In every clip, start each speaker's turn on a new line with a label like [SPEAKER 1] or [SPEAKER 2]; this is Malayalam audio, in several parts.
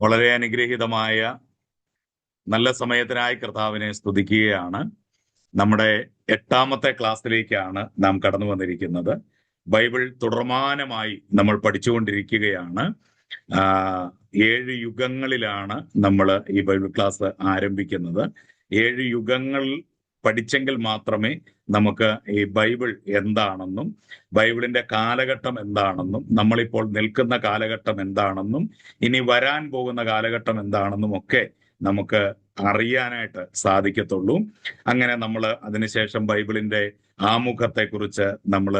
[SPEAKER 1] വളരെ അനുഗ്രഹീതമായ നല്ല സമയത്തിനായി കർത്താവിനെ സ്തുതിക്കുകയാണ്. നമ്മുടെ 8ാമത്തെ ക്ലാസ്സിലേക്കാണ് നാം കടന്നു വന്നിരിക്കുന്നത്. ബൈബിൾ തുടർമാനമായി നമ്മൾ പഠിച്ചുകൊണ്ടിരിക്കുകയാണ്. 7 യുഗങ്ങളിലാണ് നമ്മൾ ഈ ബൈബിൾ ക്ലാസ് ആരംഭിക്കുന്നത്. 7 യുഗങ്ങൾ പഠിച്ചെങ്കിൽ മാത്രമേ നമുക്ക് ഈ ബൈബിൾ എന്താണെന്നും ബൈബിളിന്റെ കാലഘട്ടം എന്താണെന്നും നമ്മളിപ്പോൾ നിൽക്കുന്ന കാലഘട്ടം എന്താണെന്നും ഇനി വരാൻ പോകുന്ന കാലഘട്ടം എന്താണെന്നും ഒക്കെ നമുക്ക് അറിയാനായിട്ട് സാധിക്കത്തുള്ളൂ. അങ്ങനെ നമ്മൾ അതിനുശേഷം ബൈബിളിന്റെ ആമുഖത്തെക്കുറിച്ച് നമ്മൾ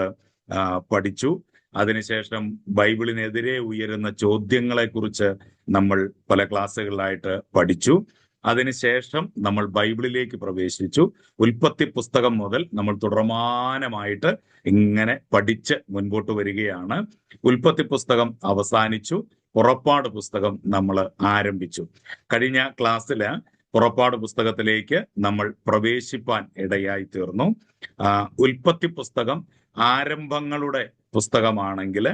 [SPEAKER 1] പഠിച്ചു. അതിനുശേഷം ബൈബിളിനെതിരെ ഉയരുന്ന ചോദ്യങ്ങളെക്കുറിച്ച് നമ്മൾ പല ക്ലാസ്സുകളിലായിട്ട് പഠിച്ചു. അതിനുശേഷം നമ്മൾ ബൈബിളിലേക്ക് പ്രവേശിച്ചു. ഉൽപ്പത്തി പുസ്തകം മുതൽ നമ്മൾ തുടർമാനമായിട്ട് ഇങ്ങനെ പഠിച്ച് മുൻപോട്ട് വരികയാണ്. ഉൽപ്പത്തി പുസ്തകം അവസാനിച്ചു. പുറപ്പാട് പുസ്തകം നമ്മൾ ആരംഭിച്ചു. കഴിഞ്ഞ ക്ലാസ്സില് പുറപ്പാട് പുസ്തകത്തിലേക്ക് നമ്മൾ പ്രവേശിപ്പാൻ ഇടയായി തീർന്നു. ഉൽപ്പത്തി പുസ്തകം ആരംഭങ്ങളുടെ പുസ്തകമാണെങ്കിൽ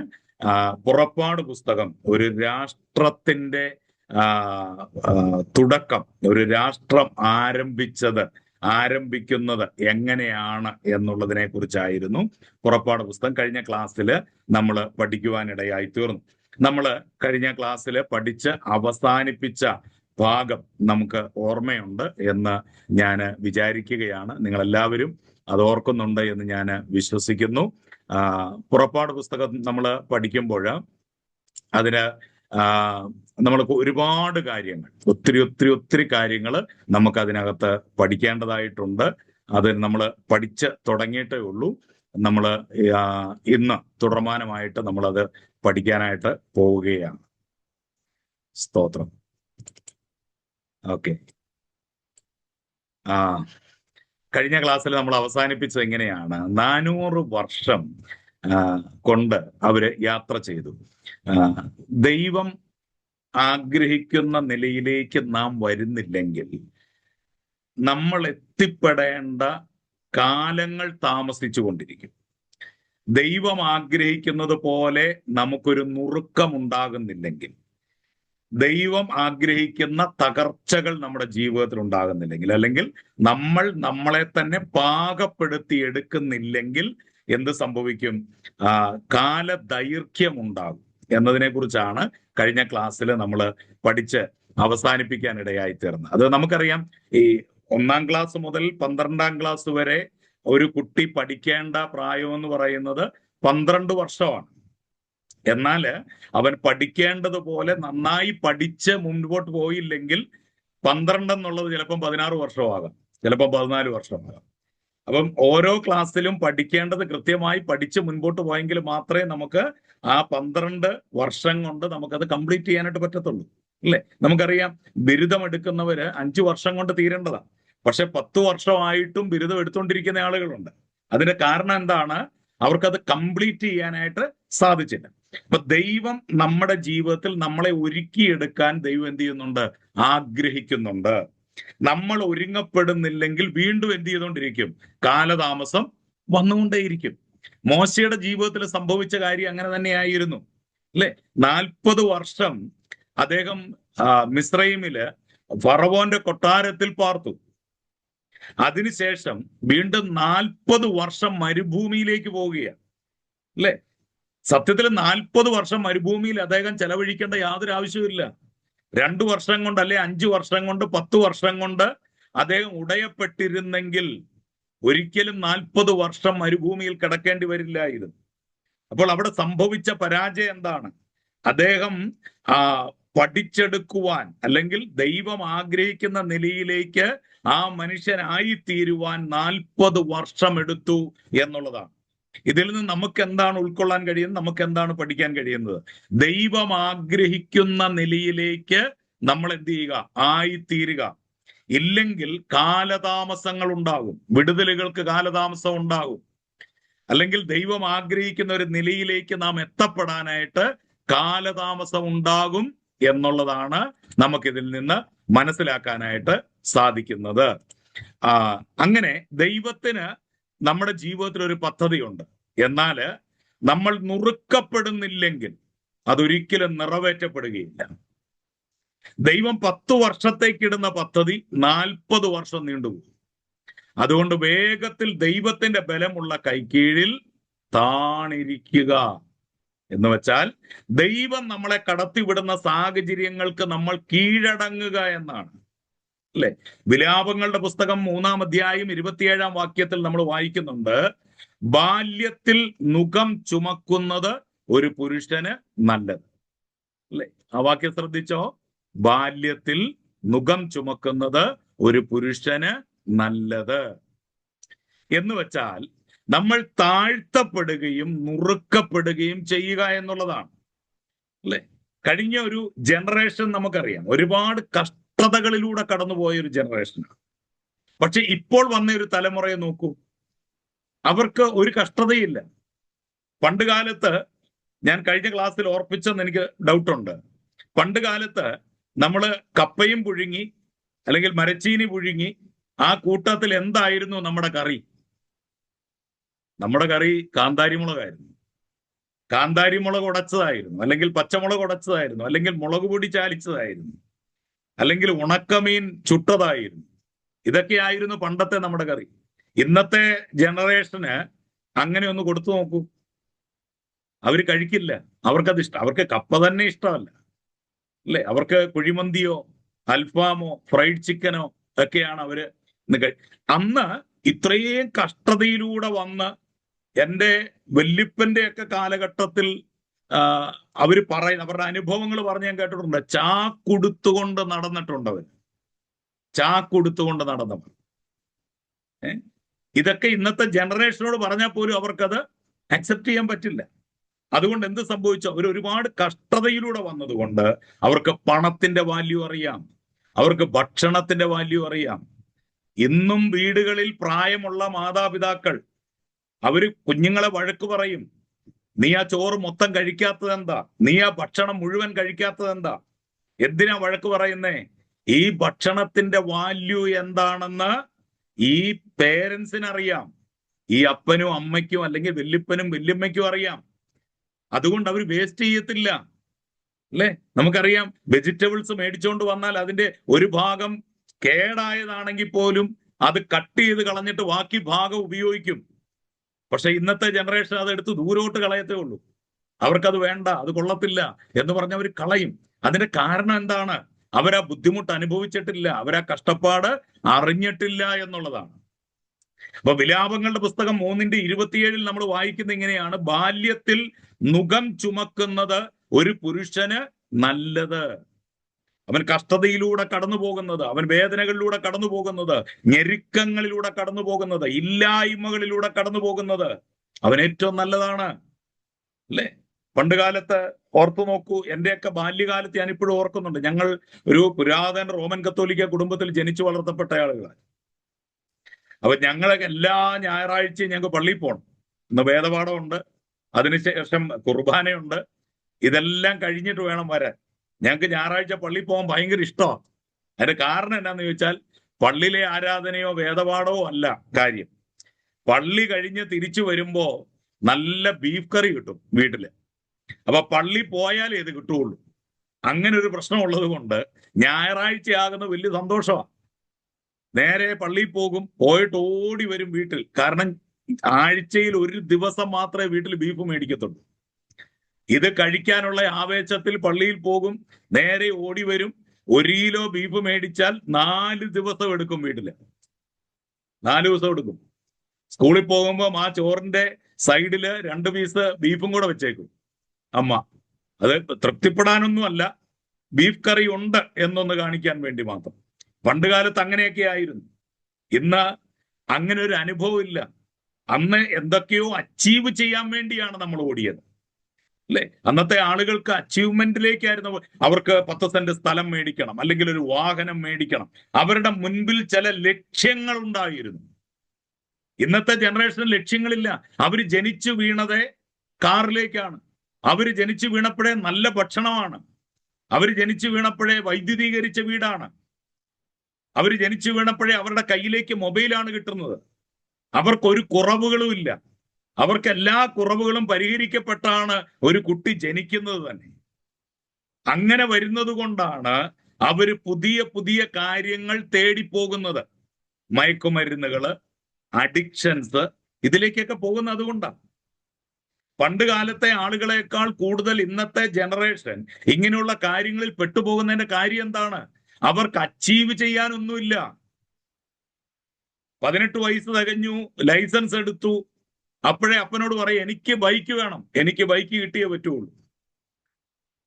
[SPEAKER 1] പുറപ്പാട് പുസ്തകം ഒരു രാഷ്ട്രത്തിന്റെ തുടക്കം, ഒരു രാഷ്ട്രം ആരംഭിക്കുന്നത് എങ്ങനെയാണ് എന്നുള്ളതിനെ കുറിച്ചായിരുന്നു പുറപ്പാട് പുസ്തകം കഴിഞ്ഞ ക്ലാസ്സിൽ നമ്മൾ പഠിക്കുവാനിടയായി തീർന്നു. നമ്മൾ കഴിഞ്ഞ ക്ലാസ്സിൽ പഠിച്ച് അവസാനിപ്പിച്ച ഭാഗം നമുക്ക് ഓർമ്മയുണ്ട് എന്ന് ഞാൻ വിചാരിക്കുകയാണ്. നിങ്ങളെല്ലാവരും അത് ഓർക്കുന്നുണ്ട് എന്ന് ഞാൻ വിശ്വസിക്കുന്നു. പുറപ്പാട് പുസ്തകം നമ്മൾ പഠിക്കുമ്പോൾ അതിന് നമ്മൾക്ക് ഒരുപാട് കാര്യങ്ങൾ, ഒത്തിരി കാര്യങ്ങൾ നമുക്ക് അതിനകത്ത് പഠിക്കേണ്ടതായിട്ടുണ്ട്. അത് നമ്മൾ പഠിച്ച് തുടങ്ങിയിട്ടേ ഉള്ളൂ. നമ്മൾ ഇന്ന് തുടർമാനമായിട്ട് നമ്മളത് പഠിക്കാനായിട്ട് പോവുകയാണ്. സ്തോത്രം. ഓക്കെ. കഴിഞ്ഞ ക്ലാസ്സിൽ നമ്മൾ അവസാനിപ്പിച്ചത് എങ്ങനെയാണ്? 400 വർഷം കൊണ്ട് അവര് യാത്ര ചെയ്തു. ദൈവം ആഗ്രഹിക്കുന്ന നിലയിലേക്ക് നാം വരുന്നില്ലെങ്കിൽ നമ്മൾ എത്തിപ്പെടേണ്ട കാലങ്ങൾ താമസിച്ചു കൊണ്ടിരിക്കും. ദൈവം ആഗ്രഹിക്കുന്നത് പോലെ നമുക്കൊരു നുറുക്കമുണ്ടാകുന്നില്ലെങ്കിൽ, ദൈവം ആഗ്രഹിക്കുന്ന തകർച്ചകൾ നമ്മുടെ ജീവിതത്തിൽ ഉണ്ടാകുന്നില്ലെങ്കിൽ, അല്ലെങ്കിൽ നമ്മൾ നമ്മളെ തന്നെ പാകപ്പെടുത്തി എടുക്കുന്നില്ലെങ്കിൽ എന്ത് സംഭവിക്കും? കാലദൈർഘ്യം ഉണ്ടാകും എന്നതിനെ കുറിച്ചാണ് കഴിഞ്ഞ ക്ലാസ്സിൽ നമ്മൾ പഠിച്ച് അവസാനിപ്പിക്കാൻ ഇടയായി തീർന്നത്. അത് നമുക്കറിയാം. ഈ 1ാം ക്ലാസ് മുതൽ 12ാം ക്ലാസ് വരെ ഒരു കുട്ടി പഠിക്കേണ്ട പ്രായം എന്ന് പറയുന്നത് 12 വർഷമാണ്. എന്നാൽ അവൻ പഠിക്കേണ്ടതുപോലെ നന്നായി പഠിച്ച് മുൻപോട്ട് പോയില്ലെങ്കിൽ 12 എന്നുള്ളത് ചിലപ്പം 16 വർഷമാകാം, ചിലപ്പം 14 വർഷമാകാം. അപ്പം ഓരോ ക്ലാസ്സിലും പഠിക്കേണ്ടത് കൃത്യമായി പഠിച്ച് മുൻപോട്ട് പോയെങ്കിൽ മാത്രമേ നമുക്ക് ആ 12 വർഷം കൊണ്ട് നമുക്കത് കംപ്ലീറ്റ് ചെയ്യാനായിട്ട് പറ്റത്തുള്ളൂ, അല്ലേ? നമുക്കറിയാം, ബിരുദം എടുക്കുന്നവര് 5 വർഷം കൊണ്ട് തീരേണ്ടതാണ്. പക്ഷെ 10 വർഷമായിട്ടും ബിരുദം എടുത്തുകൊണ്ടിരിക്കുന്ന ആളുകളുണ്ട്. അതിന്റെ കാരണം എന്താണ്? അവർക്കത് കംപ്ലീറ്റ് ചെയ്യാനായിട്ട് സാധിച്ചില്ല. അപ്പൊ ദൈവം നമ്മുടെ ജീവിതത്തിൽ നമ്മളെ ഒരുക്കിയെടുക്കാൻ ദൈവം എന്ത് ചെയ്യുന്നുണ്ട്? ആഗ്രഹിക്കുന്നുണ്ട്. നമ്മൾ ഒരുങ്ങപ്പെടുന്നില്ലെങ്കിൽ വീണ്ടും എന്ത് ചെയ്തുകൊണ്ടിരിക്കും? കാലതാമസം വന്നുകൊണ്ടേയിരിക്കും. മോശയുടെ ജീവിതത്തിൽ സംഭവിച്ച കാര്യം അങ്ങനെ തന്നെയായിരുന്നു, അല്ലെ? 40 വർഷം അദ്ദേഹം മിസ്രൈമില് ഫറവോന്റെ കൊട്ടാരത്തിൽ പാർത്തു. അതിനുശേഷം വീണ്ടും 40 വർഷം മരുഭൂമിയിലേക്ക് പോവുകയാണ്, അല്ലെ? സത്യത്തിൽ 40 വർഷം മരുഭൂമിയിൽ അദ്ദേഹം ചെലവഴിക്കേണ്ട യാതൊരു ആവശ്യവുമില്ല. 2 വർഷം കൊണ്ട്, അല്ലെ 5 വർഷം കൊണ്ട്, 10 വർഷം കൊണ്ട് അദ്ദേഹം ഉടയപ്പെട്ടിരുന്നെങ്കിൽ ഒരിക്കലും 40 വർഷം മരുഭൂമിയിൽ കിടക്കേണ്ടി വരില്ലായിരുന്നു. അപ്പോൾ അവിടെ സംഭവിച്ച പരാജയം എന്താണ്? അദ്ദേഹം പഠിച്ചെടുക്കുവാൻ, അല്ലെങ്കിൽ ദൈവം ആഗ്രഹിക്കുന്ന നിലയിലേക്ക് ആ മനുഷ്യനായി തീരുവാൻ 40 വർഷം എടുത്തു എന്നുള്ളതാണ്. ഇതിൽ നിന്ന് നമുക്ക് എന്താണ് ഉൾക്കൊള്ളാൻ കഴിയുന്നത്? നമുക്ക് എന്താണ് പഠിക്കാൻ കഴിയുന്നത്? ദൈവം ആഗ്രഹിക്കുന്ന നിലയിലേക്ക് നമ്മൾ എന്ത് ചെയ്യുക? ആയിത്തീരുക. ഇല്ലെങ്കിൽ കാലതാമസങ്ങൾ ഉണ്ടാകും, വിടുതലുകൾക്ക് കാലതാമസം ഉണ്ടാകും. അല്ലെങ്കിൽ ദൈവം ആഗ്രഹിക്കുന്ന ഒരു നിലയിലേക്ക് നാം എത്തപ്പെടാനായിട്ട് കാലതാമസം ഉണ്ടാകും എന്നുള്ളതാണ് നമുക്കിതിൽ നിന്ന് മനസ്സിലാക്കാനായിട്ട് സാധിക്കുന്നത്. അങ്ങനെ ദൈവത്തിന് നമ്മുടെ ജീവിതത്തിൽ ഒരു പദ്ധതിയുണ്ട്. എന്നാൽ നമ്മൾ നുറുക്കപ്പെടുന്നില്ലെങ്കിൽ അതൊരിക്കലും നിറവേറ്റപ്പെടുകയില്ല. ദൈവം 10 വർഷത്തേക്കിടുന്ന പദ്ധതി 40 വർഷം നീണ്ടുപോകും. അതുകൊണ്ട് വേഗത്തിൽ ദൈവത്തിന്റെ ബലമുള്ള കൈക്കീഴിൽ താണിരിക്കുക എന്ന് വെച്ചാൽ ദൈവം നമ്മളെ കടത്തിവിടുന്ന സാഹചര്യങ്ങൾക്ക് നമ്മൾ കീഴടങ്ങുക എന്നാണ്. അല്ലെ? വിലാപങ്ങളുടെ പുസ്തകം 3-ാം അധ്യായം 27-ാം വാക്യത്തിൽ നമ്മൾ വായിക്കുന്നുണ്ട്, ബാല്യത്തിൽ നുകം ചുമക്കുന്നത് ഒരു പുരുഷന് നല്ലത്. അല്ലെ? ആ വാക്യം ശ്രദ്ധിച്ചോ? ബാല്യത്തിൽ നുകം ചുമക്കുന്നത് ഒരു പുരുഷന് നല്ലത് എന്ന് വെച്ചാൽ നമ്മൾ താഴ്ത്തപ്പെടുകയും നുറുക്കപ്പെടുകയും ചെയ്യുക എന്നുള്ളതാണ്. അല്ലെ? കഴിഞ്ഞ ഒരു ജനറേഷൻ നമുക്കറിയാം, ഒരുപാട് കഷ്ടതകളിലൂടെ കടന്നുപോയ ഒരു ജനറേഷനാണ്. പക്ഷെ ഇപ്പോൾ വന്ന ഒരു തലമുറയെ നോക്കൂ, അവർക്ക് ഒരു കഷ്ടതയില്ല. പണ്ട് കാലത്ത്, ഞാൻ കഴിഞ്ഞ ക്ലാസ്സിൽ ഓർപ്പിച്ചെന്ന് എനിക്ക് ഡൗട്ടുണ്ട്, പണ്ട് കാലത്ത് നമ്മൾ കപ്പയും പുഴുങ്ങി അല്ലെങ്കിൽ മരച്ചീനി പുഴുങ്ങി ആ കൂട്ടത്തിൽ എന്തായിരുന്നു നമ്മുടെ കറി? നമ്മുടെ കറി കാന്താരിമുളകായിരുന്നു. കാന്താരിമുളക് ഉടച്ചതായിരുന്നു, അല്ലെങ്കിൽ പച്ചമുളക് ഉടച്ചതായിരുന്നു, അല്ലെങ്കിൽ മുളക് പൊടി ചാലിച്ചതായിരുന്നു, അല്ലെങ്കിൽ ഉണക്കമീൻ ചുട്ടതായിരുന്നു. ഇതൊക്കെയായിരുന്നു പണ്ടത്തെ നമ്മുടെ കറി. ഇന്നത്തെ ജനറേഷന് അങ്ങനെ ഒന്ന് കൊടുത്തു നോക്കൂ, അവര് കഴിക്കില്ല. അവർക്കത് ഇഷ്ടം, അവർക്ക് കപ്പ തന്നെ ഇഷ്ടമല്ല. അല്ലെ? അവർക്ക് കുഴിമന്തിയോ അൽഫാമോ ഫ്രൈഡ് ചിക്കനോ ഒക്കെയാണ് അവര്. അന്ന് ഇത്രയും കഷ്ടതയിലൂടെ വന്ന് എൻ്റെ വല്യപ്പന്റെ ഒക്കെ കാലഘട്ടത്തിൽ അവര് അവരുടെ അനുഭവങ്ങൾ പറഞ്ഞ് ഞാൻ കേട്ടിട്ടുണ്ട്. ചാക്കുടുത്തുകൊണ്ട് നടന്നിട്ടുണ്ട് അവർ, ചാക്കുടുത്തുകൊണ്ട് നടന്നവർ. ഇതൊക്കെ ഇന്നത്തെ ജനറേഷനോട് പറഞ്ഞാൽ പോലും അവർക്കത് അക്സെപ്റ്റ് ചെയ്യാൻ പറ്റില്ല. അതുകൊണ്ട് എന്ത് സംഭവിച്ചു? അവർ ഒരുപാട് കഷ്ടതയിലൂടെ വന്നതുകൊണ്ട് അവർക്ക് പണത്തിന്റെ വാല്യൂ അറിയാം, അവർക്ക് ഭക്ഷണത്തിന്റെ വാല്യൂ അറിയാം. ഇന്നും വീടുകളിൽ പ്രായമുള്ള മാതാപിതാക്കൾ അവര് കുഞ്ഞുങ്ങളെ വഴക്ക് പറയും, നീ ആ ചോറ് മൊത്തം കഴിക്കാത്തത് എന്താ, നീ ആ ഭക്ഷണം മുഴുവൻ കഴിക്കാത്തത് എന്താ, എന്തിനാ വഴക്ക് പറയുന്നേ? ഈ ഭക്ഷണത്തിന്റെ വാല്യൂ എന്താണെന്ന് ഈ പേരൻസിന് അറിയാം, ഈ അപ്പനും അമ്മയ്ക്കും അല്ലെങ്കിൽ വല്യപ്പനും വല്യമ്മയ്ക്കും അറിയാം. അതുകൊണ്ട് അവർ വേസ്റ്റ് ചെയ്യത്തില്ല. അല്ലെ? നമുക്കറിയാം, വെജിറ്റബിൾസ് മേടിച്ചുകൊണ്ട് വന്നാൽ അതിന്റെ ഒരു ഭാഗം കേടായതാണെങ്കിൽ പോലും അത് കട്ട് ചെയ്ത് കളഞ്ഞിട്ട് ബാക്കി ഭാഗം ഉപയോഗിക്കും. പക്ഷെ ഇന്നത്തെ ജനറേഷൻ അതെടുത്ത് ദൂരോട്ട് കളയത്തേ ഉള്ളൂ. അവർക്കത് വേണ്ട, അത് കൊള്ളത്തില്ല എന്ന് പറഞ്ഞ് അവർ കളയും. അതിന്റെ കാരണം എന്താണ്? അവരാ ബുദ്ധിമുട്ട് അനുഭവിച്ചിട്ടില്ല, അവരാ കഷ്ടപ്പാട് അറിഞ്ഞിട്ടില്ല എന്നുള്ളതാണ്. അപ്പൊ വിലാപങ്ങളുടെ പുസ്തകം 3-ന്റെ-27 നമ്മൾ വായിക്കുന്ന ഇങ്ങനെയാണ്, ബാല്യത്തിൽ നുകം ചുമക്കുന്നത് ഒരു പുരുഷന് നല്ലത്. അവൻ കഷ്ടതയിലൂടെ കടന്നു പോകുന്നത്, അവൻ വേദനകളിലൂടെ കടന്നു പോകുന്നത്, ഞെരുക്കങ്ങളിലൂടെ കടന്നു പോകുന്നത്, ഇല്ലായ്മകളിലൂടെ കടന്നു പോകുന്നത് അവൻ ഏറ്റവും നല്ലതാണ്. അല്ലെ? പണ്ട് കാലത്ത് ഓർത്തു നോക്കൂ, എന്റെയൊക്കെ ബാല്യകാലത്ത് ഞാൻ ഇപ്പോഴും ഓർക്കുന്നുണ്ട്. ഞങ്ങൾ ഒരു പുരാതന റോമൻ കത്തോലിക്ക കുടുംബത്തിൽ ജനിച്ചു വളർത്തപ്പെട്ട ആളുകളാണ്. അപ്പൊ ഞങ്ങളൊക്കെ എല്ലാ ഞായറാഴ്ചയും ഞങ്ങൾക്ക് പള്ളിയിൽ പോകണം. ഇന്ന് വേദപാഠമുണ്ട്, അതിനുശേഷം കുർബാനയുണ്ട്, ഇതെല്ലാം കഴിഞ്ഞിട്ട് വേണം വരാൻ. ഞങ്ങൾക്ക് ഞായറാഴ്ച പള്ളിയിൽ പോകാൻ ഭയങ്കര ഇഷ്ടമാണ്. അതിന്റെ കാരണം എന്നാന്ന് ചോദിച്ചാൽ, പള്ളിയിലെ ആരാധനയോ വേദപാഠമോ അല്ല കാര്യം. പള്ളി കഴിഞ്ഞ് തിരിച്ചു വരുമ്പോ നല്ല ബീഫ് കറി കിട്ടും വീട്ടില്. അപ്പൊ പള്ളി പോയാലേ ഇത് കിട്ടുള്ളൂ. അങ്ങനെ ഒരു പ്രശ്നം ഉള്ളത് കൊണ്ട് ഞായറാഴ്ചയാകുന്ന വലിയ സന്തോഷമാണ്. നേരെ പള്ളിയിൽ പോകും, പോയിട്ട് ഓടി വരും വീട്ടിൽ. കാരണം ആഴ്ചയിൽ ഒരു ദിവസം മാത്രമേ വീട്ടിൽ ബീഫ് മേടിക്കത്തുള്ളൂ. ഇത് കഴിക്കാനുള്ള ആവേശത്തിൽ പള്ളിയിൽ പോകും, നേരെ ഓടി വരും. 1 കിലോ ബീഫ് മേടിച്ചാൽ 4 ദിവസം എടുക്കും വീട്ടില്. 4 ദിവസം എടുക്കും. സ്കൂളിൽ പോകുമ്പോൾ ആ ചോറിന്റെ സൈഡില് 2 പീസ് ബീഫും കൂടെ വെച്ചേക്കും അമ്മ. അത് തൃപ്തിപ്പെടാനൊന്നും അല്ല, ബീഫ് കറി ഉണ്ട് എന്നൊന്ന് കാണിക്കാൻ വേണ്ടി മാത്രം. പണ്ട് കാലത്ത് അങ്ങനെയൊക്കെ ആയിരുന്നു. ഇന്ന് അങ്ങനെ ഒരു അനുഭവം ഇല്ല. അന്ന് എന്തൊക്കെയോ അച്ചീവ് ചെയ്യാൻ വേണ്ടിയാണ് നമ്മൾ ഓടിയത്. അല്ലെ? അന്നത്തെ ആളുകൾക്ക് അച്ചീവ്മെന്റിലേക്കായിരുന്നു. അവർക്ക് 10 സെന്റ് സ്ഥലം മേടിക്കണം, അല്ലെങ്കിൽ ഒരു വാഹനം മേടിക്കണം. അവരുടെ മുൻപിൽ ചില ലക്ഷ്യങ്ങൾ ഉണ്ടായിരുന്നു. ഇന്നത്തെ ജനറേഷന് ലക്ഷ്യങ്ങളില്ല. അവര് ജനിച്ചു വീണത് കാറിലേക്കാണ്. അവര് ജനിച്ചു വീണപ്പോഴേ നല്ല ഭക്ഷണമാണ്. അവര് ജനിച്ചു വീണപ്പോഴേ വൈദ്യുതീകരിച്ച വീടാണ്. അവര് ജനിച്ചു വീണപ്പോഴേ അവരുടെ കയ്യിലേക്ക് മൊബൈലാണ് കിട്ടുന്നത്. അവർക്കൊരു കുറവുകളും ഇല്ല. അവർക്ക് എല്ലാ കുറവുകളും പരിഹരിക്കപ്പെട്ടാണ് ഒരു കുട്ടി ജനിക്കുന്നത് തന്നെ. അങ്ങനെ വരുന്നത് കൊണ്ടാണ് അവര് പുതിയ പുതിയ കാര്യങ്ങൾ തേടിപ്പോകുന്നത്. മയക്കുമരുന്നുകള്, അഡിക്ഷൻസ്, ഇതിലേക്കൊക്കെ പോകുന്നത് അതുകൊണ്ടാണ്. പണ്ട് കാലത്തെ ആളുകളെക്കാൾ കൂടുതൽ ഇന്നത്തെ ജനറേഷൻ ഇങ്ങനെയുള്ള കാര്യങ്ങളിൽ പെട്ടുപോകുന്നതിന്റെ കാര്യം എന്താണ്? അവർക്ക് അച്ചീവ് ചെയ്യാനൊന്നുമില്ല. 18 വയസ്സ് തികഞ്ഞു, ലൈസൻസ് എടുത്തു, അപ്പോഴേ അപ്പനോട് പറയും എനിക്ക് ബൈക്ക് വേണം, എനിക്ക് ബൈക്ക് കിട്ടിയേ പറ്റുള്ളൂ.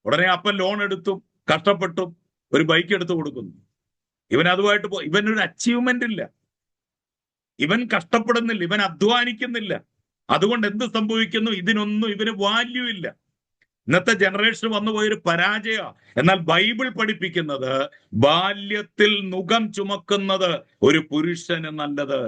[SPEAKER 1] ഉടനെ അപ്പൻ ലോൺ എടുത്തു, കഷ്ടപ്പെട്ടു ഒരു ബൈക്ക് എടുത്തു കൊടുക്കുന്നു. ഇവൻ അതുമായിട്ട് ഇവനൊരു അച്ചീവ്മെന്റ് ഇല്ല, ഇവൻ കഷ്ടപ്പെടുന്നില്ല, ഇവൻ അധ്വാനിക്കുന്നില്ല. അതുകൊണ്ട് എന്ത് സംഭവിക്കുന്നു? ഇതിനൊന്നും ഇവന് വാല്യൂ ഇല്ല. ഇന്നത്തെ ജനറേഷൻ വന്നുപോയൊരു പരാജയ. എന്നാൽ ബൈബിൾ പഠിപ്പിക്കുന്നത് ബാല്യത്തിൽ നുകം ചുമക്കുന്നത് ഒരു പുരുഷന് നല്ലത്.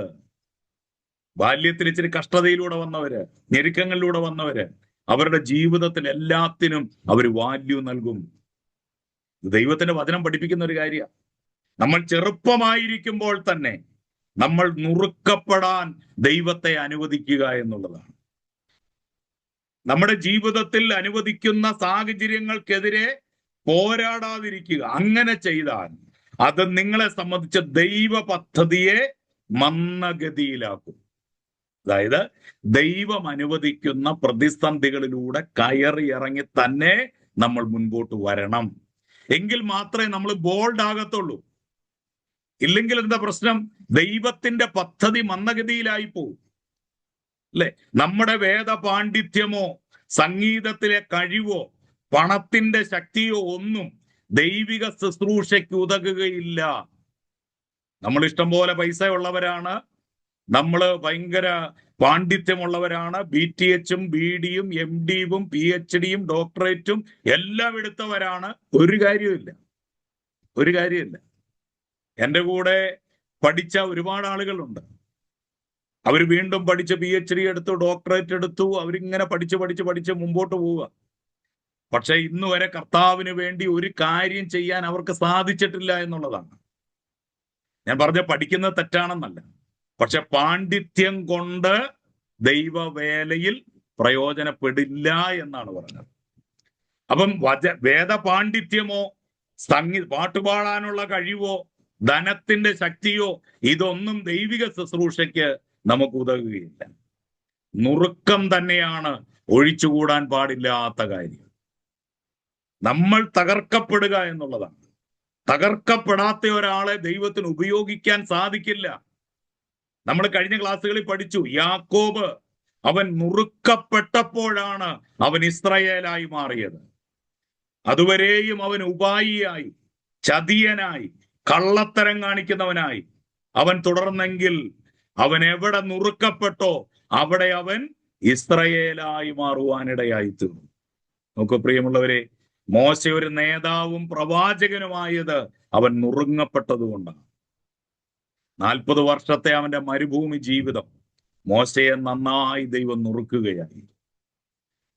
[SPEAKER 1] ബാല്യത്തിൽ ഇച്ചിരി കഷ്ടതയിലൂടെ വന്നവര്, ഞെരുക്കങ്ങളിലൂടെ വന്നവര്, അവരുടെ ജീവിതത്തിൽ എല്ലാത്തിനും അവർ വാല്യൂ നൽകും. ദൈവത്തിന്റെ വചനം പഠിപ്പിക്കുന്ന ഒരു കാര്യമാണ്. നമ്മൾ ചെറുപ്പമായിരിക്കുമ്പോൾ തന്നെ നമ്മൾ നുറുക്കപ്പെടാൻ ദൈവത്തെ അനുവദിക്കുക എന്നുള്ളതാണ്. നമ്മുടെ ജീവിതത്തിൽ അനുവദിക്കുന്ന സാഹചര്യങ്ങൾക്കെതിരെ പോരാടാതിരിക്കുക. അങ്ങനെ ചെയ്താൽ അത് നിങ്ങളെ സംബന്ധിച്ച ദൈവ പദ്ധതിയെ മന്ദഗതിയിലാക്കും. അതായത് ദൈവം അനുവദിക്കുന്ന പ്രതിസന്ധികളിലൂടെ കയറി ഇറങ്ങി തന്നെ നമ്മൾ മുൻപോട്ട് വരണം. എങ്കിൽ മാത്രമേ നമ്മൾ ബോൾഡ് ആകത്തുള്ളൂ. ഇല്ലെങ്കിൽ എന്താ പ്രശ്നം? ദൈവത്തിന്റെ പദ്ധതി മന്ദഗതിയിലായി പോകും. അല്ലെ? നമ്മുടെ വേദ പാണ്ഡിത്യമോ സംഗീതത്തിലെ കഴിവോ പണത്തിന്റെ ശക്തിയോ ഒന്നും ദൈവിക ശുശ്രൂഷയ്ക്ക് ഉതകുകയില്ല. നമ്മൾ ഇഷ്ടം പോലെ പൈസ ഉള്ളവരാണ്, നമ്മൾ ഭയങ്കര പാണ്ഡിത്യമുള്ളവരാണ്, BTHും BDയും MDയും PhDയും ഡോക്ടറേറ്റും എല്ലാം എടുത്തവരാണ്. ഒരു കാര്യമില്ല, ഒരു കാര്യമില്ല. എൻ്റെ കൂടെ പഠിച്ച ഒരുപാട് ആളുകളുണ്ട്. അവർ വീണ്ടും പഠിച്ച് PhD എടുത്തു, ഡോക്ടറേറ്റ് എടുത്തു, അവരിങ്ങനെ പഠിച്ച് മുമ്പോട്ട് പോവുക. പക്ഷെ ഇന്ന് വരെ കർത്താവിന് വേണ്ടി ഒരു കാര്യം ചെയ്യാൻ അവർക്ക് സാധിച്ചിട്ടില്ല എന്നുള്ളതാണ്. ഞാൻ പറഞ്ഞ പഠിക്കുന്നത് തെറ്റാണെന്നല്ല, പക്ഷെ പാണ്ഡിത്യം കൊണ്ട് ദൈവവേലയിൽ പ്രയോജനപ്പെടില്ല എന്നാണ് പറഞ്ഞത്. അപ്പം വേദ പാണ്ഡിത്യമോ പാട്ടുപാടാനുള്ള കഴിവോ ധനത്തിന്റെ ശക്തിയോ ഇതൊന്നും ദൈവിക ശുശ്രൂഷയ്ക്ക് നമുക്ക് ഉതകുകയില്ല. നുറുക്കം തന്നെയാണ് ഒഴിച്ചുകൂടാൻ പാടില്ലാത്ത കാര്യം. നമ്മൾ തകർക്കപ്പെടുക എന്നുള്ളതാണ്. തകർക്കപ്പെടാത്ത ഒരാളെ ദൈവത്തിന് ഉപയോഗിക്കാൻ സാധിക്കില്ല. നമ്മൾ കഴിഞ്ഞ ക്ലാസ്സുകളിൽ പഠിച്ചു, യാക്കോബ് അവൻ നുറുക്കപ്പെട്ടപ്പോഴാണ് അവൻ ഇസ്രായേലായി മാറിയത്. അതുവരെയും അവൻ ഉപായിയായി, ചതിയനായി, കള്ളത്തരം കാണിക്കുന്നവനായി അവൻ തുടർന്നെങ്കിൽ അവൻ എവിടെ നുറുക്കപ്പെട്ടോ അവിടെ അവൻ ഇസ്രായേലായി മാറുവാനിടയായി തീർന്നു. നോക്കൂ പ്രിയമുള്ളവരെ, മോശ ഒരു നേതാവും പ്രവാചകനുമായത് അവൻ നുറുങ്ങപ്പെട്ടതുകൊണ്ടാണ്. 40 വർഷത്തെ അവന്റെ മരുഭൂമി ജീവിതം മോശയെ നന്നായി ദൈവം നുറുക്കുകയായി.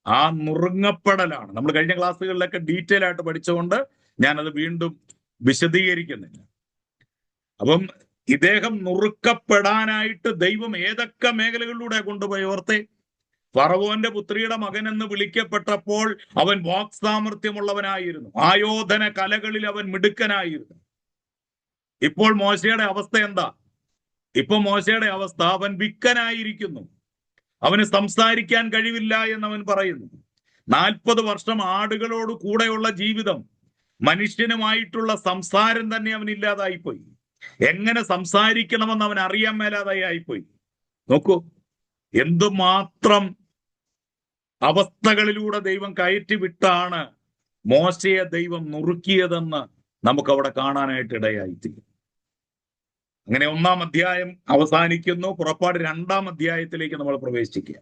[SPEAKER 1] ആ നുറുങ്ങപ്പെടലാണ് നമ്മൾ കഴിഞ്ഞ ക്ലാസ്സുകളിലൊക്കെ ഡീറ്റെയിൽ ആയിട്ട് പഠിച്ചുകൊണ്ട് ഞാനത് വീണ്ടും വിശദീകരിക്കുന്നില്ല. അപ്പം ഇദ്ദേഹം നുറുക്കപ്പെടാനായിട്ട് ദൈവം ഏതൊക്കെ മേഖലകളിലൂടെ കൊണ്ടുപോയി ഓർത്തെ. ഫറവോന്റെ പുത്രിയുടെ മകൻ എന്ന് വിളിക്കപ്പെട്ടപ്പോൾ അവൻ വാക്സാമർത്ഥ്യമുള്ളവനായിരുന്നു, ആയോധന കലകളിൽ അവൻ മിടുക്കനായിരുന്നു. ഇപ്പോൾ മോശയുടെ അവസ്ഥ എന്താ? ഇപ്പൊ മോശയുടെ അവസ്ഥ അവൻ വിക്കനായിരിക്കുന്നു, അവന് സംസാരിക്കാൻ കഴിവില്ല എന്നവൻ പറയുന്നു. 40 വർഷം ആടുകളോട് കൂടെയുള്ള ജീവിതം, മനുഷ്യനുമായിട്ടുള്ള സംസാരം തന്നെ അവൻ ഇല്ലാതായിപ്പോയി. എങ്ങനെ സംസാരിക്കണമെന്ന് അവൻ അറിയാൻ മേലാതായി ആയിപ്പോയി. നോക്കൂ, എന്തുമാത്രം അവസ്ഥകളിലൂടെ ദൈവം കയറ്റി വിട്ടാണ് മോശയെ ദൈവം നുറുക്കിയതെന്ന് നമുക്ക് അവിടെ കാണാനായിട്ട് ഇടയായിത്തീരും. അങ്ങനെ 1-ാം അധ്യായം അവസാനിക്കുന്നു. പുറപ്പാട് 2-ാം അധ്യായത്തിലേക്ക് നമ്മൾ പ്രവേശിക്കുക.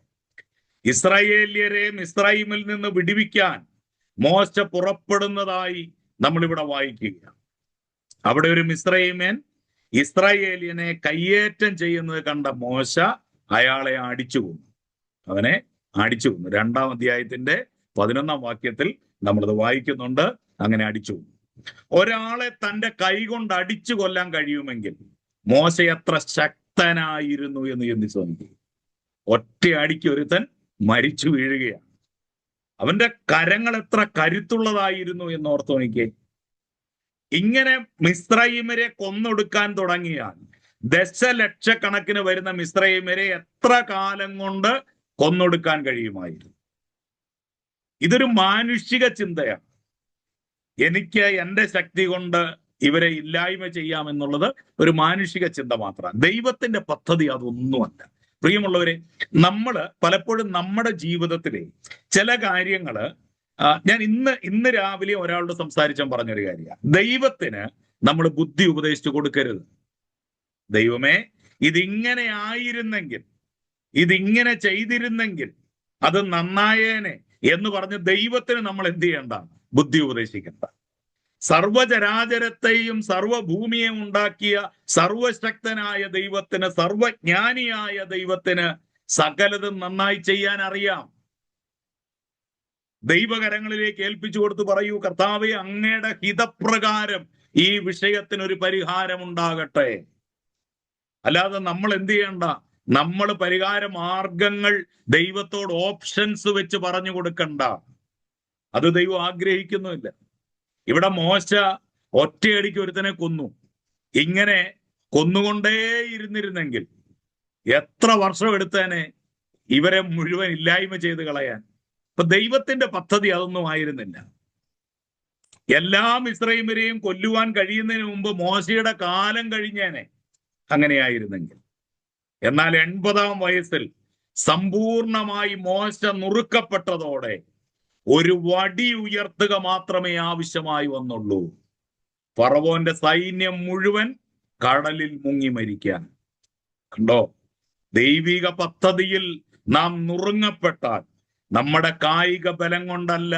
[SPEAKER 1] ഇസ്രായേല്യരെ മിസ്രയീമിൽ നിന്ന് വിടുവിക്കാൻ മോശ പുറപ്പെടുന്നതായി നമ്മളിവിടെ വായിക്കുക. അവിടെ ഒരു മിസ്രയീമ്യൻ ഇസ്രായേലിയനെ കയ്യേറ്റം ചെയ്യുന്നത് കണ്ട മോശ അയാളെ അടിച്ചു കൊന്നു, അവനെ അടിച്ചു കൊന്നു. 2-ാം അധ്യായത്തിന്റെ 11-ാം വാക്യത്തിൽ നമ്മളത് വായിക്കുന്നുണ്ട്. അങ്ങനെ അടിച്ചു കൊന്നു. ഒരാളെ തന്റെ കൈ കൊണ്ട് അടിച്ചു കൊല്ലാൻ കഴിയുമെങ്കിൽ മോശ എത്ര ശക്തനായിരുന്നു എന്ന് ചിന്തിച്ചു. ഒറ്റ അടിക്ക് ഒരുത്തൻ മരിച്ചു വീഴുകയാണ്. അവന്റെ കരങ്ങൾ എത്ര കരുത്തുള്ളതായിരുന്നു എന്ന് ഓർത്തു നോക്കിയേ. ഇങ്ങനെ മിസ്രയീമ്യരെ കൊന്നൊടുക്കാൻ തുടങ്ങിയാൽ ദശലക്ഷക്കണക്കിന് വരുന്ന മിസ്രയീമ്യരെ എത്ര കാലം കൊണ്ട് കൊന്നൊടുക്കാൻ കഴിയുമായിരുന്നു? ഇതൊരു മാനുഷിക ചിന്തയാണ്. എനിക്ക് എൻ്റെ ശക്തി കൊണ്ട് ഇവരെ ഇല്ലായ്മ ചെയ്യാമെന്നുള്ളത് ഒരു മാനുഷിക ചിന്ത മാത്രമാണ്. ദൈവത്തിന്റെ പദ്ധതി അതൊന്നുമല്ല. പ്രിയമുള്ളവരെ, നമ്മൾ പലപ്പോഴും നമ്മുടെ ജീവിതത്തിലെ ചില കാര്യങ്ങള് ഞാൻ ഇന്ന് രാവിലെ ഒരാളോട് സംസാരിച്ചാൽ പറഞ്ഞൊരു കാര്യമാണ്, ദൈവത്തിന് നമ്മൾ ബുദ്ധി ഉപദേശിച്ചു കൊടുക്കരുത്. ദൈവമേ, ഇതിങ്ങനെ ആയിരുന്നെങ്കിൽ, ഇതിങ്ങനെ ചെയ്തിരുന്നെങ്കിൽ അത് നന്നായേനെ എന്ന് പറഞ്ഞ് ദൈവത്തിന് നമ്മൾ എന്ത് ചെയ്യണ്ട? ബുദ്ധി ഉപദേശിക്കണ്ട. സർവചരാചരത്തെയും സർവഭൂമിയെയും ഉണ്ടാക്കിയ സർവശക്തനായ ദൈവത്തിന്, സർവജ്ഞാനിയായ ദൈവത്തിന് സകലതും നന്നായി ചെയ്യാൻ അറിയാം. ദൈവകരങ്ങളിലേക്ക് ഏൽപ്പിച്ചു കൊടുത്ത് പറയൂ, കർത്താവേ, അങ്ങയുടെ ഹിതപ്രകാരം ഈ വിഷയത്തിനൊരു പരിഹാരം ഉണ്ടാകട്ടെ. അല്ലാതെ നമ്മൾ എന്ത് ചെയ്യണ്ട? നമ്മൾ പരിഹാര മാർഗങ്ങൾ ദൈവത്തോട് ഓപ്ഷൻസ് വെച്ച് പറഞ്ഞു കൊടുക്കണ്ട. അത് ദൈവം ആഗ്രഹിക്കുന്നുമില്ല. ഇവിടെ മോശ ഒറ്റയടിക്ക് ഒരുത്തനെ കൊന്നു. ഇങ്ങനെ കൊന്നുകൊണ്ടേയിരുന്നിരുന്നെങ്കിൽ എത്ര വർഷം എടുത്തേനെ ഇവരെ മുഴുവൻ ഇല്ലായ്മ ചെയ്ത് കളയാൻ. അപ്പൊ ദൈവത്തിന്റെ പദ്ധതി അതൊന്നും ആയിരുന്നില്ല. എല്ലാ മിസ്രയീമ്യരെയും കൊല്ലുവാൻ കഴിയുന്നതിന് മുമ്പ് മോശയുടെ കാലം കഴിഞ്ഞേനെ അങ്ങനെയായിരുന്നെങ്കിൽ. എന്നാൽ 80-ാം വയസ്സിൽ സമ്പൂർണമായി മോശ നുറുക്കപ്പെട്ടതോടെ ഒരു വടി ഉയർത്തുക മാത്രമേ ആവശ്യമായി വന്നുള്ളൂ. ഫറവോന്റെ സൈന്യം മുഴുവൻ കടലിൽ മുങ്ങി മരിക്കാൻ. കണ്ടോ? ദൈവിക പദ്ധതിയിൽ നാം നുറുങ്ങപ്പെട്ടാൽ നമ്മുടെ കായിക ബലം കൊണ്ടല്ല,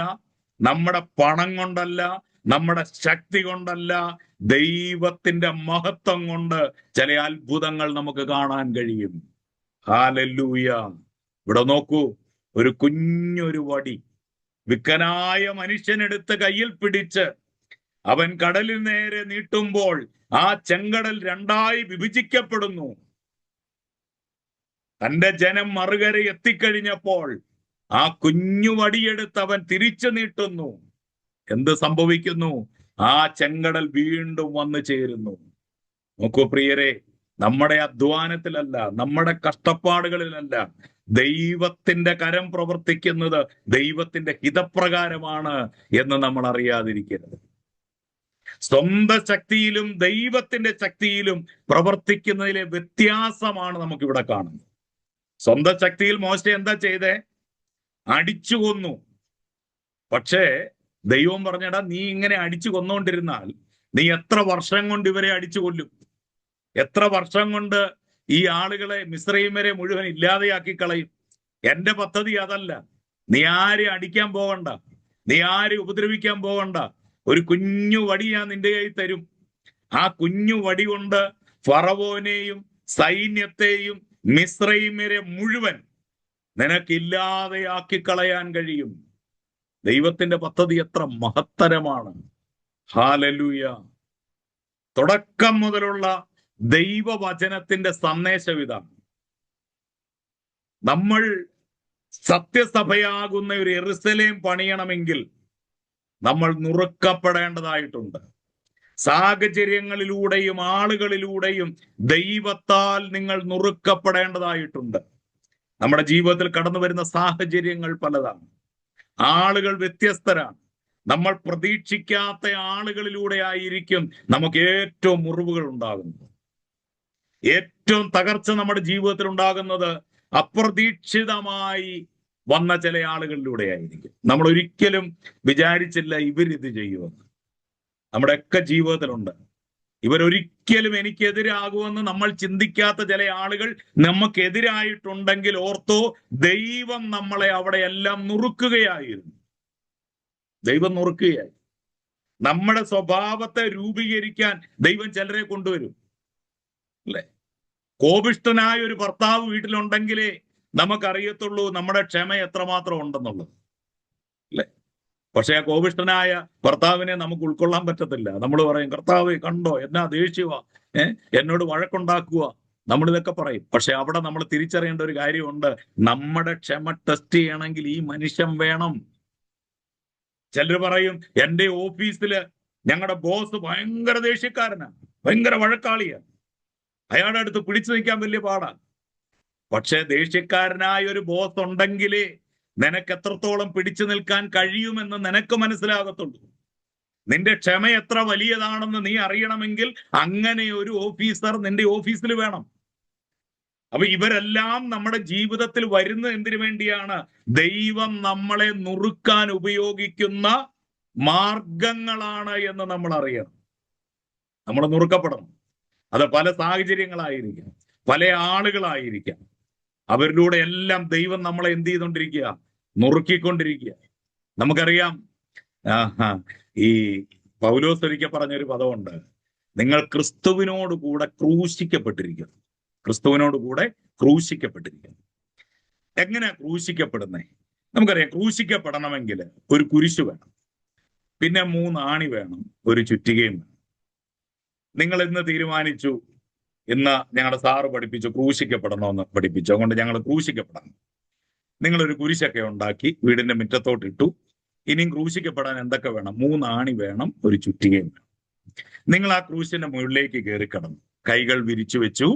[SPEAKER 1] നമ്മുടെ പണം കൊണ്ടല്ല, നമ്മുടെ ശക്തി കൊണ്ടല്ല, ദൈവത്തിന്റെ മഹത്വം കൊണ്ട് ചില അത്ഭുതങ്ങൾ നമുക്ക് കാണാൻ കഴിയും. ഹല്ലേലൂയ. ഇവിടെ നോക്കൂ, ഒരു കുഞ്ഞൊരു വടി വിക്കനായ മനുഷ്യനെടുത്ത് കയ്യിൽ പിടിച്ച് അവൻ കടലിൽ നേരെ നീട്ടുമ്പോൾ ആ ചെങ്കടൽ രണ്ടായി വിഭജിക്കപ്പെടുന്നു. തന്റെ ജനം മറുകര എത്തിക്കഴിഞ്ഞപ്പോൾ ആ കുഞ്ഞു വടിയെടുത്ത് അവൻ തിരിച്ചു നീട്ടുന്നു. എന്ത് സംഭവിക്കുന്നു? ആ ചെങ്കടൽ വീണ്ടും വന്നു ചേരുന്നു. നോക്കൂ പ്രിയരെ, നമ്മുടെ അധ്വാനത്തിലല്ല, നമ്മുടെ കഷ്ടപ്പാടുകളിലല്ല, ദൈവത്തിന്റെ കരം പ്രവർത്തിക്കുന്നത് ദൈവത്തിന്റെ ഹിതപ്രകാരമാണ് എന്ന് നമ്മൾ അറിയാതിരിക്കരുത്. സ്വന്തം ശക്തിയിലും ദൈവത്തിന്റെ ശക്തിയിലും പ്രവർത്തിക്കുന്നതിലെ വ്യത്യാസമാണ് നമുക്കിവിടെ കാണുന്നത്. സ്വന്തം ശക്തിയിൽ മോശ എന്താ ചെയ്തേ? അടിച്ചു കൊന്നു. പക്ഷേ ദൈവം പറഞ്ഞടാ, നീ ഇങ്ങനെ അടിച്ചു കൊന്നുകൊണ്ടിരുന്നാൽ നീ എത്ര വർഷം കൊണ്ട് ഇവരെ അടിച്ചു കൊല്ലും? എത്ര വർഷം കൊണ്ട് ഈ ആളുകളെ, മിസ്രയീമ്യരെ മുഴുവൻ ഇല്ലാതെയാക്കി കളയും? എന്റെ പദ്ധതി അതല്ല. നീ ആരെ അടിക്കാൻ പോകണ്ട, നീ ആരെ ഉപദ്രവിക്കാൻ പോകണ്ട. ഒരു കുഞ്ഞു വടി ഞാൻ നിന്റെ കയ്യിൽ തരും. ആ കുഞ്ഞു വടി കൊണ്ട് ഫറവോനെയും സൈന്യത്തെയും മിസ്രയീമ്യരെ മുഴുവൻ നിനക്കില്ലാതെയാക്കി കളയാൻ കഴിയും. ദൈവത്തിന്റെ പദ്ധതി എത്ര മഹത്തരമാണ്! ഹല്ലേലൂയ. തുടക്കം മുതലുള്ള ദൈവവചനത്തിന്റെ സന്ദേശം ഇതാണ്. നമ്മൾ സത്യസഭയാകുന്ന ഒരു യെരുശലേം പണിയണമെങ്കിൽ നമ്മൾ നുറുക്കപ്പെടേണ്ടതായിട്ടുണ്ട്. സാഹചര്യങ്ങളിലൂടെയും ആളുകളിലൂടെയും ദൈവത്താൽ നിങ്ങൾ നുറുക്കപ്പെടേണ്ടതായിട്ടുണ്ട്. നമ്മുടെ ജീവിതത്തിൽ കടന്നു വരുന്ന സാഹചര്യങ്ങൾ പലതാണ്, ആളുകൾ വ്യത്യസ്തരാണ്. നമ്മൾ പ്രതീക്ഷിക്കാത്ത ആളുകളിലൂടെ ആയിരിക്കും നമുക്ക് ഏറ്റവും മുറിവുകൾ ഉണ്ടാകുന്നത്. ഏറ്റവും തകർച്ച നമ്മുടെ ജീവിതത്തിൽ ഉണ്ടാകുന്നത് അപ്രതീക്ഷിതമായി വന്ന ചില ആളുകളിലൂടെ ആയിരിക്കും. നമ്മൾ ഒരിക്കലും വിചാരിച്ചില്ല ഇവരിത് ചെയ്യുമെന്ന്. നമ്മുടെയൊക്കെ ജീവിതത്തിലുണ്ട്. ഇവരൊരിക്കലും എനിക്കെതിരാകുമെന്ന് നമ്മൾ ചിന്തിക്കാത്ത ചില ആളുകൾ നമുക്കെതിരായിട്ടുണ്ടെങ്കിൽ ഓർത്തോ, ദൈവം നമ്മളെ അവിടെ എല്ലാം നുറുക്കുകയായിരുന്നു. ദൈവം നുറുക്കുകയായി. നമ്മുടെ സ്വഭാവത്തെ രൂപീകരിക്കാൻ ദൈവം ചിലരെ കൊണ്ടുവരും, അല്ലെ? കോപിഷ്ഠനായ ഒരു ഭർത്താവ് വീട്ടിലുണ്ടെങ്കിലേ നമുക്കറിയത്തുള്ളൂ നമ്മുടെ ക്ഷമ എത്രമാത്രം ഉണ്ടെന്നുള്ളത്, അല്ലെ? പക്ഷെ ആ കോപിഷ്ഠനായ ഭർത്താവിനെ നമുക്ക് ഉൾക്കൊള്ളാൻ പറ്റത്തില്ല. നമ്മൾ പറയും, കർത്താവേ കണ്ടോ എന്നാ ദേഷ്യവാ, എന്നോട് വഴക്കുണ്ടാക്കുക, നമ്മളിതൊക്കെ പറയും. പക്ഷെ അവിടെ നമ്മൾ തിരിച്ചറിയേണ്ട ഒരു കാര്യമുണ്ട്. നമ്മുടെ ക്ഷമ ടെസ്റ്റ് ചെയ്യണമെങ്കിൽ ഈ മനുഷ്യൻ വേണം. ചിലർ പറയും, എൻ്റെ ഓഫീസില് ഞങ്ങളുടെ ബോസ് ഭയങ്കര ദേഷ്യക്കാരനാണ്, ഭയങ്കര വഴക്കാളിയാണ്, അയാളുടെ അടുത്ത് പിടിച്ചു നിൽക്കാൻ വലിയ പാടാണ്. പക്ഷെ ദേഷ്യക്കാരനായ ഒരു ബോസ് ഉണ്ടെങ്കിലേ നിനക്ക് എത്രത്തോളം പിടിച്ചു നിൽക്കാൻ കഴിയുമെന്ന് നിനക്ക് മനസ്സിലാകത്തുള്ളൂ. നിന്റെ ക്ഷമ എത്ര വലിയതാണെന്ന് നീ അറിയണമെങ്കിൽ അങ്ങനെ ഒരു ഓഫീസർ നിന്റെ ഓഫീസിൽ വേണം. അപ്പൊ ഇവരെല്ലാം നമ്മുടെ ജീവിതത്തിൽ വരുന്നത് എന്തിനു വേണ്ടിയാണ്? ദൈവം നമ്മളെ നുറുക്കാൻ ഉപയോഗിക്കുന്ന മാർഗങ്ങളാണ് എന്ന് നമ്മൾ അറിയണം. നമ്മൾ നുറുക്കപ്പെടണം. അത് പല സാഹചര്യങ്ങളായിരിക്കാം, പല ആളുകളായിരിക്കാം. അവരിലൂടെ എല്ലാം ദൈവം നമ്മളെ എന്ത് ചെയ്തുകൊണ്ടിരിക്കുക? നുറുക്കിക്കൊണ്ടിരിക്കുക. നമുക്കറിയാം, ഈ പൗലോസ് ഒരിക്കൽ പറഞ്ഞൊരു പദമുണ്ട്, നിങ്ങൾ ക്രിസ്തുവിനോട് കൂടെ ക്രൂശിക്കപ്പെട്ടിരിക്കുന്നു. ക്രിസ്തുവിനോട് കൂടെ ക്രൂശിക്കപ്പെട്ടിരിക്കുന്നു. എങ്ങനെയാ ക്രൂശിക്കപ്പെടുന്നേ? നമുക്കറിയാം, ക്രൂശിക്കപ്പെടണമെങ്കിൽ ഒരു കുരിശ് വേണം, പിന്നെ 3 ആണി വേണം, ഒരു ചുറ്റികയും വേണം. നിങ്ങൾ ഇന്ന് തീരുമാനിച്ചു, ഇന്ന് ഞങ്ങളുടെ സാറ് പഠിപ്പിച്ചു ക്രൂശിക്കപ്പെടണമെന്ന് പഠിപ്പിച്ചു, അതുകൊണ്ട് ഞങ്ങൾ ക്രൂശിക്കപ്പെടണം. നിങ്ങളൊരു കുരിശൊക്കെ ഉണ്ടാക്കി വീടിന്റെ മുറ്റത്തോട്ടിട്ടു. ഇനിയും ക്രൂശിക്കപ്പെടാൻ എന്തൊക്കെ വേണം? 3 ആണി വേണം, ഒരു ചുറ്റികയും വേണം. നിങ്ങൾ ആ ക്രൂശിന്റെ മുകളിലേക്ക് കയറി കിടന്നു, കൈകൾ വിരിച്ചു വെച്ചു.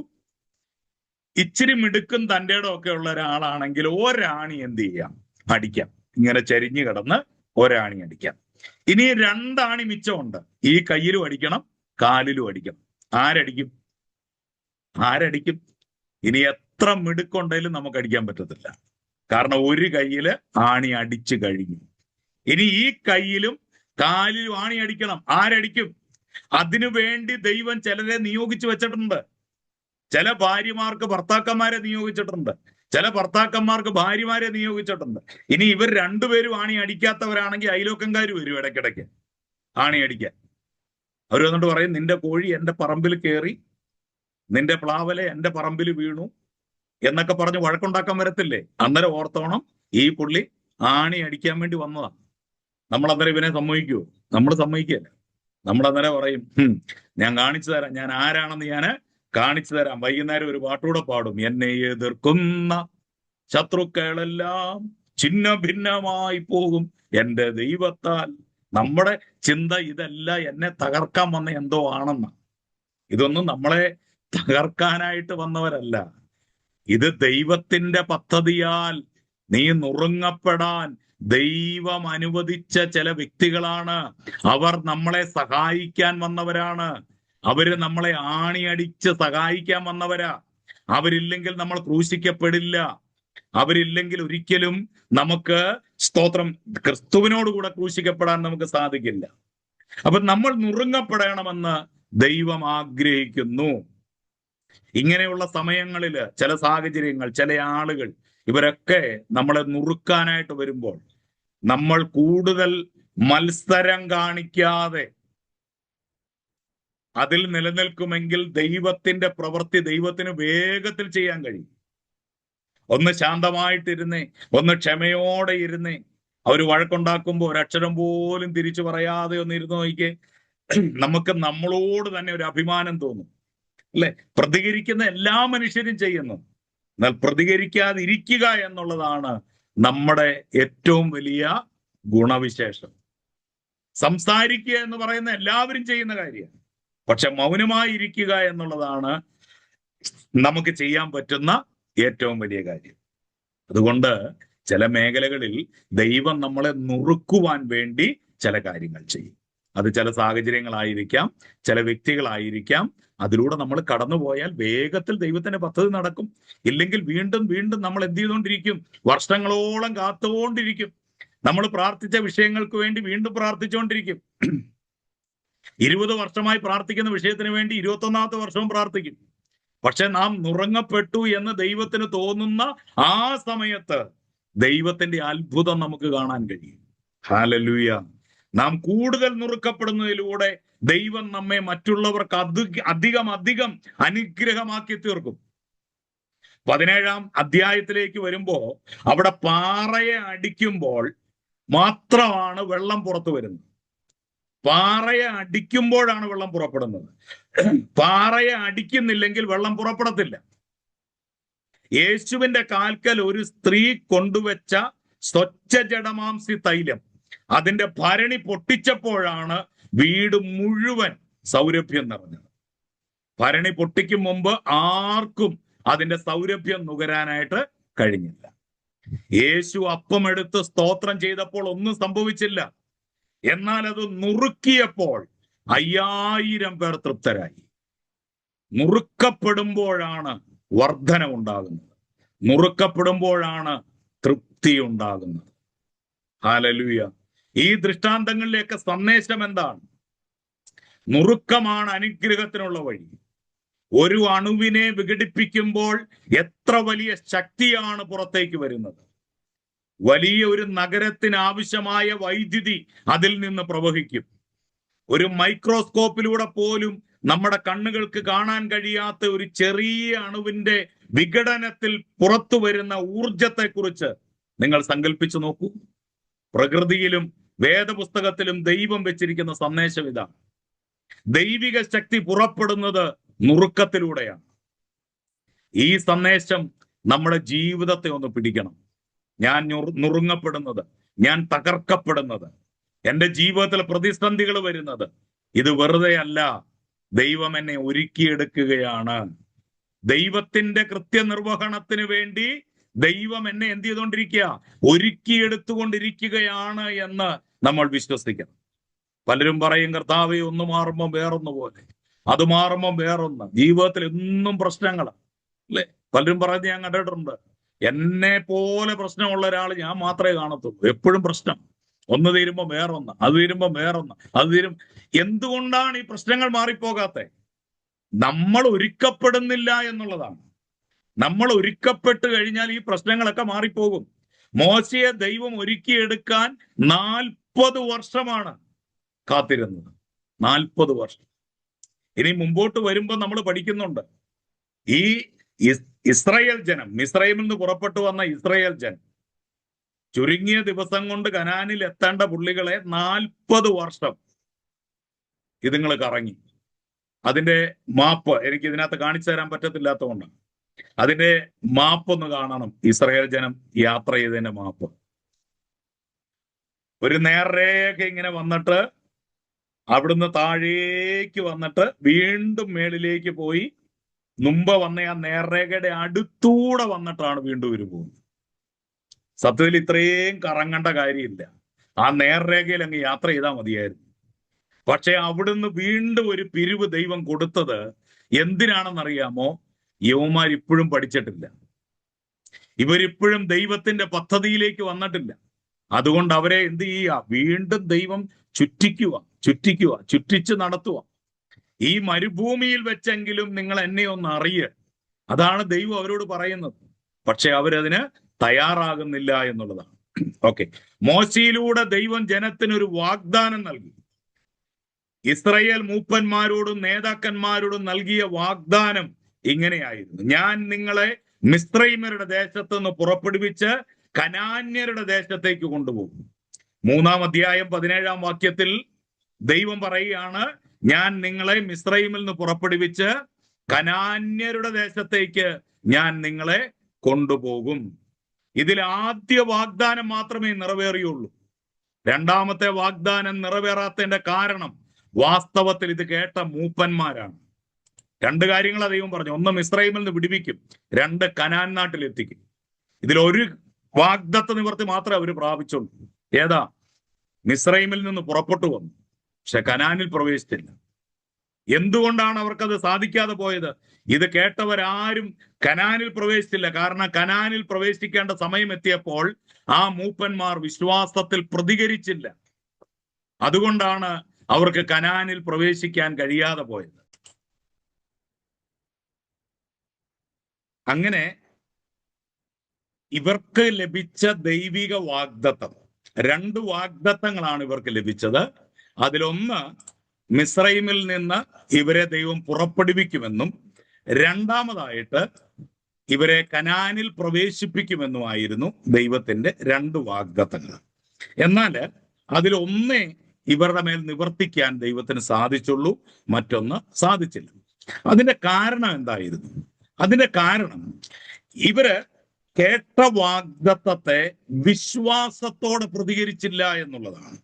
[SPEAKER 1] ഇച്ചിരി മിടുക്കും തൻ്റെ ഒക്കെ ഉള്ള ഒരാളാണെങ്കിൽ ഒരാണി എന്ത് ചെയ്യാം? അടിക്കാം. ഇങ്ങനെ ചരിഞ്ഞു കിടന്ന് ഒരാണി അടിക്കാം. ഇനി 2 ആണി മിച്ചമുണ്ട്. ഈ കയ്യിലും അടിക്കണം, കാലിലും അടിക്കണം. ആരടിക്കും? ഇനി എത്ര മിടുക്കുണ്ടെങ്കിലും നമുക്ക് അടിക്കാൻ പറ്റത്തില്ല. കാരണം ഒരു കയ്യില് ആണി അടിച്ചു കഴിഞ്ഞു. ഇനി ഈ കയ്യിലും കാലിലും ആണി അടിക്കണം. ആരടിക്കും? അതിനു വേണ്ടി ദൈവം ചിലരെ നിയോഗിച്ചു വെച്ചിട്ടുണ്ട്. ചില ഭാര്യമാർക്ക് ഭർത്താക്കന്മാരെ നിയോഗിച്ചിട്ടുണ്ട്, ചില ഭർത്താക്കന്മാർക്ക് ഭാര്യമാരെ നിയോഗിച്ചിട്ടുണ്ട്. ഇനി ഇവർ രണ്ടുപേരും ആണി അടിക്കാത്തവരാണെങ്കിൽ അയലോക്കംകാർ വരും ഇടയ്ക്കിടയ്ക്ക് ആണി അടിക്കാൻ. അവർ വന്നിട്ട് പറയും, നിന്റെ കോഴി എന്റെ പറമ്പിൽ കയറി, നിന്റെ പ്ലാവലെ എന്റെ പറമ്പിൽ വീണു എന്നൊക്കെ പറഞ്ഞ് വഴക്കുണ്ടാക്കാൻ വരത്തില്ലേ? അന്നേരം ഓർത്തോണം, ഈ പുള്ളി ആണി അടിക്കാൻ വേണ്ടി വന്നതാ. നമ്മൾ അന്നേരം ഇവനെ സമ്മതിക്കുവോ? നമ്മൾ സമ്മതിക്കല്ല. നമ്മൾ അന്നേരം പറയും, ഞാൻ കാണിച്ചു തരാം, ഞാൻ ആരാണെന്ന് ഞാൻ കാണിച്ചു തരാം. വൈകുന്നേരം ഒരു പാട്ടുകൂടെ പാടും, എന്നെ എതിർക്കുന്ന ശത്രുക്കളെല്ലാം ഛിന്ന ഭിന്നമായി പോകും എന്റെ ദൈവത്താൽ. നമ്മുടെ ചിന്ത ഇതല്ല എന്നെ തകർക്കാൻ വന്ന എന്തോ ആണെന്ന. ഇതൊന്നും നമ്മളെ തകർക്കാനായിട്ട് വന്നവരല്ല. ഇത് ദൈവത്തിന്റെ പദ്ധതിയാൽ നീ നുറുങ്ങപ്പെടാൻ ദൈവം അനുവദിച്ച ചില വ്യക്തികളാണ്. അവർ നമ്മളെ സഹായിക്കാൻ വന്നവരാണ്. അവര് നമ്മളെ ആണിയടിച്ച് സഹായിക്കാൻ വന്നവരാ. അവരില്ലെങ്കിൽ നമ്മൾ ക്രൂശിക്കപ്പെടില്ല. അവരില്ലെങ്കിൽ ഒരിക്കലും നമുക്ക്, സ്തോത്രം, ക്രിസ്തുവിനോടുകൂടെ ക്രൂശിക്കപ്പെടാൻ നമുക്ക് സാധിക്കില്ല. അപ്പൊ നമ്മൾ നുറുങ്ങപ്പെടണമെന്ന് ദൈവം ആഗ്രഹിക്കുന്നു. ഇങ്ങനെയുള്ള സമയങ്ങളിൽ ചില സാഹചര്യങ്ങൾ, ചില ആളുകൾ, ഇവരൊക്കെ നമ്മളെ നുറുക്കാനായിട്ട് വരുമ്പോൾ നമ്മൾ കൂടുതൽ മത്സരം കാണിക്കാതെ അതിൽ നിലനിൽക്കുമെങ്കിൽ ദൈവത്തിന്റെ പ്രവൃത്തി ദൈവത്തിന് വേഗത്തിൽ ചെയ്യാൻ കഴിയും. ഒന്ന് ശാന്തമായിട്ടിരുന്നേ, ഒന്ന് ക്ഷമയോടെ ഇരുന്നേ. അവർ വഴക്കുണ്ടാക്കുമ്പോൾ ഒരക്ഷരം പോലും തിരിച്ചു പറയാതെ ഒന്ന് ഇരുന്ന് നോക്കിക്കേ. നമുക്ക് നമ്മളോട് തന്നെ ഒരു അഭിമാനം തോന്നും, അല്ലെ? പ്രതികരിക്കുന്ന എല്ലാ മനുഷ്യരും ചെയ്യുന്നു, എന്നാൽ പ്രതികരിക്കാതിരിക്കുക എന്നുള്ളതാണ് നമ്മുടെ ഏറ്റവും വലിയ ഗുണവിശേഷം. സംസാരിക്കുക എന്ന് പറയുന്ന എല്ലാവരും ചെയ്യുന്ന കാര്യമാണ്, പക്ഷെ മൗനമായിരിക്കുക എന്നുള്ളതാണ് നമുക്ക് ചെയ്യാൻ പറ്റുന്ന ഏറ്റവും വലിയ കാര്യം. അതുകൊണ്ട് ചില മേഖലകളിൽ ദൈവം നമ്മളെ നുറുക്കുവാൻ വേണ്ടി ചില കാര്യങ്ങൾ ചെയ്യും. അത് ചില സാഹചര്യങ്ങളായിരിക്കാം, ചില വ്യക്തികളായിരിക്കാം. അതിലൂടെ നമ്മൾ കടന്നുപോയാൽ വേഗത്തിൽ ദൈവത്തിന്റെ പദ്ധതി നടക്കും. ഇല്ലെങ്കിൽ വീണ്ടും വീണ്ടും നമ്മൾ എന്ത് ചെയ്തുകൊണ്ടിരിക്കും? വർഷങ്ങളോളം കാത്തുകൊണ്ടിരിക്കും. നമ്മൾ പ്രാർത്ഥിച്ച വിഷയങ്ങൾക്ക് വേണ്ടി വീണ്ടും പ്രാർത്ഥിച്ചുകൊണ്ടിരിക്കും. 20 വർഷമായി പ്രാർത്ഥിക്കുന്ന വിഷയത്തിന് വേണ്ടി 21ാമത്തെ വർഷവും പ്രാർത്ഥിക്കും. പക്ഷെ നാം നുറങ്ങപ്പെട്ടു എന്ന് ദൈവത്തിന് തോന്നുന്ന ആ സമയത്ത് ദൈവത്തിന്റെ അത്ഭുതം നമുക്ക് കാണാൻ കഴിയും. ഹല്ലേലൂയ. നാം കൂടുതൽ നുറുക്കപ്പെടുന്നതിലൂടെ ദൈവം നമ്മെ മറ്റുള്ളവർക്ക് അധികം അനുഗ്രഹമാക്കി തീർക്കും. 17ാം അധ്യായത്തിലേക്ക് വരുമ്പോ അവിടെ പാറയെ അടിക്കുമ്പോൾ മാത്രമാണ് വെള്ളം പുറത്തു വരുന്നത്. പാറയെ അടിക്കുമ്പോഴാണ് വെള്ളം പുറപ്പെടുന്നത്. പാറയെ അടിക്കുന്നില്ലെങ്കിൽ വെള്ളം പുറപ്പെടത്തില്ല. യേശുവിന്റെ കാൽക്കൽ ഒരു സ്ത്രീ കൊണ്ടുവച്ച സ്വച്ഛ ജഡമാംസി തൈലം, അതിന്റെ ഭരണി പൊട്ടിച്ചപ്പോഴാണ് വീട് മുഴുവൻ സൗരഭ്യം നിറഞ്ഞത്. ഭരണി പൊട്ടിക്കും മുമ്പ് ആർക്കും അതിന്റെ സൗരഭ്യം നുകരാനായിട്ട് കഴിഞ്ഞില്ല. യേശു അപ്പമെടുത്ത് സ്തോത്രം ചെയ്തപ്പോൾ ഒന്നും സംഭവിച്ചില്ല. എന്നാൽ അത് നുറുക്കിയപ്പോൾ 5000 പേർ തൃപ്തരായി. നുറുക്കപ്പെടുമ്പോഴാണ് വർധന ഉണ്ടാകുന്നത്, നുറുക്കപ്പെടുമ്പോഴാണ് തൃപ്തി ഉണ്ടാകുന്നത്. ഹല്ലേലൂയ. ഈ ദൃഷ്ടാന്തങ്ങളിലേക്ക് സന്ദേശം എന്താണ്? നുറുക്കമാണ് അനുഗ്രഹത്തിനുള്ള വഴി. ഒരു അണുവിനെ വിഘടിപ്പിക്കുമ്പോൾ എത്ര വലിയ ശക്തിയാണ് പുറത്തേക്ക് വരുന്നത്. വലിയ ഒരു നഗരത്തിന് ആവശ്യമായ വൈദ്യുതി അതിൽ നിന്ന് പ്രവഹിക്കും. ഒരു മൈക്രോസ്കോപ്പിലൂടെ പോലും നമ്മുടെ കണ്ണുകൾക്ക് കാണാൻ കഴിയാത്ത ഒരു ചെറിയ അണുവിന്റെ വിഘടനത്തിൽ പുറത്തു വരുന്ന ഊർജത്തെക്കുറിച്ച് നിങ്ങൾ സങ്കല്പിച്ചു നോക്കൂ. പ്രകൃതിയിലും വേദപുസ്തകത്തിലും ദൈവം വെച്ചിരിക്കുന്ന സന്ദേശം ഇതാണ്. ദൈവിക ശക്തി പുറപ്പെടുന്നത് നുറുക്കത്തിലൂടെയാണ്. ഈ സന്ദേശം നമ്മുടെ ജീവിതത്തെ ഒന്ന് പിടിക്കണം. ഞാൻ നുറുങ്ങപ്പെടുന്നത്, ഞാൻ തകർക്കപ്പെടുന്നത്, എൻ്റെ ജീവിതത്തിൽ പ്രതിസന്ധികൾ വരുന്നത്, ഇത് വെറുതെ അല്ല. ദൈവം എന്നെ ഒരുക്കിയെടുക്കുകയാണ്. ദൈവത്തിന്റെ കൃത്യനിർവഹണത്തിന് വേണ്ടി ദൈവം എന്നെ എന്ത് ചെയ്തുകൊണ്ടിരിക്കുക? ഒരുക്കിയെടുത്തുകൊണ്ടിരിക്കുകയാണ് എന്ന് നമ്മൾ വിശ്വസിക്കണം. പലരും പറയും, കർത്താവേ ഒന്ന് മാറുമ്പോൾ വേറൊന്ന് പോലെ, അത് മാറുമ്പോൾ വേറൊന്ന്. ജീവിതത്തിൽ എന്നും പ്രശ്നങ്ങളാണ് അല്ലെ? പലരും പറയുന്നത് ഞാൻ കണ്ടിട്ടുണ്ട്. എന്നെ പോലെ പ്രശ്നമുള്ള ഒരാൾ ഞാൻ മാത്രമേ കാണത്തുള്ളൂ. എപ്പോഴും പ്രശ്നം. ഒന്ന് തീരുമ്പോൾ വേറൊന്ന്, അത് തീരുമ്പോൾ വേറൊന്ന്, അത് തീരും. എന്തുകൊണ്ടാണ് ഈ പ്രശ്നങ്ങൾ മാറിപ്പോകാത്തെ? നമ്മൾ ഒരുക്കപ്പെടുന്നില്ല എന്നുള്ളതാണ്. നമ്മൾ ഒരുക്കപ്പെട്ട് കഴിഞ്ഞാൽ ഈ പ്രശ്നങ്ങളൊക്കെ മാറിപ്പോകും. മോശയെ ദൈവം ഒരുക്കിയെടുക്കാൻ 40 വർഷമാണ് കാത്തിരുന്നത്. 40 വർഷം. ഇനി മുമ്പോട്ട് വരുമ്പോൾ നമ്മൾ പഠിക്കുന്നുണ്ട്, ഈ ഇസ്രായേൽ ജനം, മിസ്രൈമിൽ നിന്ന് പുറപ്പെട്ടു വന്ന ഇസ്രായേൽ ജനം ചുരുങ്ങിയ ദിവസം കൊണ്ട് കനാനിൽ എത്തേണ്ട പുള്ളികളെ 40 വർഷം ഇതുങ്ങൾ കറങ്ങി. അതിന്റെ മാപ്പ് എനിക്ക് ഇതിനകത്ത് കാണിച്ചു തരാൻ പറ്റത്തില്ലാത്തതുകൊണ്ടാണ്. അതിന്റെ മാപ്പ് ഒന്ന് കാണണം. ഇസ്രായേൽ ജനം യാത്ര ചെയ്തതിന്റെ മാപ്പ്. ഒരു നേർരേഖ ഇങ്ങനെ വന്നിട്ട് അവിടുന്ന് താഴേക്ക് വന്നിട്ട് വീണ്ടും മേളിലേക്ക് പോയി മുമ്പ് വന്ന ആ നേർരേഖയുടെ അടുത്തൂടെ വന്നിട്ടാണ് വീണ്ടും ഇവര് പോകുന്നത്. സത്യത്തിൽ ഇത്രയും കറങ്ങേണ്ട കാര്യമില്ല. ആ നേർരേഖയിൽ അങ്ങ് യാത്ര ചെയ്താൽ മതിയായിരുന്നു. പക്ഷെ അവിടുന്ന് വീണ്ടും ഒരു പിരിവ് ദൈവം കൊടുത്തത് എന്തിനാണെന്നറിയാമോ? യവന്മാർ ഇപ്പോഴും പഠിച്ചിട്ടില്ല. ഇവരിപ്പോഴും ദൈവത്തിന്റെ പദ്ധതിയിലേക്ക് വന്നിട്ടില്ല. അതുകൊണ്ട് അവരെ എന്ത് ചെയ്യുക? വീണ്ടും ദൈവം ചുറ്റിച്ച് നടത്തുക. ഈ മരുഭൂമിയിൽ വെച്ചെങ്കിലും നിങ്ങൾ എന്നെ ഒന്ന് അറിയുക. അതാണ് ദൈവം അവരോട് പറയുന്നത്. പക്ഷെ അവരതിന് തയ്യാറാകുന്നില്ല എന്നുള്ളതാണ്. ഓക്കെ, മോശയിലൂടെ ദൈവം ജനത്തിനൊരു വാഗ്ദാനം നൽകി. ഇസ്രായേൽ മൂപ്പന്മാരോടും നേതാക്കന്മാരോടും നൽകിയ വാഗ്ദാനം ഇങ്ങനെയായിരുന്നു: ഞാൻ നിങ്ങളെ മിസ്രൈമ്യരുടെ ദേശത്ത് നിന്ന് പുറപ്പെടുവിച്ച് കനാന്യരുടെ ദേശത്തേക്ക് കൊണ്ടുപോകും. 3-ാം അധ്യായം 17-ാം വാക്യത്തിൽ ദൈവം പറയുകയാണ്, ഞാൻ നിങ്ങളെ മിസ്രൈമിൽ നിന്ന് പുറപ്പെടുവിച്ച് കനാന്യരുടെ ദേശത്തേക്ക് ഞാൻ നിങ്ങളെ കൊണ്ടുപോകും. ഇതിൽ ആദ്യ വാഗ്ദാനം മാത്രമേ നിറവേറിയുള്ളൂ. രണ്ടാമത്തെ വാഗ്ദാനം നിറവേറാത്തതിന്റെ കാരണം വാസ്തവത്തിൽ ഇത് കേട്ട മൂപ്പന്മാരാണ്. 2 കാര്യങ്ങളാ ദൈവം പറഞ്ഞു. 1, മിസ്രൈമിൽ നിന്ന് വിടുവിക്കും. 2, കനാൻ നാട്ടിലെത്തിക്കും. ഇതിലൊരു വാഗ്ദത്ത നിവർത്തി മാത്രമേ അവർ പ്രാപിച്ചുള്ളൂ. ഏതാ? മിസ്രൈമിൽ നിന്ന് പുറപ്പെട്ടു വന്നു, പക്ഷെ കനാനിൽ പ്രവേശിച്ചില്ല. എന്തുകൊണ്ടാണ് അവർക്കത് സാധിക്കാതെ പോയത്? ഇത് കേട്ടവരാരും കനാനിൽ പ്രവേശിച്ചില്ല. കാരണം കനാനിൽ പ്രവേശിക്കേണ്ട സമയം എത്തിയപ്പോൾ ആ മൂപ്പന്മാർ വിശ്വാസത്തിൽ പ്രതികരിച്ചില്ല. അതുകൊണ്ടാണ് അവർക്ക് കനാനിൽ പ്രവേശിക്കാൻ കഴിയാതെ പോയത്. അങ്ങനെ ഇവർക്ക് ലഭിച്ച ദൈവിക വാഗ്ദത്തം, 2 വാഗ്ദത്തങ്ങളാണ് ഇവർക്ക് ലഭിച്ചത്. അതിലൊന്ന്, മിസ്രൈമിൽ നിന്ന് ഇവരെ ദൈവം പുറപ്പെടുവിക്കുമെന്നും, രണ്ടാമതായിട്ട് ഇവരെ കനാനിൽ പ്രവേശിപ്പിക്കുമെന്നുമായിരുന്നു ദൈവത്തിന്റെ 2 വാഗ്ദത്തങ്ങൾ. എന്നാൽ അതിലൊന്നേ ഇവരുടെ മേൽ നിവർത്തിക്കാൻ ദൈവത്തിന് സാധിച്ചുള്ളൂ, മറ്റൊന്ന് സാധിച്ചില്ല. അതിന്റെ കാരണം എന്തായിരുന്നു? അതിന്റെ കാരണം, ഇവര് കേട്ട വാഗ്ദത്തത്തെ വിശ്വാസത്തോടെ പ്രതികരിച്ചില്ല എന്നുള്ളതാണ്.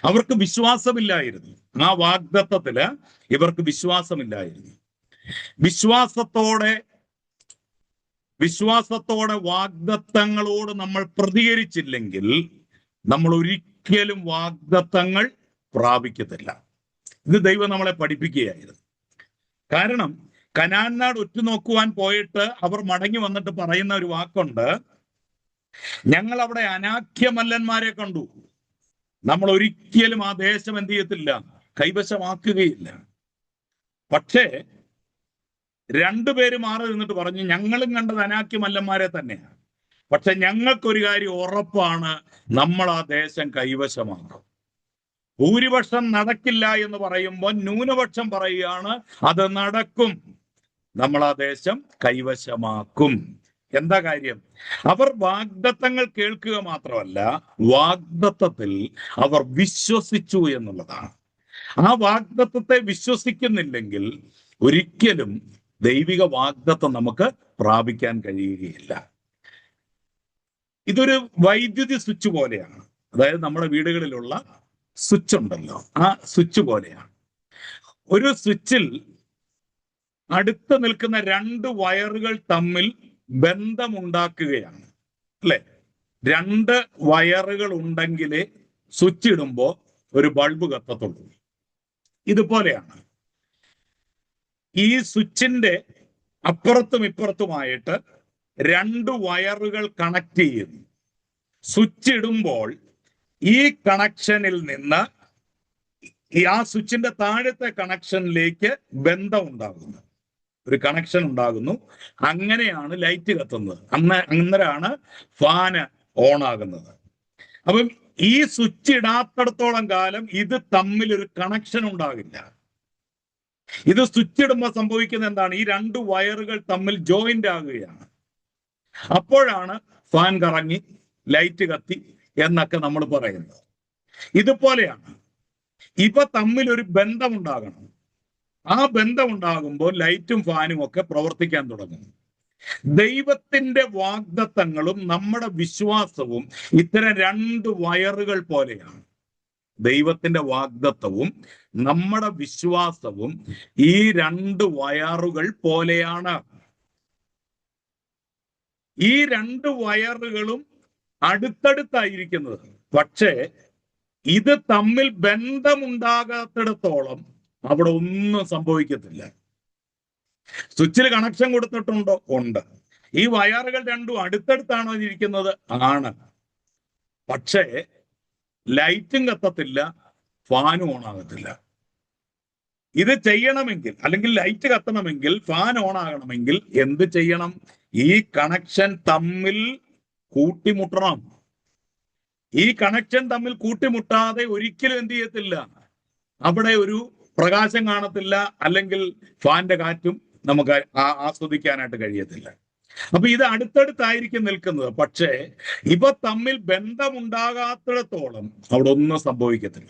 [SPEAKER 1] അവർക്ക് വിശ്വാസമില്ലായിരുന്നു. ആ വാഗ്ദത്തത്തില് ഇവർക്ക് വിശ്വാസമില്ലായിരുന്നു. വിശ്വാസത്തോടെ വാഗ്ദത്തങ്ങളോട് നമ്മൾ പ്രതികരിച്ചില്ലെങ്കിൽ നമ്മൾ ഒരിക്കലും വാഗ്ദത്തങ്ങൾ പ്രാപിക്കത്തില്ല. ഇത് ദൈവം നമ്മളെ പഠിപ്പിക്കുകയായിരുന്നു. കാരണം കനാൻ നാട് ഉറ്റുനോക്കുവാൻ പോയിട്ട് അവർ മടങ്ങി വന്നിട്ട് പറയുന്ന ഒരു വാക്കുണ്ട്, ഞങ്ങൾ അവിടെ അനാഖ്യമല്ലന്മാരെ കണ്ടു. നമ്മൾ ഒരിക്കലും ആ ദേശം എന്ത് ചെയ്യത്തില്ല, കൈവശമാക്കുകയില്ല. പക്ഷേ രണ്ടുപേര് മാറി നിന്നിട്ട് പറഞ്ഞു, ഞങ്ങളും കണ്ടത് അനാഖ്യമല്ലന്മാരെ തന്നെയാണ്, പക്ഷെ ഞങ്ങൾക്കൊരു കാര്യം ഉറപ്പാണ്, നമ്മൾ ആ ദേശം കൈവശമാക്കും. ഭൂരിപക്ഷം നടക്കില്ല എന്ന് പറയുമ്പോൾ ന്യൂനപക്ഷം പറയുകയാണ് അത് നടക്കും, നമ്മൾ ആ ദേശം കൈവശമാക്കും. എന്താ കാര്യം? അവർ വാഗ്ദത്തങ്ങൾ കേൾക്കുക മാത്രമല്ല, വാഗ്ദത്തത്തിൽ അവർ വിശ്വസിച്ചു എന്നുള്ളതാണ്. ആ വാഗ്ദത്തത്തെ വിശ്വസിക്കുന്നില്ലെങ്കിൽ ഒരിക്കലും ദൈവിക വാഗ്ദത്തം നമുക്ക് പ്രാപിക്കാൻ കഴിയുകയില്ല. ഇതൊരു വൈദ്യുതി സ്വിച്ച് പോലെയാണ്. അതായത് നമ്മുടെ വീടുകളിലുള്ള സ്വിച്ച് ഉണ്ടല്ലോ, ആ സ്വിച്ച് പോലെയാണ്. ഒരു സ്വിച്ചിൽ അടുത്ത് നിൽക്കുന്ന രണ്ട് വയറുകൾ തമ്മിൽ ബന്ധമുണ്ടാക്കുകയാണ്, അല്ലെ? രണ്ട് വയറുകൾ ഉണ്ടെങ്കിലേ സ്വിച്ച് ഇടുമ്പോൾ ഒരു ബൾബ് കത്തത്തുള്ളൂ. ഇതുപോലെയാണ് ഈ സ്വിച്ചിന്റെ അപ്പുറത്തും ഇപ്പുറത്തുമായിട്ട് രണ്ട് വയറുകൾ കണക്ട് ചെയ്യുന്നു. സ്വിച്ച് ഇടുമ്പോൾ ഈ കണക്ഷനിൽ നിന്ന് ആ സ്വിച്ചിന്റെ താഴത്തെ കണക്ഷനിലേക്ക് ബന്ധം ഉണ്ടാകുന്നു, ഒരു കണക്ഷൻ ഉണ്ടാകുന്നു. അങ്ങനെയാണ് ലൈറ്റ് കത്തുന്നത്, അന്നേരമാണ് ഫാന് ഓൺ ആകുന്നത്. അപ്പം ഈ സ്വിച്ച് ഇടാത്തിടത്തോളം കാലം ഇത് തമ്മിൽ ഒരു കണക്ഷൻ ഉണ്ടാകില്ല. ഇത് സ്വിച്ച് ഇടുമ്പോൾ സംഭവിക്കുന്നത് എന്താണ്? ഈ രണ്ട് വയറുകൾ തമ്മിൽ ജോയിന്റ് ആകുകയാണ്. അപ്പോഴാണ് ഫാൻ കറങ്ങി ലൈറ്റ് കത്തി എന്നൊക്കെ നമ്മൾ പറയുന്നത്. ഇതുപോലെയാണ് ഇവ തമ്മിൽ ഒരു ബന്ധമുണ്ടാകണം. ആ ബന്ധമുണ്ടാകുമ്പോൾ ലൈറ്റും ഫാനും ഒക്കെ പ്രവർത്തിക്കാൻ തുടങ്ങും. ദൈവത്തിന്റെ വാഗ്ദത്തങ്ങളും നമ്മുടെ വിശ്വാസവും ഇത്തരം രണ്ട് വയറുകൾ പോലെയാണ്. ദൈവത്തിന്റെ വാഗ്ദത്തവും നമ്മുടെ വിശ്വാസവും ഈ രണ്ട് വയറുകൾ പോലെയാണ്. ഈ രണ്ട് വയറുകളും അടുത്തടുത്തായിരിക്കുന്നത്, പക്ഷേ ഇത് തമ്മിൽ ബന്ധമുണ്ടാകാത്തിടത്തോളം അവിടെ ഒന്നും സംഭവിക്കത്തില്ല. സ്വിച്ചിൽ കണക്ഷൻ കൊടുത്തിട്ടുണ്ടോ? ഉണ്ട്. ഈ വയറുകൾ രണ്ടും അടുത്തടുത്താണോ ഇരിക്കുന്നത്? ആണ്. പക്ഷേ ലൈറ്റും കത്തത്തില്ല, ഫാനും ഓൺ ആകത്തില്ല. ഇത് ചെയ്യണമെങ്കിൽ, അല്ലെങ്കിൽ ലൈറ്റ് കത്തണമെങ്കിൽ, ഫാൻ ഓൺ ആകണമെങ്കിൽ എന്ത് ചെയ്യണം? ഈ കണക്ഷൻ തമ്മിൽ കൂട്ടിമുട്ടണം. ഈ കണക്ഷൻ തമ്മിൽ കൂട്ടിമുട്ടാതെ ഒരിക്കലും എന്ത് ചെയ്യത്തില്ല, അവിടെ ഒരു പ്രകാശം കാണത്തില്ല, അല്ലെങ്കിൽ ഫാന്റെ കാറ്റും നമുക്ക് ആസ്വദിക്കാനായിട്ട് കഴിയത്തില്ല. അപ്പൊ ഇത് അടുത്തടുത്തായിരിക്കും നിൽക്കുന്നത്, പക്ഷേ ഇവ തമ്മിൽ ബന്ധമുണ്ടാകാത്തിടത്തോളം അവിടെ ഒന്നും സംഭവിക്കത്തില്ല.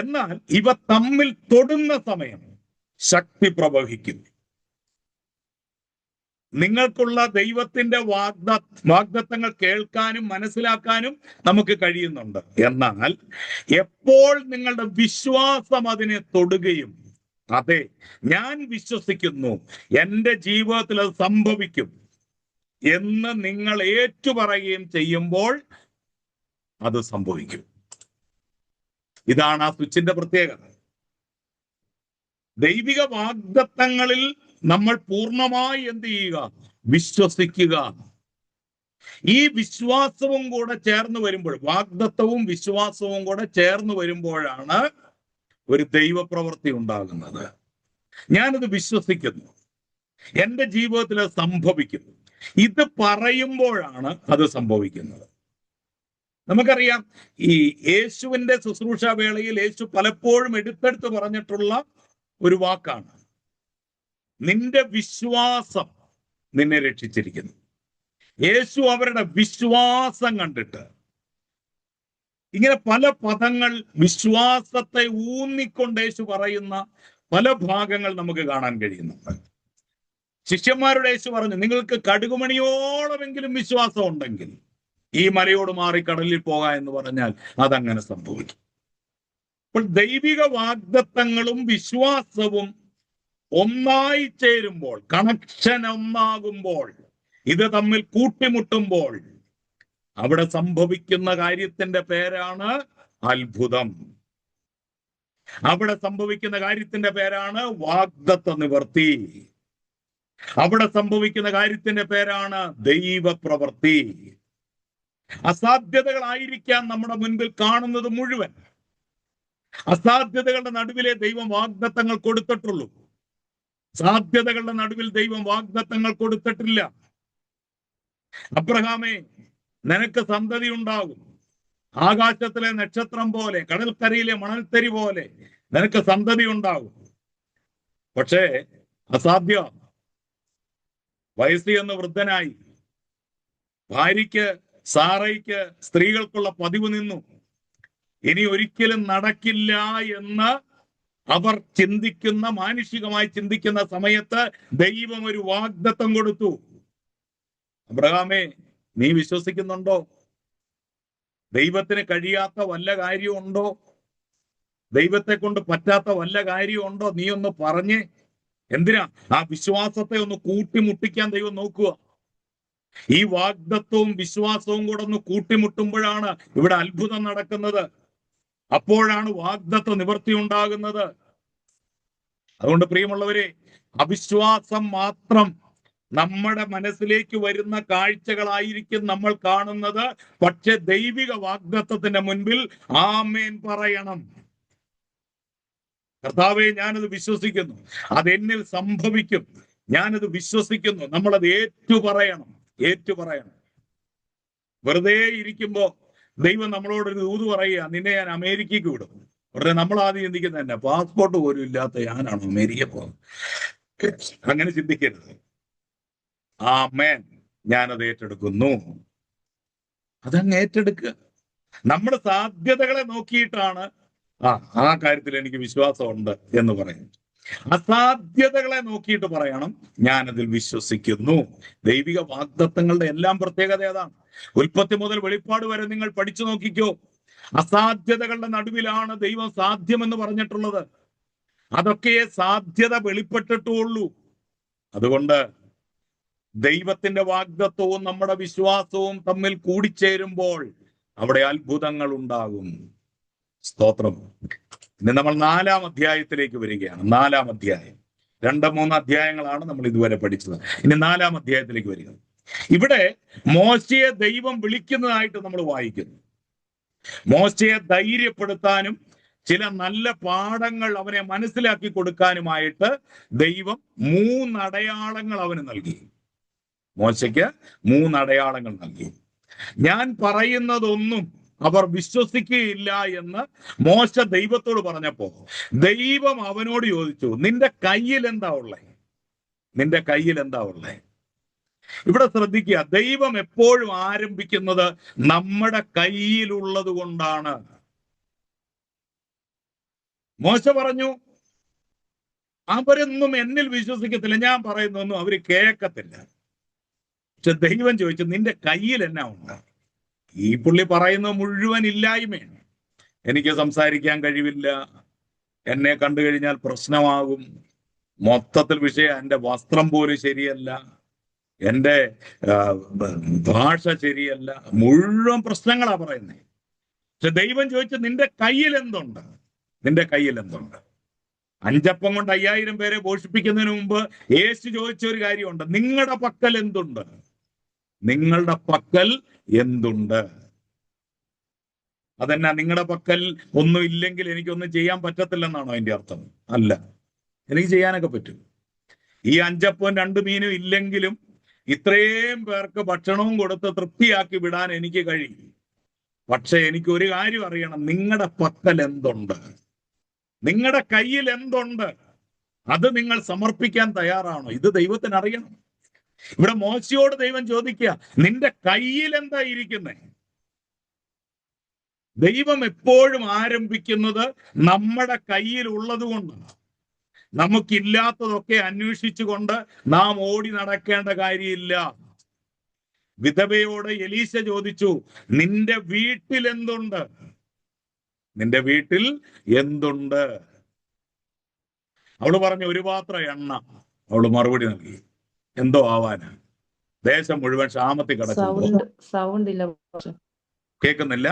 [SPEAKER 1] എന്നാൽ ഇവ തമ്മിൽ തൊടുന്ന സമയം ശക്തി പ്രവഹിക്കും. നിങ്ങൾക്കുള്ള ദൈവത്തിന്റെ വാഗ്ദത്തങ്ങൾ കേൾക്കാനും മനസ്സിലാക്കാനും നമുക്ക് കഴിയുന്നുണ്ട്. എന്നാൽ എപ്പോൾ നിങ്ങളുടെ വിശ്വാസം അതിനെ തൊടുകയും, അതെ ഞാൻ വിശ്വസിക്കുന്നു, എൻ്റെ ജീവിതത്തിൽ അത് സംഭവിക്കും എന്ന് നിങ്ങൾ ഏറ്റുപറയുകയും ചെയ്യുമ്പോൾ അത് സംഭവിക്കും. ഇതാണ് ആ സ്വിച്ചിന്റെ പ്രത്യേകത. ദൈവിക വാഗ്ദത്തങ്ങളിൽ നമ്മൾ പൂർണ്ണമായി എന്ത് ചെയ്യുക? വിശ്വസിക്കുക. ഈ വിശ്വാസവും കൂടെ ചേർന്ന് വരുമ്പോൾ, വാഗ്ദത്തവും വിശ്വാസവും കൂടെ ചേർന്ന് വരുമ്പോഴാണ് ഒരു ദൈവപ്രവൃത്തി ഉണ്ടാകുന്നത്. ഞാനത് വിശ്വസിക്കുന്നു, എൻ്റെ ജീവിതത്തിൽ അത് സംഭവിക്കും. ഇത് പറയുമ്പോഴാണ് അത് സംഭവിക്കുന്നത്. നമുക്കറിയാം, ഈ യേശുവിന്റെ ശുശ്രൂഷ വേളയിൽ യേശു പലപ്പോഴും എടുത്തെടുത്ത് പറഞ്ഞിട്ടുള്ള ഒരു വാക്കാണ്, നിന്റെ വിശ്വാസം നിന്നെ രക്ഷിച്ചിരിക്കുന്നു. യേശു അവരുടെ വിശ്വാസം കണ്ടിട്ട് ഇങ്ങനെ പല പദങ്ങൾ, വിശ്വാസത്തെ ഊന്നിക്കൊണ്ട് യേശു പറയുന്ന പല ഭാഗങ്ങൾ നമുക്ക് കാണാൻ കഴിയുന്നുണ്ട്. ശിഷ്യന്മാരുടെ യേശു പറഞ്ഞു, നിങ്ങൾക്ക് കടുകുമണിയോളമെങ്കിലും വിശ്വാസം ഉണ്ടെങ്കിൽ ഈ മലയോട് മാറി കടലിൽ പോകാ എന്ന് പറഞ്ഞാൽ അതങ്ങനെ സംഭവിക്കും. അപ്പോൾ ദൈവിക വാഗ്ദത്തങ്ങളും വിശ്വാസവും ഒന്നായി ചേരുമ്പോൾ, കണക്ഷൻ ഒന്നാകുമ്പോൾ, ഇത് തമ്മിൽ കൂട്ടിമുട്ടുമ്പോൾ അവിടെ സംഭവിക്കുന്ന കാര്യത്തിന്റെ പേരാണ് അത്ഭുതം. അവിടെ സംഭവിക്കുന്ന കാര്യത്തിന്റെ പേരാണ് വാഗ്ദത്ത നിവർത്തി. അവിടെ സംഭവിക്കുന്ന കാര്യത്തിന്റെ പേരാണ് ദൈവപ്രവൃത്തി. അസാധ്യതകളായിരിക്കാം നമ്മുടെ മുൻപിൽ കാണുന്നത് മുഴുവൻ. അസാധ്യതകളുടെ നടുവിലെ ദൈവം വാഗ്ദത്തങ്ങൾ കൊടുത്തിട്ടുള്ളൂ. സാധ്യതകളുടെ നടുവിൽ ദൈവം വാഗ്ദത്തങ്ങൾ കൊടുത്തിട്ടില്ല. അബ്രഹാമേ, നിനക്ക് സന്തതി ഉണ്ടാകും, ആകാശത്തിലെ നക്ഷത്രം പോലെ, കടൽക്കരയിലെ മണൽത്തരി പോലെ നിനക്ക് സന്തതി ഉണ്ടാകും. പക്ഷേ അസാധ്യം. വയസ്സ് എന്ന് വൃദ്ധനായി. ഭാര്യയ്ക്ക്, സാറയ്ക്ക് സ്ത്രീകൾക്കുള്ള പതിവ് നിന്നു. ഇനി ഒരിക്കലും നടക്കില്ല എന്ന് അവർ ചിന്തിക്കുന്ന, മാനുഷികമായി ചിന്തിക്കുന്ന സമയത്ത് ദൈവം ഒരു വാഗ്ദത്തം കൊടുത്തു. അബ്രഹാമേ, നീ വിശ്വസിക്കുന്നുണ്ടോ? ദൈവത്തിന് കഴിയാത്ത വല്ല കാര്യമുണ്ടോ? ദൈവത്തെ കൊണ്ട് പറ്റാത്ത വല്ല കാര്യമുണ്ടോ? നീ ഒന്ന് പറഞ്ഞേ. എന്തിനാ? ആ വിശ്വാസത്തെ ഒന്ന് കൂട്ടിമുട്ടിക്കാൻ ദൈവം നോക്കുക. ഈ വാഗ്ദത്വവും വിശ്വാസവും കൂടെ ഒന്ന് കൂട്ടിമുട്ടുമ്പോഴാണ് ഇവിടെ അത്ഭുതം നടക്കുന്നത്. അപ്പോഴാണ് വാഗ്ദത്ത നിവൃത്തി ഉണ്ടാകുന്നത്. അതുകൊണ്ട് പ്രിയമുള്ളവരെ, അവിശ്വാസം മാത്രം നമ്മുടെ മനസ്സിലേക്ക് വരുന്ന കാഴ്ചകളായിരിക്കും നമ്മൾ കാണുന്നത്. പക്ഷെ ദൈവിക വാഗ്ദത്തത്തിന്റെ മുൻപിൽ ആമേൻ പറയണം. കർത്താവേ, ഞാനത് വിശ്വസിക്കുന്നു, അതെന്നിൽ സംഭവിക്കും, ഞാനത് വിശ്വസിക്കുന്നു. നമ്മളത് ഏറ്റുപറയണം. വെറുതെ ഇരിക്കുമ്പോ ദൈവം നമ്മളോടൊരു ദൂത് പറയുക, നിന്നെ ഞാൻ അമേരിക്കയ്ക്ക് വിടും. ഉടനെ നമ്മൾ ആദ്യം ചിന്തിക്കുന്നത് തന്നെ, പാസ്പോർട്ട് പോലും ഇല്ലാത്ത ഞാനാണ് അമേരിക്ക പോകുന്നത്. അങ്ങനെ ചിന്തിക്കരുത്. ആമേൻ, ഞാനത് ഏറ്റെടുക്കുന്നു. അതങ്ങ് ഏറ്റെടുക്കുക. നമ്മുടെ സാധ്യതകളെ നോക്കിയിട്ടാണ് ആ കാര്യത്തിൽ എനിക്ക് വിശ്വാസമുണ്ട് എന്ന് പറയുന്നത്. അസാധ്യതകളെ നോക്കിയിട്ട് പറയണം, ഞാനതിൽ വിശ്വസിക്കുന്നു. ദൈവിക വാഗ്ദത്തങ്ങളുടെ എല്ലാം പ്രത്യേകത അതാണ്. ഉൽപ്പത്തി മുതൽ വെളിപ്പാട് വരെ നിങ്ങൾ പഠിച്ചു നോക്കിക്കോ. അസാധ്യതകളുടെ നടുവിലാണ് ദൈവം സാധ്യമെന്ന് പറഞ്ഞിട്ടുള്ളത്. അതൊക്കെ സാധ്യത വെളിപ്പെട്ടിട്ടുള്ളൂ. അതുകൊണ്ട് ദൈവത്തിന്റെ വാഗ്ദത്വവും നമ്മുടെ വിശ്വാസവും തമ്മിൽ കൂടിച്ചേരുമ്പോൾ അവിടെ അത്ഭുതങ്ങൾ ഉണ്ടാകും. സ്തോത്രം. ഇനി നമ്മൾ 4-ാം അധ്യായത്തിലേക്ക് വരികയാണ്. 4-ാം അധ്യായം. 2-3 അധ്യായങ്ങളാണ് നമ്മൾ ഇതുവരെ പഠിച്ചത്. ഇനി 4-ാം അധ്യായത്തിലേക്ക് വരിക. ഇവിടെ മോശയെ ദൈവം വിളിക്കുന്നതായിട്ട് നമ്മൾ വായിക്കുന്നു. മോശയെ ധൈര്യപ്പെടുത്താനും ചില നല്ല പാഠങ്ങൾ അവനെ മനസ്സിലാക്കി കൊടുക്കാനുമായിട്ട് ദൈവം 3 അടയാളങ്ങൾ അവന് നൽകി. മോശയ്ക്ക് 3 അടയാളങ്ങൾ നൽകി. ഞാൻ പറയുന്നതൊന്നും അവർ വിശ്വസിക്കുകയില്ല എന്ന് മോശ ദൈവത്തോട് പറഞ്ഞപ്പോ ദൈവം അവനോട് ചോദിച്ചു, നിന്റെ കയ്യിൽ എന്താ ഉള്ളേ? നിന്റെ കയ്യിൽ എന്താ ഉള്ളേ? ഇവിടെ ശ്രദ്ധിക്കുക, ദൈവം എപ്പോഴും ആരംഭിക്കുന്നത് നമ്മുടെ കയ്യിലുള്ളത് കൊണ്ടാണ്. മോശ പറഞ്ഞു, അവരൊന്നും എന്നിൽ വിശ്വസിക്കത്തില്ല, ഞാൻ പറയുന്നൊന്നും അവര് കേൾക്കത്തില്ല. പക്ഷെ ദൈവം ചോദിച്ചു, നിന്റെ കയ്യിൽ എന്നാ ഉണ്ട്? ഈ പുള്ളി പറയുന്ന മുഴുവൻ ഇല്ലായ്മയാണ്. എനിക്ക് സംസാരിക്കാൻ കഴിവില്ല, എന്നെ കണ്ടു കഴിഞ്ഞാൽ പ്രശ്നമാകും, മൊത്തത്തിൽ വിഷയം, എൻ്റെ വസ്ത്രം പോലും ശരിയല്ല, എൻ്റെ ഭാഷ ശരിയല്ല, മുഴുവൻ പ്രശ്നങ്ങളാ പറയുന്നത്. പക്ഷെ ദൈവം ചോദിച്ചു, നിന്റെ കയ്യിൽ എന്തുണ്ട്? നിന്റെ കയ്യിൽ എന്തുണ്ട്? 5 അപ്പം കൊണ്ട് 5000 പേരെ പോഷിപ്പിക്കുന്നതിന് മുമ്പ് യേശു ചോദിച്ച ഒരു കാര്യമുണ്ട്, നിങ്ങളുടെ പക്കൽ എന്തുണ്ട്? നിങ്ങളുടെ പക്കൽ എന്തുണ്ട്? അതെന്നാ, നിങ്ങളുടെ പക്കൽ ഒന്നും ഇല്ലെങ്കിൽ എനിക്കൊന്നും ചെയ്യാൻ പറ്റത്തില്ലെന്നാണോ അതിന്റെ അർത്ഥം? അല്ല, എനിക്ക് ചെയ്യാനൊക്കെ പറ്റും. ഈ 5 അപ്പവും 2 മീനും ഇല്ലെങ്കിലും ഇത്രയും പേർക്ക് ഭക്ഷണവും കൊടുത്ത് തൃപ്തിയാക്കി വിടാൻ എനിക്ക് കഴിയും. പക്ഷെ എനിക്ക് ഒരു കാര്യം അറിയണം, നിങ്ങളുടെ പക്കൽ എന്തുണ്ട്? നിങ്ങളുടെ കയ്യിൽ എന്തുണ്ട്? അത് നിങ്ങൾ സമർപ്പിക്കാൻ തയ്യാറാണോ? ഇത് ദൈവത്തിന് അറിയണം. ഇവിടെ മോശയോട് ദൈവം ചോദിക്കുക, നിന്റെ കയ്യിൽ എന്താ ഇരിക്കുന്നേ? ദൈവം എപ്പോഴും ആരംഭിക്കുന്നത് നമ്മുടെ കയ്യിൽ ഉള്ളത് കൊണ്ടാണ്. നമുക്കില്ലാത്തതൊക്കെ അന്വേഷിച്ചുകൊണ്ട് നാം ഓടി നടക്കേണ്ട കാര്യമില്ല. വിധവയോട് എലീശ ചോദിച്ചു, നിന്റെ വീട്ടിൽ എന്തുണ്ട്? നിന്റെ വീട്ടിൽ എന്തുണ്ട്? അവള് പറഞ്ഞു, ഒരു പാത്രം എണ്ണ. അവള് മറുപടി നൽകി, എന്തോ ആവാന്, ദേശം മുഴുവൻ ക്ഷാമത്തിൽ കിടക്കുന്നു. കേൾക്കുന്നില്ല?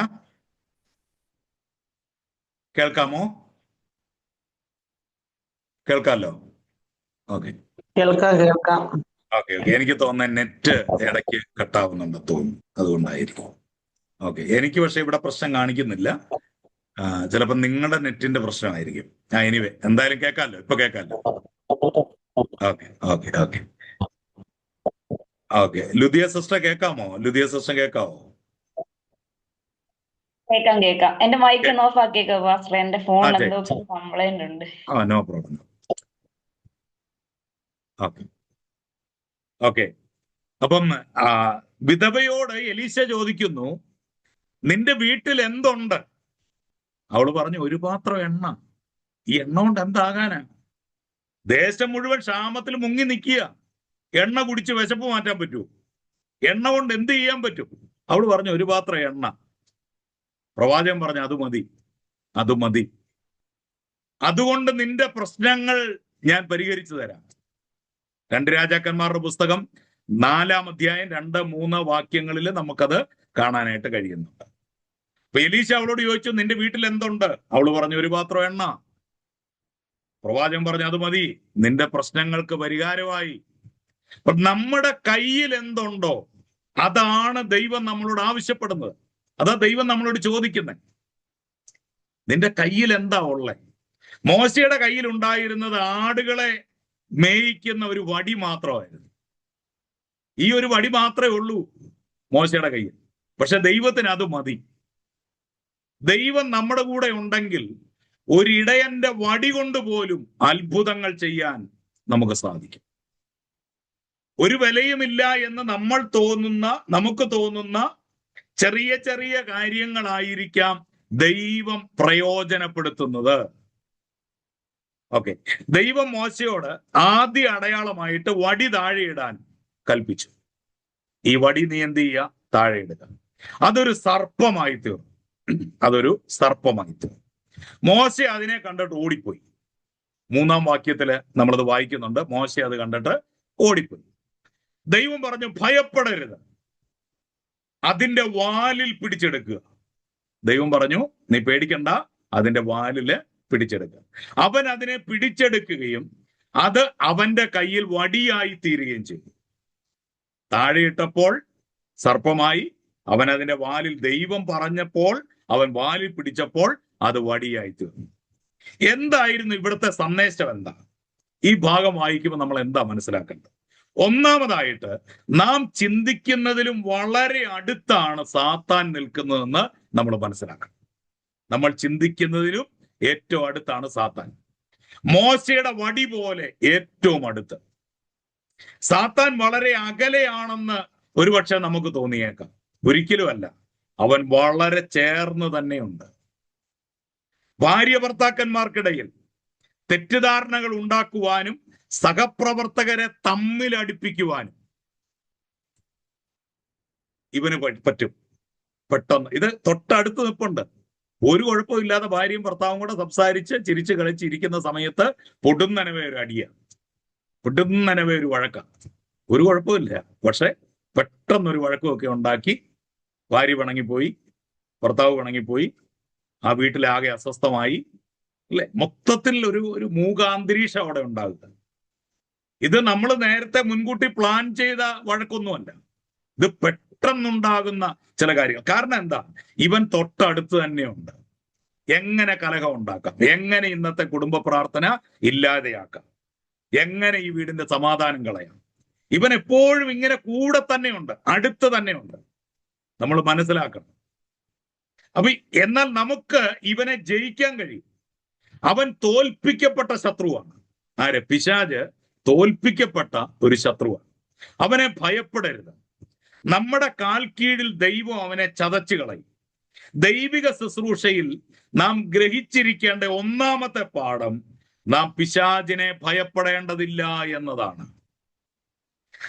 [SPEAKER 1] കേൾക്കാമോ? കേൾക്കാമല്ലോ? ഓക്കെ,
[SPEAKER 2] കേൾക്കാം.
[SPEAKER 1] ഓക്കെ. എനിക്ക് തോന്നുന്നത് നെറ്റ് ഇടയ്ക്ക് കട്ടാവുന്നുണ്ടെന്ന് തോന്നുന്നു, അതുകൊണ്ടായിരിക്കും. ഓക്കെ, എനിക്ക് പക്ഷെ ഇവിടെ പ്രശ്നം കാണിക്കുന്നില്ല. ചിലപ്പോൾ നിങ്ങളുടെ നെറ്റിന്റെ പ്രശ്നമായിരിക്കും. എനിവേ, എന്തായാലും കേൾക്കാമല്ലോ, ഇപ്പൊ കേൾക്കാമല്ലോ? Okay okay okay okay. Lydia sister കേൾക്കാമോ? ലുദിയ സിസ്റ്റർ കേൾക്കാമോ?
[SPEAKER 3] കേൾക്കാം. എന്റെ മൈക്ക് ഒന്ന് ഓഫ് ആക്കിയേക്കോ പാസ്റ്റർ, എന്റെ ഫോൺ എന്തോ കംപ്ലൈന്റ് ഉണ്ട്.
[SPEAKER 1] No problem. Okay okay. അപ്പം വിധവയോട് എലീശ ചോദിക്കുന്നു, നിന്റെ വീട്ടിൽ എന്തുണ്ട്? അവള് പറഞ്ഞു, ഒരു പാത്രം എണ്ണ. ഈ എണ്ണ കൊണ്ട് എന്താകാനാ? ദേശം മുഴുവൻ ക്ഷാമത്തിൽ മുങ്ങി നിൽക്കുക. എണ്ണ കുടിച്ച് വിശപ്പ് മാറ്റാൻ പറ്റൂ? എണ്ണ കൊണ്ട് എന്ത് ചെയ്യാൻ പറ്റും? അവള് പറഞ്ഞു, ഒരു പാത്രം എണ്ണ. പ്രവാചകൻ പറഞ്ഞു, അത് മതി, അത് മതി. അതുകൊണ്ട് നിന്റെ പ്രശ്നങ്ങൾ ഞാൻ പരിഹരിച്ചു തരാം. 2 രാജാക്കന്മാരുടെ പുസ്തകം 4-ാം അധ്യായം 2-3 വാക്യങ്ങളിൽ നമുക്കത് കാണാനായിട്ട് കഴിയുന്നുണ്ട്. അപ്പൊ എലീശ അവളോട് ചോദിച്ചു, നിന്റെ വീട്ടിൽ എന്തുണ്ട്? അവള് പറഞ്ഞു, ഒരു പാത്രം എണ്ണ. പ്രവാചകൻ പറഞ്ഞു, അത് മതി, നിന്റെ പ്രശ്നങ്ങൾക്ക് പരിഹാരമായി. അപ്പൊ നമ്മുടെ കയ്യിൽ എന്തുണ്ടോ അതാണ് ദൈവം നമ്മളോട് ആവശ്യപ്പെടുന്നത്. അതാ ദൈവം നമ്മളോട് ചോദിക്കുന്നത്. നിന്റെ കയ്യിൽ എന്താ ഉള്ളേ? മോശയുടെ കയ്യിൽ ഉണ്ടായിരുന്നത് ആടുകളെ മേയിക്കുന്ന ഒരു വടി മാത്രമായിരുന്നു. ഈ ഒരു വടി മാത്രമേ ഉള്ളൂ മോശയുടെ കയ്യിൽ. പക്ഷെ ദൈവത്തിന് അത് മതി. ദൈവം നമ്മുടെ കൂടെ ഉണ്ടെങ്കിൽ ഒരിടയന്റെ വടി കൊണ്ട് പോലും അത്ഭുതങ്ങൾ ചെയ്യാൻ നമുക്ക് സാധിക്കും. ഒരു വിലയുമില്ല എന്ന് നമുക്ക് തോന്നുന്ന ചെറിയ ചെറിയ കാര്യങ്ങളായിരിക്കാം ദൈവം പ്രയോജനപ്പെടുത്തുന്നത്. ഓക്കെ, ദൈവം മോശയോട് ആദ്യ അടയാളമായിട്ട് വടി താഴെയിടാൻ കൽപ്പിച്ചു. ഈ വടി നീ എന്ത് ചെയ്യുക? താഴെയിടുക. അതൊരു സർപ്പമായി തീർന്നു. മോശ അതിനെ കണ്ടിട്ട് ഓടിപ്പോയി. 3-ാം വാക്യത്തില് നമ്മളത് വായിക്കുന്നുണ്ട്. മോശ അത് കണ്ടിട്ട് ഓടിപ്പോയി. ദൈവം പറഞ്ഞു, ഭയപ്പെടരുത്, അതിന്റെ വാലിൽ പിടിച്ചെടുക്കുക. ദൈവം പറഞ്ഞു, നീ പേടിക്കണ്ട, അതിന്റെ വാലില് പിടിച്ചെടുക്കുക. അവൻ അതിനെ പിടിച്ചെടുക്കുകയും അത് അവന്റെ കയ്യിൽ വടിയായി തീരുകയും ചെയ്തു. താഴെയിട്ടപ്പോൾ സർപ്പമായി, അവൻ അതിന്റെ വാലിൽ, ദൈവം പറഞ്ഞപ്പോൾ അവൻ വാലിൽ പിടിച്ചപ്പോൾ അത് വടിയായി തീർന്നു. എന്തായിരുന്നു ഇവിടുത്തെ സന്ദേശം? എന്താ ഈ ഭാഗം വായിക്കുമ്പോൾ നമ്മൾ എന്താ മനസ്സിലാക്കേണ്ടത്? ഒന്നാമതായിട്ട്, നാം ചിന്തിക്കുന്നതിലും വളരെ അടുത്താണ് സാത്താൻ നിൽക്കുന്നതെന്ന് നമ്മൾ മനസ്സിലാക്കണം. നമ്മൾ ചിന്തിക്കുന്നതിലും ഏറ്റവും അടുത്താണ് സാത്താൻ. മോശയുടെ വടി പോലെ ഏറ്റവും അടുത്ത്. സാത്താൻ വളരെ അകലെയാണെന്ന് ഒരുപക്ഷെ നമുക്ക് തോന്നിയേക്കാം. ഒരിക്കലുമല്ല, അവൻ വളരെ ചേർന്ന് തന്നെയുണ്ട്. ഭാര്യ ഭർത്താക്കന്മാർക്കിടയിൽ തെറ്റിദ്ധാരണകൾ ഉണ്ടാക്കുവാനും സഹപ്രവർത്തകരെ തമ്മിൽ അടുപ്പിക്കുവാനും ഇവന് പറ്റും. പെട്ടെന്ന് ഇത് തൊട്ടടുത്ത് നിൽപ്പുണ്ട്. ഒരു കുഴപ്പമില്ലാതെ ഭാര്യയും ഭർത്താവും കൂടെ സംസാരിച്ച് ചിരിച്ച് കളിച്ചിരിക്കുന്ന സമയത്ത് പൊടുന്നനവേ ഒരു അടിയ, പൊടുന്നനവേ ഒരു വഴക്ക. ഒരു കുഴപ്പമില്ല, പക്ഷെ പെട്ടെന്നൊരു വഴക്കമൊക്കെ ഉണ്ടാക്കി ഭാര്യ പിണങ്ങിപ്പോയി, ഭർത്താവ് പിണങ്ങിപ്പോയി, ആ വീട്ടിലാകെ അസ്വസ്ഥമായി, അല്ലെ? മൊത്തത്തിൽ ഒരു മൂകാന്തരീക്ഷം അവിടെ ഉണ്ടാകുക. ഇത് നമ്മൾ നേരത്തെ മുൻകൂട്ടി പ്ലാൻ ചെയ്ത വഴക്കൊന്നുമല്ല. ഇത് പെട്ടെന്നുണ്ടാകുന്ന ചില കാര്യങ്ങൾ. കാരണം എന്താ? ഇവൻ തൊട്ടടുത്ത് തന്നെയുണ്ട്. എങ്ങനെ കലഹം ഉണ്ടാക്കാം, എങ്ങനെ ഇന്നത്തെ കുടുംബ പ്രാർത്ഥന ഇല്ലാതെയാക്കാം, എങ്ങനെ ഈ വീടിന്റെ സമാധാനം കളയാം, ഇവൻ എപ്പോഴും ഇങ്ങനെ കൂടെ തന്നെയുണ്ട്, അടുത്ത് തന്നെയുണ്ട്. നമ്മൾ മനസ്സിലാക്കണം. അപ്പൊ എന്നാൽ നമുക്ക് ഇവനെ ജയിക്കാൻ കഴിയും. അവൻ തോൽപ്പിക്കപ്പെട്ട ശത്രുവാണ്. ആര്? പിശാച് തോൽപ്പിക്കപ്പെട്ട ഒരു ശത്രുവാണ്. അവനെ ഭയപ്പെടരുത്. നമ്മുടെ കാൽ കീഴിൽ ദൈവം അവനെ ചതച്ചു കളയും. ദൈവിക ശുശ്രൂഷയിൽ നാം ഗ്രഹിച്ചിരിക്കേണ്ട ഒന്നാമത്തെ പാഠം, നാം പിശാചിനെ ഭയപ്പെടേണ്ടതില്ല എന്നതാണ്.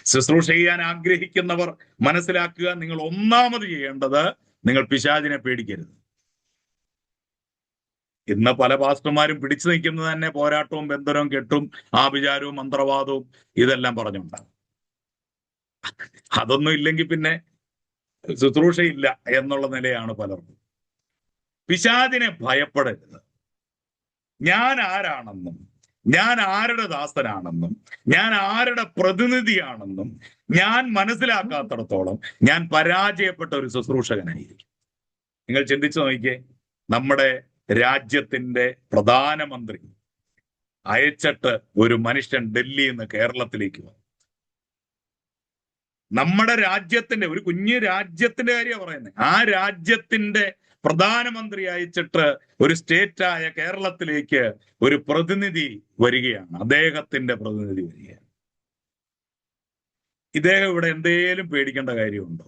[SPEAKER 1] ശുശ്രൂഷ ചെയ്യാൻ ആഗ്രഹിക്കുന്നവർ മനസ്സിലാക്കുക, നിങ്ങൾ ഒന്നാമത് ചെയ്യേണ്ടത് നിങ്ങൾ പിശാചിനെ പേടിക്കരുത്. ഇന്ന് പല പാസ്റ്റർമാരും പിടിച്ചു നിൽക്കുന്നത് തന്നെ പോരാട്ടവും ബന്ധനവും കെട്ടും ആഭിചാരവും മന്ത്രവാദവും ഇതെല്ലാം പറഞ്ഞുണ്ടാകും. അതൊന്നും ഇല്ലെങ്കിൽ പിന്നെ ശുശ്രൂഷയില്ല എന്നുള്ള നിലയാണ് പലർക്കും. പിശാചിനെ ഭയപ്പെടരുത്. ഞാൻ ആരാണെന്നും ഞാൻ ആരുടെ ദാസനാണെന്നും ഞാൻ ആരുടെ പ്രതിനിധിയാണെന്നും ഞാൻ മനസ്സിലാക്കാത്തിടത്തോളം ഞാൻ പരാജയപ്പെട്ട ഒരു ശുശ്രൂഷകനായിരിക്കും. നിങ്ങൾ ചിന്തിച്ചു നോക്കിയേ, നമ്മുടെ രാജ്യത്തിന്റെ പ്രധാനമന്ത്രി അയച്ചിട്ട് ഒരു മനുഷ്യൻ ഡൽഹിയിൽ നിന്ന് കേരളത്തിലേക്ക് വന്നു. നമ്മുടെ രാജ്യത്തിന്റെ, ഒരു കുഞ്ഞു രാജ്യത്തിന്റെ കാര്യമാണ് പറയുന്നത്, ആ രാജ്യത്തിന്റെ പ്രധാനമന്ത്രി അയച്ചിട്ട് ഒരു സ്റ്റേറ്റായ കേരളത്തിലേക്ക് ഒരു പ്രതിനിധി വരികയാണ്. അദ്ദേഹത്തിന്റെ പ്രതിനിധി വരികയാണ്. ഇദ്ദേഹം ഇവിടെ എന്തേലും പേടിക്കേണ്ട കാര്യമുണ്ടോ?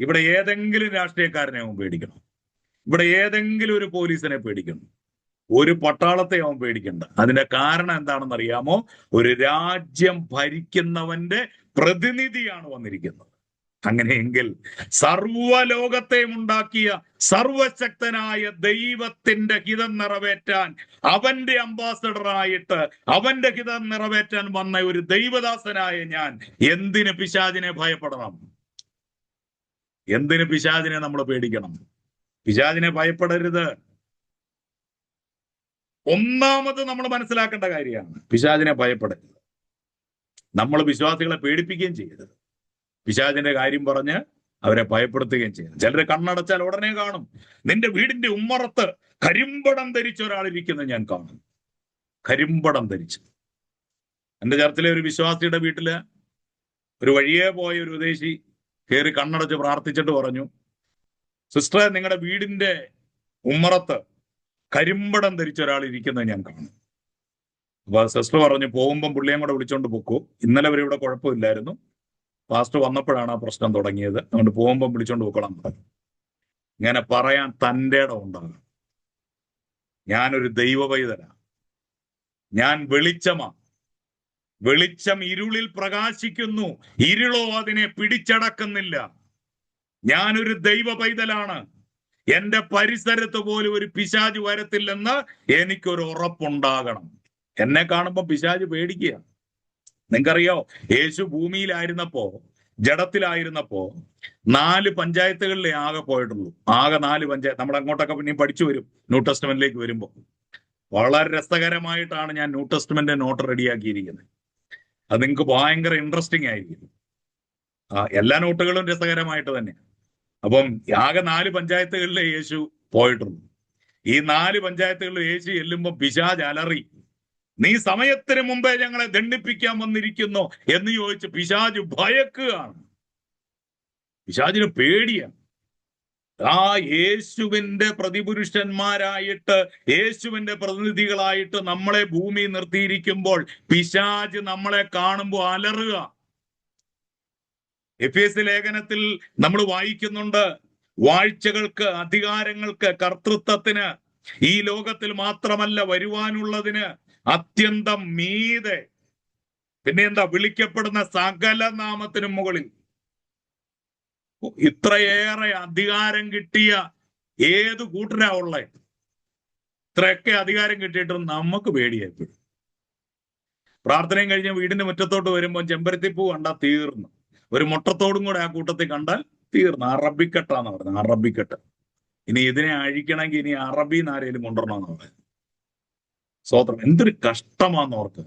[SPEAKER 1] ഇവിടെ ഏതെങ്കിലും രാഷ്ട്രീയക്കാരനെ അവൻ പേടിക്കണം? ഇവിടെ ഏതെങ്കിലും ഒരു പോലീസിനെ പേടിക്കണം? ഒരു പട്ടാളത്തെ അവൻ പേടിക്കണ്ട. അതിന്റെ കാരണം എന്താണെന്ന് അറിയാമോ? ഒരു രാജ്യം ഭരിക്കുന്നവന്റെ പ്രതിനിധിയാണ് വന്നിരിക്കുന്നത്. അങ്ങനെയെങ്കിൽ സർവലോകത്തെയും ഉണ്ടാക്കിയ സർവശക്തനായ ദൈവത്തിന്റെ ഹിതം നിറവേറ്റാൻ, അവന്റെ അംബാസഡറായിട്ട് അവന്റെ ഹിതം നിറവേറ്റാൻ വന്ന ഒരു ദൈവദാസനായ ഞാൻ എന്തിന് പിശാചിനെ ഭയപ്പെടണം? എന്തിന് പിശാചിനെ നമ്മൾ പേടിക്കണം? പിശാചിനെ ഭയപ്പെടരുത്. ഒന്നാമത് നമ്മൾ മനസ്സിലാക്കേണ്ട കാര്യമാണ്, പിശാചിനെ ഭയപ്പെടരുത്. നമ്മൾ വിശ്വാസികളെ പേടിപ്പിക്കുകയും ചെയ്യരുത്. പിശാചിന്റെ കാര്യം പറഞ്ഞ് അവരെ ഭയപ്പെടുത്തുകയും ചെയ്യരുത്. ചിലര് കണ്ണടച്ചാൽ ഉടനെ കാണും, നിന്റെ വീടിന്റെ ഉമ്മറത്ത് കരിമ്പടം ധരിച്ച ഒരാളിരിക്കുന്നത് ഞാൻ കാണും. കരിമ്പടം ധരിച്ച്. എന്റെ ചർച്ചിലെ ഒരു വിശ്വാസിയുടെ വീട്ടില് ഒരു വഴിയെ പോയ ഒരു വിദേശി കയറി കണ്ണടച്ച് പ്രാർത്ഥിച്ചിട്ട് പറഞ്ഞു, സിസ്റ്ററെ, നിങ്ങളുടെ വീടിന്റെ ഉമ്മറത്ത് കരിമ്പടം ധരിച്ച ഒരാൾ ഇരിക്കുന്നത് ഞാൻ കാണും. അപ്പൊ സിസ്റ്റർ പറഞ്ഞു, പോകുമ്പം പുള്ളിയും കൂടെ വിളിച്ചോണ്ട് പൊക്കൂ. ഇന്നലെ വരെ ഇവിടെ കുഴപ്പമില്ലായിരുന്നു, പാസ്റ്റർ വന്നപ്പോഴാണ് ആ പ്രശ്നം തുടങ്ങിയത്, അതുകൊണ്ട് പോകുമ്പം വിളിച്ചോണ്ട് പൊക്കണം പറഞ്ഞു. ഇങ്ങനെ പറയാൻ തൻ്റെ ഇടം ഉണ്ടാകും. ഞാനൊരു ദൈവ പൈതലാണ്, ഞാൻ വെളിച്ചമാ. വെളിച്ചം ഇരുളിൽ പ്രകാശിക്കുന്നു, ഇരുളോ അതിനെ പിടിച്ചടക്കുന്നില്ല. ഞാനൊരു ദൈവ പൈതലാണ്. എന്റെ പരിസരത്ത് പോലും ഒരു പിശാച് വരത്തില്ലെന്ന് എനിക്കൊരു ഉറപ്പുണ്ടാകണം. എന്നെ കാണുമ്പോൾ പിശാച് പേടിക്കുക. നിങ്ങൾക്കറിയോ, യേശു ഭൂമിയിലായിരുന്നപ്പോ, ജഡത്തിലായിരുന്നപ്പോ 4 പഞ്ചായത്തുകളിലേ ആകെ പോയിട്ടുള്ളൂ. ആകെ 4 പഞ്ചായത്ത്. നമ്മൾ അങ്ങോട്ടൊക്കെ പിന്നെയും പഠിച്ചു വരും ന്യൂ ടെസ്റ്റ്മെന്റിലേക്ക് വരുമ്പോൾ. വളരെ രസകരമായിട്ടാണ് ഞാൻ ന്യൂ ടെസ്റ്റ്മെന്റ് നോട്ട് റെഡിയാക്കിയിരിക്കുന്നത്. അത് നിങ്ങൾക്ക് ഭയങ്കര ഇൻട്രസ്റ്റിംഗ് ആയിരിക്കും. എല്ലാ നോട്ടുകളും രസകരമായിട്ട് തന്നെ. അപ്പം ആകെ 4 പഞ്ചായത്തുകളിലെ യേശു പോയിട്ടുള്ളൂ. ഈ 4 പഞ്ചായത്തുകളിൽ യേശു ചെല്ലുമ്പോൾ പിശാച് അലറി, നീ സമയത്തിന് മുമ്പേ ഞങ്ങളെ ദണ്ഡിപ്പിക്കാൻ വന്നിരിക്കുന്നു എന്ന് ചോദിച്ച് പിശാച് ഭയക്കുകയാണ്. പിശാചിന് പേടിയാണ്. ആ യേശുവിന്റെ പ്രതിപുരുഷന്മാരായിട്ട്, യേശുവിന്റെ പ്രതിനിധികളായിട്ട് നമ്മളെ ഭൂമി നിർത്തിയിരിക്കുമ്പോൾ പിശാച് നമ്മളെ കാണുമ്പോൾ അലറുക. എഫേസ്യ ലേഖനത്തിൽ നമ്മൾ വായിക്കുന്നുണ്ട്, വാഴ്ചകൾക്ക്, അധികാരങ്ങൾക്ക്, കർത്തൃത്വത്തിന്, ഈ ലോകത്തിൽ മാത്രമല്ല വരുവാനുള്ളതിന് അത്യന്തം മീതെ, പിന്നെ എന്താ, വിളിക്കപ്പെടുന്ന സകല നാമത്തിനും മുകളിൽ. ഇത്രയേറെ അധികാരം കിട്ടിയ ഏത് കൂട്ടരാ ഉള്ളേ? ഇത്രയൊക്കെ അധികാരം കിട്ടിയിട്ടും നമുക്ക് പേടിയായിപ്പോയി. പ്രാർത്ഥനയും കഴിഞ്ഞ് വീടിന്റെ മുറ്റത്തോട്ട് വരുമ്പോൾ ചെമ്പരത്തിപ്പൂ കണ്ടാൽ തീർന്നു. ഒരു മുട്ടത്തോടും കൂടെ ആ കൂട്ടത്തിൽ കണ്ടാൽ തീർന്നു. അറബിക്കട്ടാന്ന് പറയുന്നത്, അറബിക്കട്ട്. ഇനി ഇതിനെ അഴിക്കണമെങ്കിൽ ഇനി അറബിന്ന് ആരെങ്കിലും കൊണ്ടുവരണമെന്ന് പറയുന്നത്. സ്വോത്രം. എന്തൊരു കഷ്ടമാന്ന് ഓർക്ക്.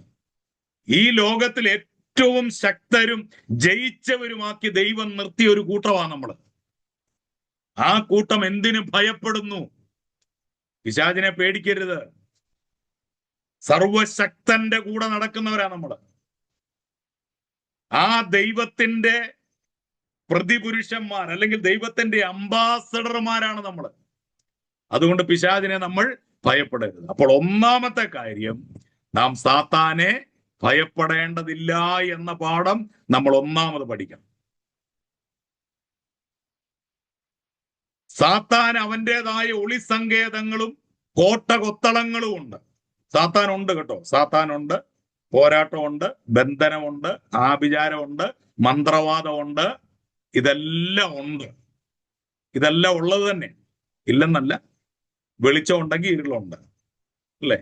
[SPEAKER 1] ഈ ലോകത്തിൽ ഏറ്റവും ശക്തരും ജയിച്ചവരുമാക്കി ദൈവം നിർത്തിയ ഒരു കൂട്ടമാണ് നമ്മള്. ആ കൂട്ടം എന്തിനു ഭയപ്പെടുന്നു? പിശാചിനെ പേടിക്കരുത്. സർവശക്തന്റെ കൂടെ നടക്കുന്നവരാ നമ്മള്. ആ ദൈവത്തിന്റെ പ്രതിപുരുഷന്മാർ, അല്ലെങ്കിൽ ദൈവത്തിന്റെ അംബാസഡർമാരാണ് നമ്മൾ. അതുകൊണ്ട് പിശാചിനെ നമ്മൾ ഭയപ്പെടരുത്. അപ്പോൾ ഒന്നാമത്തെ കാര്യം, നാം സാത്താനെ ഭയപ്പെടേണ്ടതില്ല എന്ന പാഠം നമ്മൾ ഒന്നാമത് പഠിക്കണം. സാത്താൻ അവൻ്റെതായ ഒളിസങ്കേതങ്ങളും കോട്ടകൊത്തളങ്ങളും ഉണ്ട്. സാത്താനുണ്ട് കേട്ടോ, സാത്താനുണ്ട്, പോരാട്ടമുണ്ട്, ബന്ധനമുണ്ട്, ആഭിചാരമുണ്ട്, മന്ത്രവാദമുണ്ട്. ഇതെല്ലാം ഉണ്ട്. ഇതെല്ലാം ഉള്ളത് തന്നെ, ഇല്ലെന്നല്ല. വെളിച്ചം ഉണ്ടെങ്കിൽ ഇരുളുണ്ട്, അല്ലേ?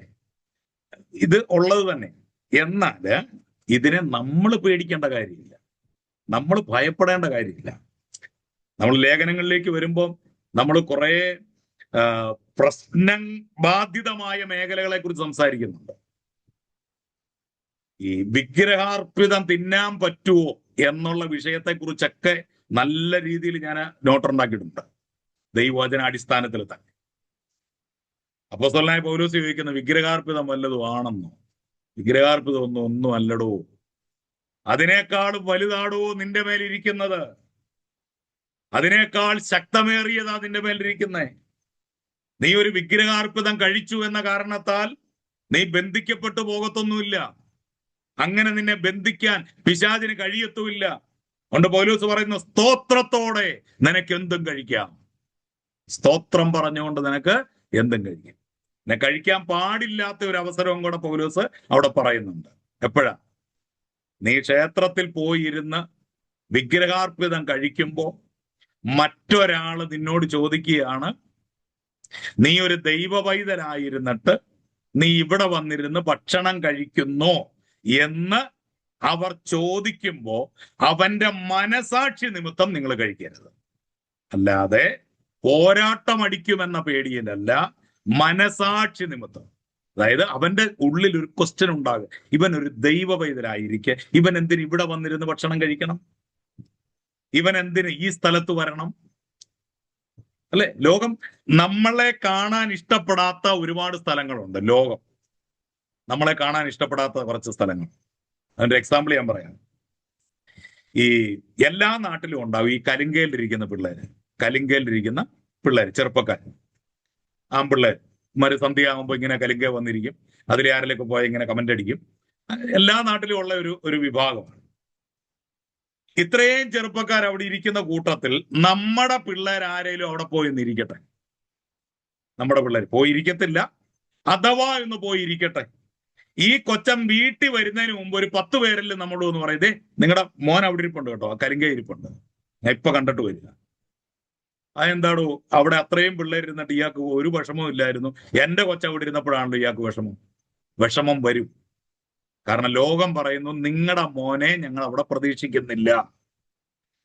[SPEAKER 1] ഇത് ഉള്ളത് തന്നെ. എന്നാല് ഇതിനെ നമ്മൾ പേടിക്കേണ്ട കാര്യമില്ല, നമ്മൾ ഭയപ്പെടേണ്ട കാര്യമില്ല. നമ്മൾ ലേഖനങ്ങളിലേക്ക് വരുമ്പോൾ നമ്മൾ കുറെ പ്രശ്നം ബാധിതമായ മേഖലകളെ കുറിച്ച് സംസാരിക്കുന്നുണ്ട്. ഈ വിഗ്രഹാർപ്പിതം തിന്നാൻ പറ്റുമോ എന്നുള്ള വിഷയത്തെ കുറിച്ചൊക്കെ നല്ല രീതിയിൽ ഞാൻ നോട്ടുണ്ടാക്കിയിട്ടുണ്ട്, ദൈവവചന അടിസ്ഥാനത്തിൽ തന്നെ. അപ്പോസ്തലനായ പൗലോസ് ചോദിക്കുന്ന വിഗ്രഹാർപ്പിതം വല്ലതും ആണെന്നോ? വിഗ്രഹാർപ്പിതം ഒന്നും അല്ലടോ, അതിനേക്കാളും വലുതാടോ നിന്റെ മേലിരിക്കുന്നത്, അതിനേക്കാൾ ശക്തമേറിയതാ നിന്റെ മേലിരിക്കുന്നേ. നീ ഒരു വിഗ്രഹാർപ്പിതം കഴിച്ചു എന്ന കാരണത്താൽ നീ ബന്ധിക്കപ്പെട്ടു പോകത്തൊന്നുമില്ല. അങ്ങനെ നിന്നെ ബന്ധിക്കാൻ പിശാചിന് കഴിയത്തുമില്ല. അതുകൊണ്ട് പൗലോസ് പറയുന്നു, സ്തോത്രത്തോടെ നിനക്ക് എന്തും കഴിക്കാം. സ്തോത്രം പറഞ്ഞുകൊണ്ട് നിനക്ക് എന്തും കഴിക്കാം. പിന്നെ കഴിക്കാൻ പാടില്ലാത്ത ഒരു അവസരവും കൂടെ പൗലോസ് അവിടെ പറയുന്നുണ്ട്. എപ്പോഴാ? നീ ക്ഷേത്രത്തിൽ പോയിരുന്ന് വിഗ്രഹാർപ്പിതം കഴിക്കുമ്പോ മറ്റൊരാള് നിന്നോട് ചോദിക്കുകയാണ്, നീ ഒരു ദൈവ പൈതലായിരുന്നിട്ട് നീ ഇവിടെ വന്നിരുന്ന് ഭക്ഷണം കഴിക്കുന്നോ എന്ന് അവർ ചോദിക്കുമ്പോ അവന്റെ മനസാക്ഷി നിമിത്തം നിങ്ങൾ കഴിക്കരുത്. അല്ലാതെ പോരാട്ടം അടിക്കുമെന്ന പേടിയിലല്ല, മനസാക്ഷി നിമിത്തം. അതായത് അവന്റെ ഉള്ളിൽ ഒരു ക്വസ്റ്റ്യൻ ഉണ്ടാകും, ഇവൻ ഒരു ദൈവ പൈതലായിരിക്കെ ഇവൻ എന്തിന് ഇവിടെ വന്നിരുന്ന് ഭക്ഷണം കഴിക്കണം? ഇവൻ എന്തിന് ഈ സ്ഥലത്ത് വരണം? അല്ലെ? ലോകം നമ്മളെ കാണാൻ ഇഷ്ടപ്പെടാത്ത ഒരുപാട് സ്ഥലങ്ങളുണ്ട്. ലോകം നമ്മളെ കാണാൻ ഇഷ്ടപ്പെടാത്ത കുറച്ച് സ്ഥലങ്ങൾ. അതിന്റെ എക്സാമ്പിൾ ഞാൻ പറയാം. ഈ എല്ലാ നാട്ടിലും ഉണ്ടാവും ഈ കലിങ്കയിലിരിക്കുന്ന പിള്ളേര്, ചെറുപ്പക്കാർ, ആൺപിള്ളേർ. സന്ധ്യയാകുമ്പോൾ ഇങ്ങനെ കലിങ്ക വന്നിരിക്കും, അതിൽ ആരിലൊക്കെ പോയി ഇങ്ങനെ കമന്റ് അടിക്കും. എല്ലാ നാട്ടിലും ഉള്ള ഒരു വിഭാഗമാണ്. ഇത്രയും ചെറുപ്പക്കാർ അവിടെ ഇരിക്കുന്ന കൂട്ടത്തിൽ നമ്മുടെ പിള്ളേർ ആരെങ്കിലും അവിടെ പോയി ഇരിക്കട്ടെ. നമ്മുടെ പിള്ളേർ പോയിരിക്കത്തില്ല, അഥവാ ഒന്ന് പോയിരിക്കട്ടെ. ഈ കൊച്ചൻ വീട്ടിൽ വരുന്നതിന് മുമ്പ് ഒരു 10 പേരിൽ നമ്മളോട് എന്ന് പറയുന്നത്, നിങ്ങളുടെ മോൻ അവിടെ ഇരിപ്പുണ്ട് കേട്ടോ, കരിങ്ക ഇരിപ്പുണ്ട്, ഞാൻ ഇപ്പൊ കണ്ടിട്ട് വരിക. അതെന്താടോ അവിടെ അത്രയും പിള്ളേരിരുന്നിട്ട് ഇയാൾക്ക് ഒരു വിഷമവും ഇല്ലായിരുന്നു? എന്റെ കൊച്ച അവിടെ ഇരുന്നപ്പോഴാണല്ലോ ഇയാൾക്ക് വിഷമം വരും. കാരണം ലോകം പറയുന്നു, നിങ്ങളുടെ മോനെ ഞങ്ങൾ അവിടെ പ്രതീക്ഷിക്കുന്നില്ല,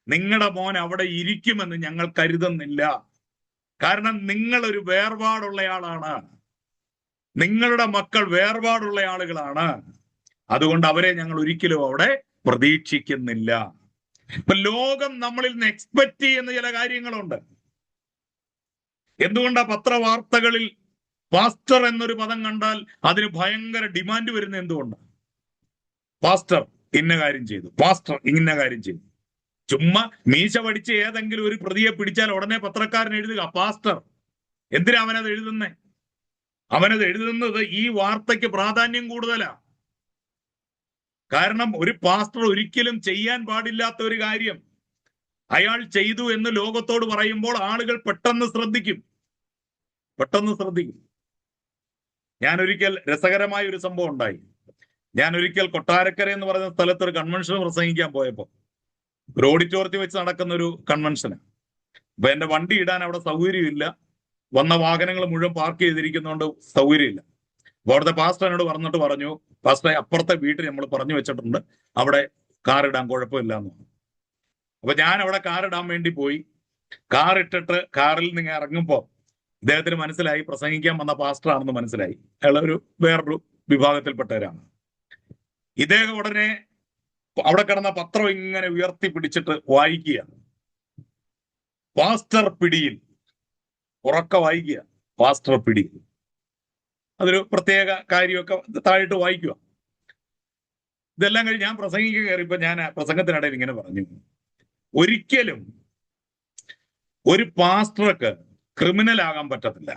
[SPEAKER 1] നിങ്ങളുടെ മോൻ അവിടെ ഇരിക്കുമെന്ന് ഞങ്ങൾ കരുതുന്നില്ല. കാരണം നിങ്ങളൊരു വേർപാടുള്ളയാളാണ്, നിങ്ങളുടെ മക്കൾ വേർപാടുള്ള ആളുകളാണ്. അതുകൊണ്ട് അവരെ ഞങ്ങൾ ഒരിക്കലും അവിടെ പ്രതീക്ഷിക്കുന്നില്ല. ഇപ്പൊ ലോകം നമ്മളിൽ നിന്ന് എക്സ്പെക്ട് ചെയ്യുന്ന ചില കാര്യങ്ങളുണ്ട്. എന്തുകൊണ്ടാ പത്രവാർത്തകളിൽ പാസ്റ്റർ എന്നൊരു പദം കണ്ടാൽ അതിന് ഭയങ്കര ഡിമാൻഡ് വരുന്നത്? എന്തുകൊണ്ടാണ്? പാസ്റ്റർ ഇന്ന കാര്യം ചെയ്തു, പാസ്റ്റർ ഇന്ന കാര്യം ചെയ്തു. ചുമ്മാ മീശ പഠിച്ച് ഏതെങ്കിലും ഒരു പ്രതിയെ പിടിച്ചാൽ ഉടനെ പത്രക്കാരൻ എഴുതുക പാസ്റ്റർ. എന്തിനാ അവനത് എഴുതുന്നേ? അവനത് എഴുതുന്നത് ഈ വാർത്തയ്ക്ക് പ്രാധാന്യം കൂടുതലാ. കാരണം ഒരു പാസ്റ്റർ ഒരിക്കലും ചെയ്യാൻ പാടില്ലാത്ത ഒരു കാര്യം അയാൾ ചെയ്തു എന്ന് ലോകത്തോട് പറയുമ്പോൾ ആളുകൾ പെട്ടെന്ന് ശ്രദ്ധിക്കും. ഞാനൊരിക്കൽ രസകരമായ ഒരു സംഭവം ഉണ്ടായി. ഞാനൊരിക്കൽ കൊട്ടാരക്കര എന്ന് പറയുന്ന സ്ഥലത്ത് ഒരു കൺവെൻഷൻ പ്രസംഗിക്കാൻ പോയപ്പോ, ഒരു ഓഡിറ്റോറിയത്തിൽ വെച്ച് നടക്കുന്ന ഒരു കൺവെൻഷന്. അപ്പൊ എന്റെ വണ്ടി ഇടാൻ അവിടെ സൗകര്യമില്ല, വന്ന വാഹനങ്ങൾ മുഴുവൻ പാർക്ക് ചെയ്തിരിക്കുന്നതുകൊണ്ട് സൗകര്യമില്ല. അപ്പൊ അവിടുത്തെ പാസ്റ്റർ എന്നോട് പറഞ്ഞു, പാസ്റ്ററെ അപ്പുറത്തെ വീട്ടിൽ നമ്മൾ പറഞ്ഞു വെച്ചിട്ടുണ്ട്, അവിടെ കാർ ഇടാൻ കുഴപ്പമില്ല എന്ന് പറഞ്ഞു. അപ്പൊ ഞാൻ അവിടെ കാർ ഇടാൻ വേണ്ടി പോയി. കാർ ഇട്ടിട്ട് കാറിൽ നിന്ന് ഇറങ്ങുമ്പോ ഇദ്ദേഹത്തിന് മനസ്സിലായി പ്രസംഗിക്കാൻ വന്ന പാസ്റ്റർ ആണെന്ന് മനസ്സിലായി. അയാൾ വേറൊരു വിഭാഗത്തിൽപ്പെട്ടവരാണ്. ഇദ്ദേഹം ഉടനെ അവിടെ കിടന്ന പത്രം ഇങ്ങനെ ഉയർത്തി പിടിച്ചിട്ട് വായിക്കുക, പാസ്റ്റർ പിടിയിൽ. ഉറക്ക വായിക്കുക, പാസ്റ്റർ പിടിയിൽ. അതൊരു പ്രത്യേക കാര്യമൊക്കെ താഴിട്ട് വായിക്കുക. ഇതെല്ലാം കഴിഞ്ഞ് ഞാൻ പ്രസംഗിക്കാൻ കയറിയപ്പോ ഞാൻ പ്രസംഗത്തിനിടയിൽ ഇങ്ങനെ പറഞ്ഞു, ഒരിക്കലും ഒരു പാസ്റ്റർക്ക് ക്രിമിനൽ ആകാൻ പറ്റത്തില്ല,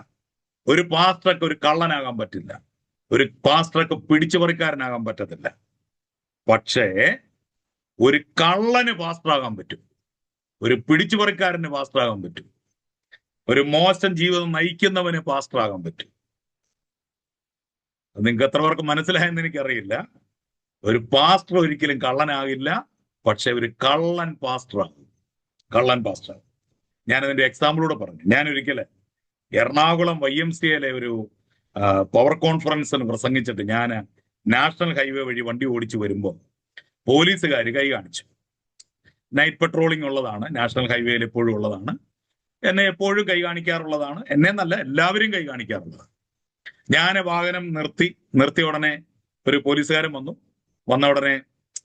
[SPEAKER 1] ഒരു പാസ്റ്റർക്ക് ഒരു കള്ളനാകാൻ പറ്റില്ല, ഒരു പാസ്റ്റർക്ക് പിടിച്ചുപറിക്കാരനാകാൻ പറ്റത്തില്ല. പക്ഷേ ഒരു കള്ളന് പാസ്റ്ററാകാൻ പറ്റും, ഒരു പിടിച്ചുപറിക്കാരന് പാസ്റ്ററാകാൻ പറ്റും, ഒരു മോശം ജീവിതം നയിക്കുന്നവന് പാസ്റ്ററാകാൻ പറ്റും. നിങ്ങൾക്ക് എത്ര പേർക്ക് മനസ്സിലായെന്ന് എനിക്കറിയില്ല. ഒരു പാസ്റ്റർ ഒരിക്കലും കള്ളനാകില്ല, പക്ഷെ ഒരു കള്ളൻ പാസ്റ്ററാകും. കള്ളൻ പാസ്റ്റർ. ഞാനതിന്റെ എക്സാമ്പിളൂടെ പറഞ്ഞു. ഞാൻ ഒരിക്കല് എറണാകുളം YMCA ഒരു പവർ കോൺഫറൻസിന് പ്രസംഗിച്ചിട്ട് ഞാൻ നാഷണൽ ഹൈവേ വഴി വണ്ടി ഓടിച്ചു വരുമ്പോൾ പോലീസുകാർ കൈ കാണിച്ചു. നൈറ്റ് പെട്രോളിംഗ് ഉള്ളതാണ്, നാഷണൽ ഹൈവേയിൽ എപ്പോഴും ഉള്ളതാണ്, എന്നെ എപ്പോഴും കൈ കാണിക്കാറുള്ളതാണ്, എന്നെ നല്ല എല്ലാവരും കൈ കാണിക്കാറുള്ളതാണ്. ഞാൻ വാഹനം നിർത്തിയ ഉടനെ ഒരു പോലീസുകാരൻ വന്ന ഉടനെ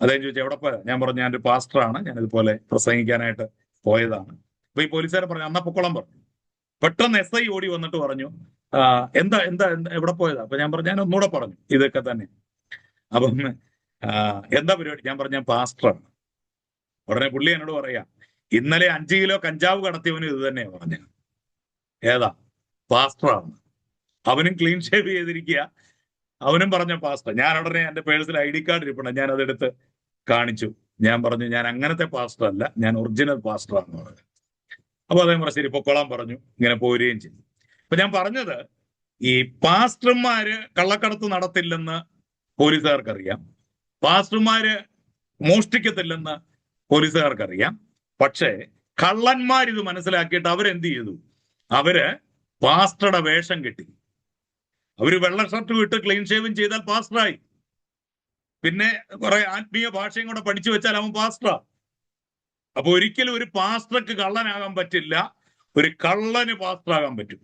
[SPEAKER 1] അദ്ദേഹം ചോദിച്ചു എവിടെ പോയാ? ഞാൻ പറഞ്ഞു ഞാനൊരു പാസ്റ്ററാണ്, ഞാൻ ഇതുപോലെ പ്രസംഗിക്കാനായിട്ട് പോയതാണ്. അപ്പൊ ഈ പോലീസുകാരൻ പറഞ്ഞു എന്നാ പൊക്കോളം പറഞ്ഞു. പെട്ടെന്ന് SI ഓടി വന്നിട്ട് പറഞ്ഞു എന്താ എന്താ എവിടെ പോയതാ? അപ്പൊ ഞാൻ പറഞ്ഞു ഞാൻ ഒന്നുകൂടെ പറഞ്ഞു ഇതൊക്കെ തന്നെ. അപ്പം എന്താ പരിപാടി? ഞാൻ പറഞ്ഞു ഞാൻ പാസ്റ്ററാണ്. ഉടനെ പുള്ളി എന്നോട് പറയാ ഇന്നലെ 5 കിലോ കഞ്ചാവ് കടത്തിയവനും ഇത് തന്നെയാ പറഞ്ഞ. ഏതാ? പാസ്റ്ററാണ്. അവനും ക്ലീൻ ഷേവ് ചെയ്തിരിക്കുക, അവനും പറഞ്ഞ പാസ്റ്റർ. ഞാൻ ഉടനെ എന്റെ പേഴ്സിൽ ID കാർഡ് ഇരിപ്പുണ്ട്, ഞാൻ അതെടുത്ത് കാണിച്ചു. ഞാൻ പറഞ്ഞു ഞാൻ അങ്ങനത്തെ പാസ്റ്റർ അല്ല, ഞാൻ ഒറിജിനൽ പാസ്റ്ററാണെന്ന് പറഞ്ഞു. അപ്പൊ അദ്ദേഹം പറഞ്ഞു ശരി പൊക്കോളാൻ പറഞ്ഞു. ഇങ്ങനെ പോരുകയും ചെയ്തു. അപ്പൊ ഞാൻ പറഞ്ഞത് ഈ പാസ്റ്റർമാര് കള്ളക്കടത്ത് നടത്തില്ലെന്ന് പോലീസുകാർക്കറിയാം, പാസ്റ്റർമാര് മോഷ്ടിക്കത്തില്ലെന്ന് പോലീസുകാർക്കറിയാം. പക്ഷേ കള്ളന്മാർ ഇത് മനസ്സിലാക്കിയിട്ട് അവരെന്ത് ചെയ്തു? അവര് പാസ്റ്ററുടെ വേഷം കെട്ടി. അവര് വെള്ള ഷർട്ട് വിട്ട് ക്ലീൻ ഷേവിങ് ചെയ്താൽ പാസ്റ്ററായി. പിന്നെ കുറെ ആത്മീയ ഭാഷയും കൂടെ പഠിച്ചു വെച്ചാൽ അവൻ പാസ്റ്ററാ. അപ്പൊ ഒരിക്കലും ഒരു പാസ്റ്റർക്ക് കള്ളനാകാൻ പറ്റില്ല, ഒരു കള്ളന് പാസ്റ്ററാകാൻ പറ്റും.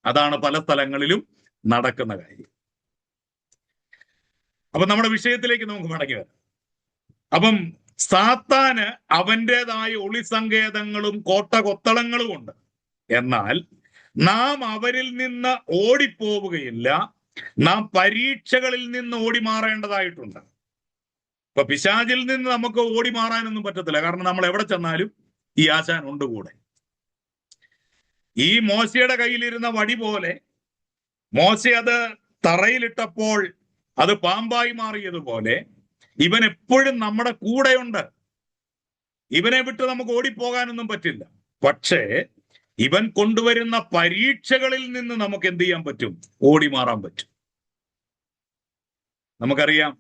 [SPEAKER 1] അതാണ് പല സ്ഥലങ്ങളിലും നടക്കുന്ന കാര്യം. അപ്പൊ നമ്മുടെ വിഷയത്തിലേക്ക് നമുക്ക് മടങ്ങി വരാം. അപ്പം സാത്താന് അവൻ്റെതായ ഒളിസങ്കേതങ്ങളും കോട്ടകൊത്തളങ്ങളും ഉണ്ട്. എന്നാൽ നാം അവരിൽ നിന്ന് ഓടിപ്പോവുകയില്ല, നാം പരീക്ഷകളിൽ നിന്ന് ഓടി മാറേണ്ടതായിട്ടുണ്ട്. ഇപ്പൊ പിശാചിൽ നിന്ന് നമുക്ക് ഓടി മാറാനൊന്നും പറ്റത്തില്ല, കാരണം നമ്മൾ എവിടെ ചെന്നാലും ഈ ആശാൻ ഉണ്ട് കൂടെ. ഈ മോശയുടെ കയ്യിലിരുന്ന വടി പോലെ മോശ അത് തറയിലിട്ടപ്പോൾ അത് പാമ്പായി മാറിയതുപോലെ ഇവൻ എപ്പോഴും നമ്മുടെ കൂടെയുണ്ട്. ഇവനെ വിട്ട് നമുക്ക് ഓടിപ്പോകാനൊന്നും പറ്റില്ല. പക്ഷേ ഇവൻ കൊണ്ടുവരുന്ന പരീക്ഷകളിൽ നിന്ന് നമുക്ക് എന്ത് ചെയ്യാൻ പറ്റും? ഓടി മാറാൻ പറ്റും. നമുക്കറിയാം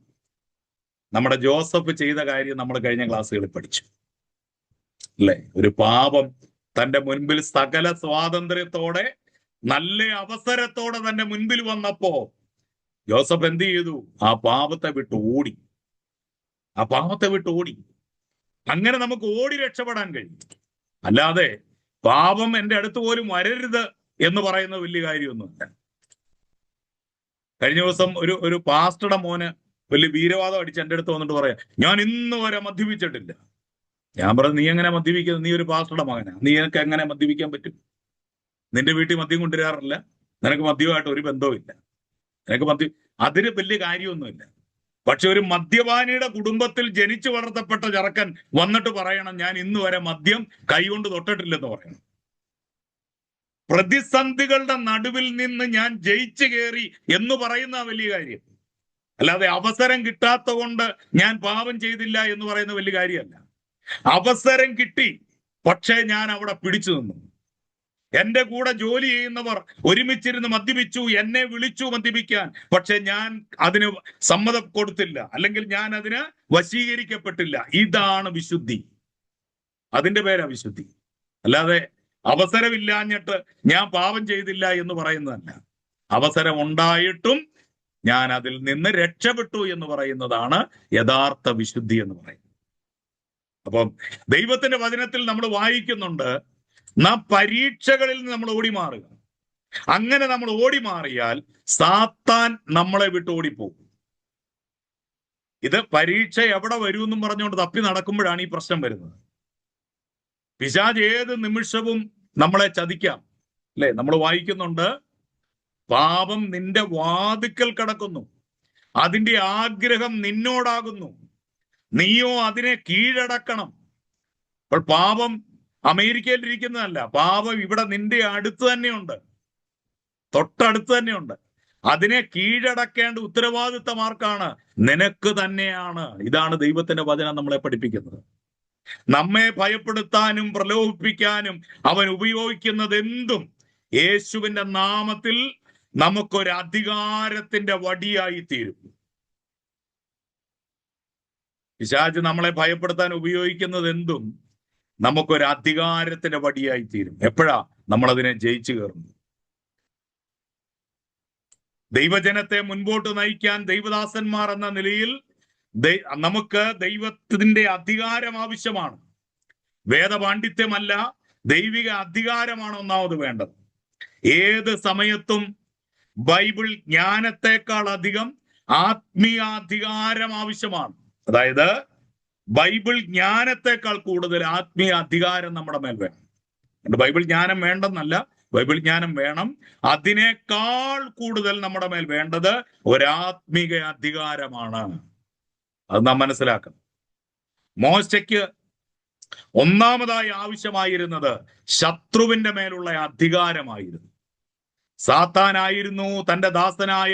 [SPEAKER 1] നമ്മുടെ ജോസഫ് ചെയ്ത കാര്യം നമ്മൾ കഴിഞ്ഞ ക്ലാസ്സുകളിൽ പഠിച്ചു അല്ലെ? ഒരു പാപം തന്റെ മുൻപിൽ സകല സ്വാതന്ത്ര്യത്തോടെ നല്ല അവസരത്തോടെ തന്റെ മുൻപിൽ വന്നപ്പോ ജോസഫ് എന്ത് ചെയ്തു? ആ പാപത്തെ വിട്ട് ഓടി. ആ പാപത്തെ വിട്ട് ഓടി. അങ്ങനെ നമുക്ക് ഓടി രക്ഷപ്പെടാൻ കഴിയും. അല്ലാതെ പാപം എൻ്റെ അടുത്ത് പോലും വരരുത് എന്ന് പറയുന്ന വലിയ കാര്യമൊന്നുമില്ല. കഴിഞ്ഞ ദിവസം ഒരു പാസ്റ്ററുടെ മോന് വലിയ വീരവാദം അടിച്ച് എൻ്റെ അടുത്ത് വന്നിട്ട് പറയാം ഞാൻ ഇന്ന് വരെ മദ്യപിച്ചിട്ടില്ല. ഞാൻ പറഞ്ഞു നീ എങ്ങനെ മദ്യപിക്കുന്നത്? നീ ഒരു പാസ്റ്ററുടെ മകനാ, നീക്ക് എങ്ങനെ മദ്യപിക്കാൻ പറ്റും? നിന്റെ വീട്ടിൽ മദ്യം കൊണ്ടുവരാറില്ല, നിനക്ക് മദ്യമായിട്ട് ഒരു ബന്ധവുമില്ല, നിനക്ക് അതിന് വലിയ കാര്യമൊന്നുമില്ല. പക്ഷെ ഒരു മദ്യപാനിയുടെ കുടുംബത്തിൽ ജനിച്ചു വളർത്തപ്പെട്ട ചെറുക്കൻ വന്നിട്ട് പറയണം ഞാൻ ഇന്ന് വരെ മദ്യം കൈകൊണ്ട് തൊട്ടിട്ടില്ലെന്ന് പറയണം. പ്രതിസന്ധികളുടെ നടുവിൽ നിന്ന് ഞാൻ ജയിച്ചു കയറി എന്ന് പറയുന്ന വലിയ കാര്യം. അല്ലാതെ അവസരം കിട്ടാത്ത കൊണ്ട് ഞാൻ പാപം ചെയ്തില്ല എന്ന് പറയുന്ന വലിയ കാര്യമല്ല. അവസരം കിട്ടി, പക്ഷേ ഞാൻ അവിടെ പിടിച്ചു നിന്നു. എന്റെ കൂടെ ജോലി ചെയ്യുന്നവർ ഒരുമിച്ചിരുന്ന് മദ്യപിച്ചു, എന്നെ വിളിച്ചു മദ്യപിക്കാൻ, പക്ഷെ ഞാൻ അതിന് സമ്മതം കൊടുത്തില്ല, അല്ലെങ്കിൽ ഞാൻ അതിന് വശീകരിക്കപ്പെട്ടില്ല. ഇതാണ് വിശുദ്ധി. അതിന്റെ പേരാ വിശുദ്ധി. അല്ലാതെ അവസരമില്ലാഞ്ഞിട്ട് ഞാൻ പാപം ചെയ്തില്ല എന്ന് പറയുന്നതല്ല. അവസരം ഉണ്ടായിട്ടും ഞാൻ അതിൽ നിന്ന് രക്ഷപ്പെട്ടു എന്ന് പറയുന്നതാണ് യഥാർത്ഥ വിശുദ്ധി എന്ന് പറയുന്നത്. അപ്പം ദൈവത്തിന്റെ വചനത്തിൽ നമ്മൾ വായിക്കുന്നുണ്ട് നാം പരീക്ഷകളിൽ നിന്ന് നമ്മൾ ഓടി മാറുക. അങ്ങനെ നമ്മൾ ഓടി മാറിയാൽ സാത്താൻ നമ്മളെ വിട്ട് ഓടിപ്പോകും. ഇത് പരീക്ഷ എവിടെ വരുമെന്നും പറഞ്ഞുകൊണ്ട് തപ്പി നടക്കുമ്പോഴാണ് ഈ പ്രശ്നം വരുന്നത്. പിശാച് ഏത് നിമിഷവും നമ്മളെ ചതിക്കാം അല്ലെ? നമ്മൾ വായിക്കുന്നുണ്ട് പാപം നിന്റെ വാതിക്കൽ കിടക്കുന്നു, അതിന്റെ ആഗ്രഹം നിന്നോടാകുന്നു, നീയോ അതിനെ കീഴടക്കണം. അപ്പോൾ പാപം അമേരിക്കയിൽ ഇരിക്കുന്നതല്ല, പാപം ഇവിടെ നിന്റെ അടുത്ത് തന്നെയുണ്ട്, തൊട്ടടുത്ത് തന്നെയുണ്ട്. അതിനെ കീഴടക്കേണ്ട ഉത്തരവാദിത്തം ആർക്കാണ്? നിനക്ക് തന്നെയാണ്. ഇതാണ് ദൈവത്തിന്റെ വചനം നമ്മളെ പഠിപ്പിക്കുന്നത്. നമ്മെ ഭയപ്പെടുത്താനും പ്രലോഭിപ്പിക്കാനും അവൻ ഉപയോഗിക്കുന്നത് എന്തും യേശുവിന്റെ നാമത്തിൽ നമുക്കൊരു അധികാരത്തിന്റെ വടിയായി തീരും. പിശാച് നമ്മളെ ഭയപ്പെടുത്താൻ ഉപയോഗിക്കുന്നത് എന്തും നമുക്കൊരു അധികാരത്തിന്റെ വടിയായി തീരും. എപ്പോഴാ നമ്മളതിനെ ജയിച്ചു കയറുന്നു? ദൈവജനത്തെ മുൻപോട്ട് നയിക്കാൻ ദൈവദാസന്മാർ എന്ന നിലയിൽ നമുക്ക് ദൈവത്തിന്റെ അധികാരം ആവശ്യമാണ്. വേദപാണ്ഡിത്യമല്ല, ദൈവിക അധികാരമാണ് ഒന്നാമത് വേണ്ടത്. ഏത് സമയത്തും ബൈബിൾ ജ്ഞാനത്തെക്കാൾ അധികം ആത്മീയാധികാരം ആവശ്യമാണ്. അതായത് ബൈബിൾ ജ്ഞാനത്തെക്കാൾ കൂടുതൽ ആത്മീയ അധികാരം നമ്മുടെ മേൽ വേണം. ബൈബിൾ ജ്ഞാനം വേണ്ടെന്നല്ല, ബൈബിൾ ജ്ഞാനം വേണം. അതിനേക്കാൾ കൂടുതൽ നമ്മുടെ മേൽ വേണ്ടത് ഒരാത്മീക അധികാരമാണ്. അത് നാം മനസ്സിലാക്കണം. മോശയ്ക്ക് ഒന്നാമതായി ആവശ്യമായിരുന്നത് ശത്രുവിന്റെ മേലുള്ള അധികാരമായിരുന്നു. സാത്താനായിരുന്നു തന്റെ ദാസനായ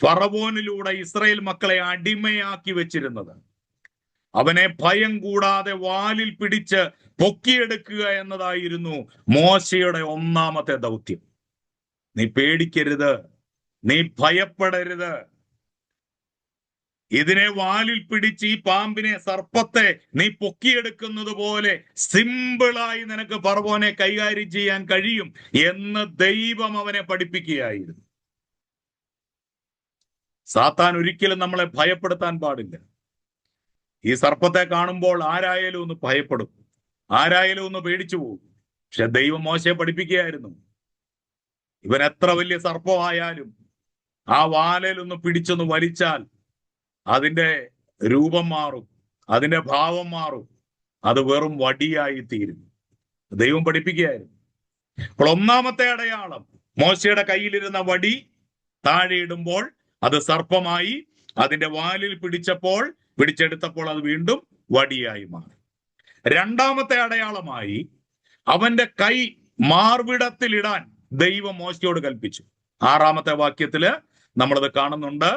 [SPEAKER 1] ഫറവോനിലൂടെ ഇസ്രായേൽ മക്കളെ അടിമയാക്കി വെച്ചിരുന്നത്. അവനെ ഭയം കൂടാതെ വാലിൽ പിടിച്ച് പൊക്കിയെടുക്കുക എന്നതായിരുന്നു മോശയുടെ ഒന്നാമത്തെ ദൗത്യം. നീ പേടിക്കരുത്, നീ ഭയപ്പെടരുത്. ഇതിനെ വാലിൽ പിടിച്ച് ഈ പാമ്പിനെ, സർപ്പത്തെ നീ പൊക്കിയെടുക്കുന്നത് പോലെ സിമ്പിളായി നിനക്ക് ഫറവോനെ കൈകാര്യം ചെയ്യാൻ കഴിയും എന്ന് ദൈവം അവനെ പഠിപ്പിക്കുകയായിരുന്നു. സാത്താൻ ഒരിക്കലും നമ്മളെ ഭയപ്പെടുത്താൻ പാടില്ല. ഈ സർപ്പത്തെ കാണുമ്പോൾ ആരായാലും ഒന്ന് ഭയപ്പെടും, ആരായാലും ഒന്ന് പേടിച്ചു പോകും. പക്ഷെ ദൈവം മോശയെ പഠിപ്പിക്കുകയായിരുന്നു, ഇവൻ എത്ര വലിയ സർപ്പമായാലും ആ വാലയിൽ ഒന്ന് പിടിച്ചൊന്ന് വലിച്ചാൽ അതിന്റെ രൂപം മാറും, അതിന്റെ ഭാവം മാറും, അത് വെറും വടിയായി തീരും. ദൈവം പഠിപ്പിക്കുകയായിരുന്നു. അപ്പോൾ ഒന്നാമത്തെ അടയാളം, മോശയുടെ കയ്യിലിരുന്ന വടി താഴെ ഇടുമ്പോൾ അത് സർപ്പമായി, അതിന്റെ വാലിൽ പിടിച്ചെടുത്തപ്പോൾ അത് വീണ്ടും വടിയായി മാറി. രണ്ടാമത്തെ അടയാളമായി അവന്റെ കൈ മാർവിടത്തിലിടാൻ ദൈവം മോശയോട് കൽപ്പിച്ചു. 6-ാമത്തെ വാക്യത്തില് നമ്മളത് കാണുന്നുണ്ട്.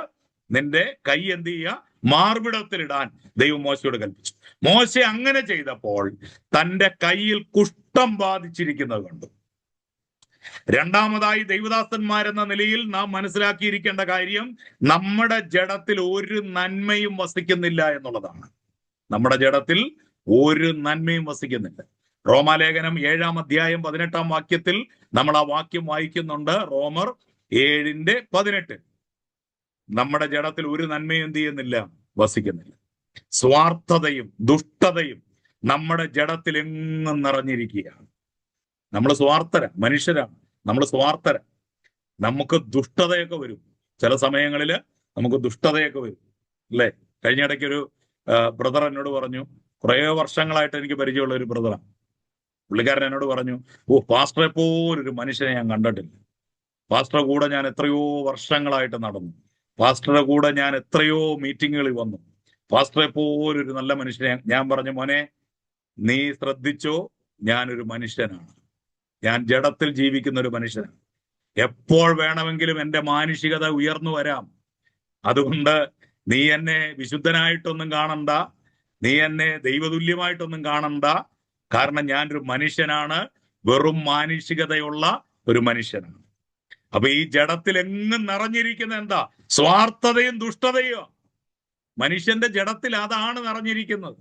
[SPEAKER 1] നിന്റെ കൈ എന്ത് ചെയ്യുക? മാർവിടത്തിലിടാൻ ദൈവം മോശയോട് കൽപ്പിച്ചു. മോശ അങ്ങനെ ചെയ്തപ്പോൾ തന്റെ കയ്യിൽ കുഷ്ഠം ബാധിച്ചിരിക്കുന്നത് കണ്ടു. രണ്ടാമതായി ദൈവദാസന്മാരെന്ന നിലയിൽ നാം മനസ്സിലാക്കിയിരിക്കേണ്ട കാര്യം, നമ്മുടെ ജഡത്തിൽ ഒരു നന്മയും വസിക്കുന്നില്ല എന്നുള്ളതാണ്. നമ്മുടെ ജഡത്തിൽ ഒരു നന്മയും വസിക്കുന്നില്ല. റോമാലേഖനം 7-ാം അധ്യായം 18-ാം വാക്യത്തിൽ നമ്മൾ ആ വാക്യം വായിക്കുന്നുണ്ട്. റോമർ 7:18. നമ്മുടെ ജഡത്തിൽ ഒരു നന്മയും എന്ത് ചെയ്യുന്നില്ല? വസിക്കുന്നില്ല. സ്വാർത്ഥതയും ദുഷ്ടതയും നമ്മുടെ ജഡത്തിൽ എങ്ങും നിറഞ്ഞിരിക്കുകയാണ്. നമ്മൾ മനുഷ്യരാണ്, നമ്മൾ സ്വാർത്ഥര. നമുക്ക് ദുഷ്ടതയൊക്കെ വരും, ചില സമയങ്ങളിൽ നമുക്ക് ദുഷ്ടതയൊക്കെ വരും, അല്ലേ? കഴിഞ്ഞ ഇടയ്ക്ക് ഒരു ബ്രദർ എന്നോട് പറഞ്ഞു, കുറേ വർഷങ്ങളായിട്ട് എനിക്ക് പരിചയമുള്ള ഒരു ബ്രദറാണ്. പുള്ളിക്കാരൻ എന്നോട് പറഞ്ഞു, പാസ്റ്ററെ പോലൊരു മനുഷ്യനെ ഞാൻ കണ്ടിട്ടില്ല. പാസ്റ്ററുടെ കൂടെ ഞാൻ എത്രയോ വർഷങ്ങളായിട്ട് നടന്നു, പാസ്റ്ററുടെ കൂടെ ഞാൻ എത്രയോ മീറ്റിങ്ങുകളിൽ വന്നു, പാസ്റ്ററെ പോലൊരു നല്ല മനുഷ്യനെ. ഞാൻ പറഞ്ഞു, മോനെ നീ ശ്രദ്ധിച്ചോ, ഞാനൊരു മനുഷ്യനാണ്, ഞാൻ ജഡത്തിൽ ജീവിക്കുന്ന ഒരു മനുഷ്യനാണ്. എപ്പോൾ വേണമെങ്കിലും എൻ്റെ മാനുഷികത ഉയർന്നു വരാം. അതുകൊണ്ട് നീ എന്നെ വിശുദ്ധനായിട്ടൊന്നും കാണണ്ട, നീ എന്നെ ദൈവതുല്യമായിട്ടൊന്നും കാണണ്ട. കാരണം ഞാനൊരു മനുഷ്യനാണ്, വെറും മാനുഷികതയുള്ള ഒരു മനുഷ്യനാണ്. അപ്പൊ ഈ ജഡത്തിൽ എങ്ങും നിറഞ്ഞിരിക്കുന്ന എന്താ? സ്വാർത്ഥതയും ദുഷ്ടതയും. മനുഷ്യന്റെ ജഡത്തിൽ അതാണ് നിറഞ്ഞിരിക്കുന്നത്.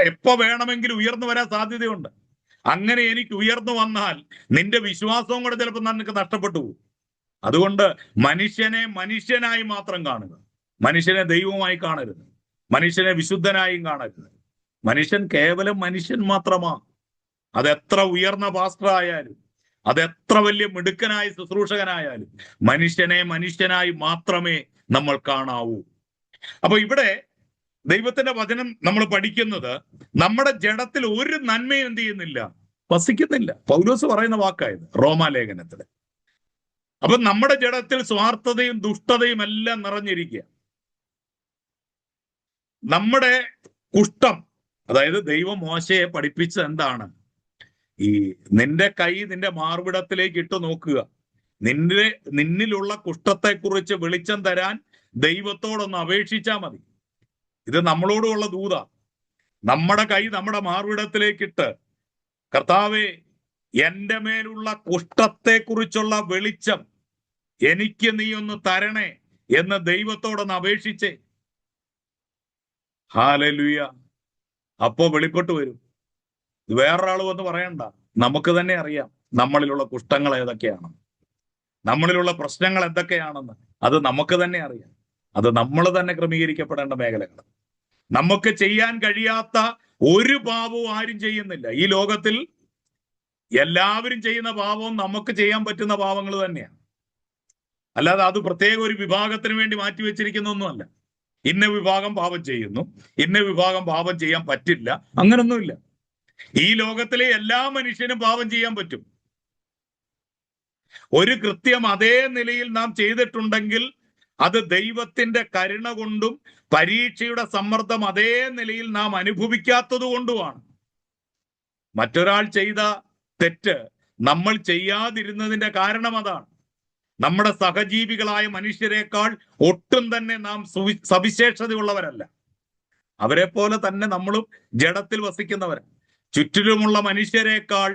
[SPEAKER 1] എപ്പോ വേണമെങ്കിലും ഉയർന്നു വരാൻ സാധ്യതയുണ്ട്. അങ്ങനെ എനിക്ക് ഉയർന്നു വന്നാൽ നിന്റെ വിശ്വാസവും കൂടെ ചിലപ്പോൾ നിനക്ക് നഷ്ടപ്പെട്ടു പോകും. അതുകൊണ്ട് മനുഷ്യനെ മനുഷ്യനായി മാത്രം കാണുക, മനുഷ്യനെ ദൈവമായി കാണരുത്, മനുഷ്യനെ വിശുദ്ധനായും കാണരുത്. മനുഷ്യൻ കേവലം മനുഷ്യൻ മാത്രമാ. അതെത്ര ഉയർന്ന പാസ്റ്റർ ആയാലും, അതെത്ര വലിയ മിടുക്കനായ ശുശ്രൂഷകനായാലും, മനുഷ്യനെ മനുഷ്യനായി മാത്രമേ നമ്മൾ കാണാവൂ. അപ്പൊ ഇവിടെ ദൈവത്തിന്റെ വചനം നമ്മൾ പഠിക്കുന്നത്, നമ്മുടെ ജഡത്തിൽ ഒരു നന്മയും എന്ത് ചെയ്യുന്നില്ല? വസിക്കുന്നില്ല. പൗലോസ് പറയുന്ന വാക്കായത് റോമാലേഖനത്തില്. അപ്പൊ നമ്മുടെ ജഡത്തിൽ സ്വാർത്ഥതയും ദുഷ്ടതയും എല്ലാം നിറഞ്ഞിരിക്കുക. നമ്മുടെ കുഷ്ഠം, അതായത് ദൈവം മോശയെ പഠിപ്പിച്ചത് എന്താണ്? നിന്റെ കൈ നിന്റെ മാർവിടത്തിലേക്ക് ഇട്ട് നോക്കുക, നിന്നിലുള്ള കുഷ്ഠത്തെക്കുറിച്ച് വെളിച്ചം തരാൻ ദൈവത്തോടൊന്ന് അപേക്ഷിച്ചാൽ മതി. ഇത് നമ്മളോടുള്ള ദൂത. നമ്മുടെ കൈ നമ്മുടെ മാർവിടത്തിലേക്കിട്ട്, കർത്താവേ, എൻ്റെ മേലുള്ള കുഷ്ഠത്തെക്കുറിച്ചുള്ള വെളിച്ചം എനിക്ക് നീ ഒന്ന് തരണേ എന്ന് ദൈവത്തോടൊന്ന് അപേക്ഷിച്ചേ. ഹല്ലേലൂയ. അപ്പോ വെളിപ്പെട്ട് വരും. വേറൊരാൾ വന്ന് പറയണ്ട, നമുക്ക് തന്നെ അറിയാം നമ്മളിലുള്ള കുഷ്ഠങ്ങൾ ഏതൊക്കെയാണ്, നമ്മളിലുള്ള പ്രശ്നങ്ങൾ എന്തൊക്കെയാണെന്ന്. അത് നമുക്ക് തന്നെ അറിയാം. അത് നമ്മൾ തന്നെ ക്രമീകരിക്കപ്പെടേണ്ട മേഖലകൾ. നമുക്ക് ചെയ്യാൻ കഴിയാത്ത ഒരു പാപവും ആരും ചെയ്യുന്നില്ല ഈ ലോകത്തിൽ. എല്ലാവരും ചെയ്യുന്ന പാപവും നമുക്ക് ചെയ്യാൻ പറ്റുന്ന പാപങ്ങൾ തന്നെയാണ്. അല്ലാതെ അത് പ്രത്യേക ഒരു വിഭാഗത്തിന് വേണ്ടി മാറ്റി വെച്ചിരിക്കുന്ന ഒന്നുമല്ല. ഇന്ന വിഭാഗം പാപം ചെയ്യുന്നു, ഇന്ന വിഭാഗം പാപം ചെയ്യാൻ പറ്റില്ല, അങ്ങനൊന്നുമില്ല. ഈ ലോകത്തിലെ എല്ലാ മനുഷ്യനും പാപം ചെയ്യാൻ പറ്റും. ഒരു കൃത്യം അതേ നിലയിൽ നാം ചെയ്തിട്ടുണ്ടെങ്കിൽ അത് ദൈവത്തിന്റെ കരുണ കൊണ്ടും പരീക്ഷയുടെ സമ്മർദ്ദം അതേ നിലയിൽ നാം അനുഭവിക്കാത്തത് കൊണ്ടുമാണ്. മറ്റൊരാൾ ചെയ്ത തെറ്റ് നമ്മൾ ചെയ്യാതിരുന്നതിന്റെ കാരണം അതാണ്. നമ്മുടെ സഹജീവികളായ മനുഷ്യരെക്കാൾ ഒട്ടും തന്നെ നാം സവിശേഷതയുള്ളവരല്ല. അവരെ പോലെ തന്നെ നമ്മളും ജഡത്തിൽ വസിക്കുന്നവരാണ്. ചുറ്റിലുമുള്ള മനുഷ്യരെക്കാൾ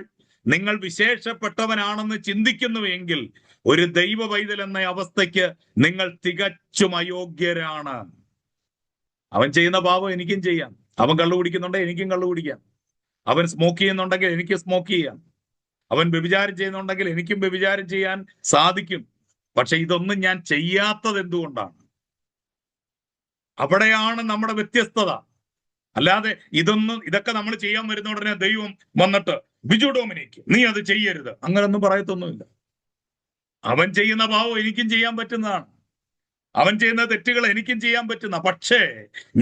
[SPEAKER 1] നിങ്ങൾ വിശേഷപ്പെട്ടവനാണെന്ന് ചിന്തിക്കുന്നുവെങ്കിൽ ഒരു ദൈവ പൈതൽ എന്ന അവസ്ഥയ്ക്ക് നിങ്ങൾ തികച്ചും അയോഗ്യരാണ്. അവൻ ചെയ്യുന്ന പാപം എനിക്കും ചെയ്യാം. അവൻ കള്ളു കുടിക്കുന്നുണ്ടെങ്കിൽ എനിക്കും കള്ളു കുടിക്കാം. അവൻ സ്മോക്ക് ചെയ്യുന്നുണ്ടെങ്കിൽ എനിക്ക് സ്മോക്ക് ചെയ്യാം. അവൻ വ്യഭിചാരം ചെയ്യുന്നുണ്ടെങ്കിൽ എനിക്കും വ്യഭിചാരം ചെയ്യാൻ സാധിക്കും. പക്ഷെ ഇതൊന്നും ഞാൻ ചെയ്യാത്തത് എന്തുകൊണ്ടാണ്? അവിടെയാണ് നമ്മുടെ വ്യത്യസ്തത. അല്ലാതെ ഇതൊക്കെ നമ്മൾ ചെയ്യാൻ വരുന്ന ഉടനെ ദൈവം വന്നിട്ട് ബിജു ഡൊമിനിക് നീ അത് ചെയ്യരുത് അങ്ങനൊന്നും പറയത്തൊന്നുമില്ല. അവൻ ചെയ്യുന്ന പാവം എനിക്കും ചെയ്യാൻ പറ്റുന്നതാണ്. അവൻ ചെയ്യുന്ന തെറ്റുകൾ എനിക്കും ചെയ്യാൻ പറ്റുന്ന. പക്ഷേ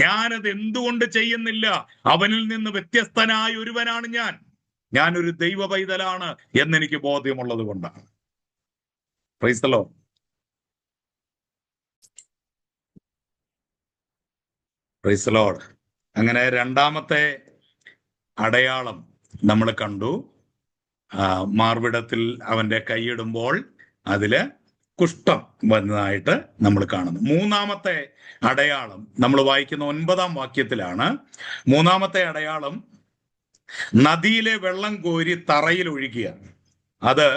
[SPEAKER 1] ഞാനത് എന്തുകൊണ്ട് ചെയ്യുന്നില്ല? അവനിൽ നിന്ന് വ്യത്യസ്തനായ ഒരുവനാണ് ഞാനൊരു ദൈവ പൈതലാണ് എന്നെനിക്ക് ബോധ്യമുള്ളത് കൊണ്ടാണ്. Praise the Lord. Praise the Lord. അങ്ങനെ രണ്ടാമത്തെ അടയാളം നമ്മൾ കണ്ടു. മാർവിടത്തിൽ അവന്റെ കൈയിടുമ്പോൾ അതില് കുഷ്ഠം വന്നതായിട്ട് നമ്മൾ കാണുന്നു. മൂന്നാമത്തെ അടയാളം നമ്മൾ വായിക്കുന്ന 9-ാം വാക്യത്തിലാണ്. മൂന്നാമത്തെ അടയാളം നദിയിലെ വെള്ളം കോരി തറയിൽ ഒഴുകിയ അത്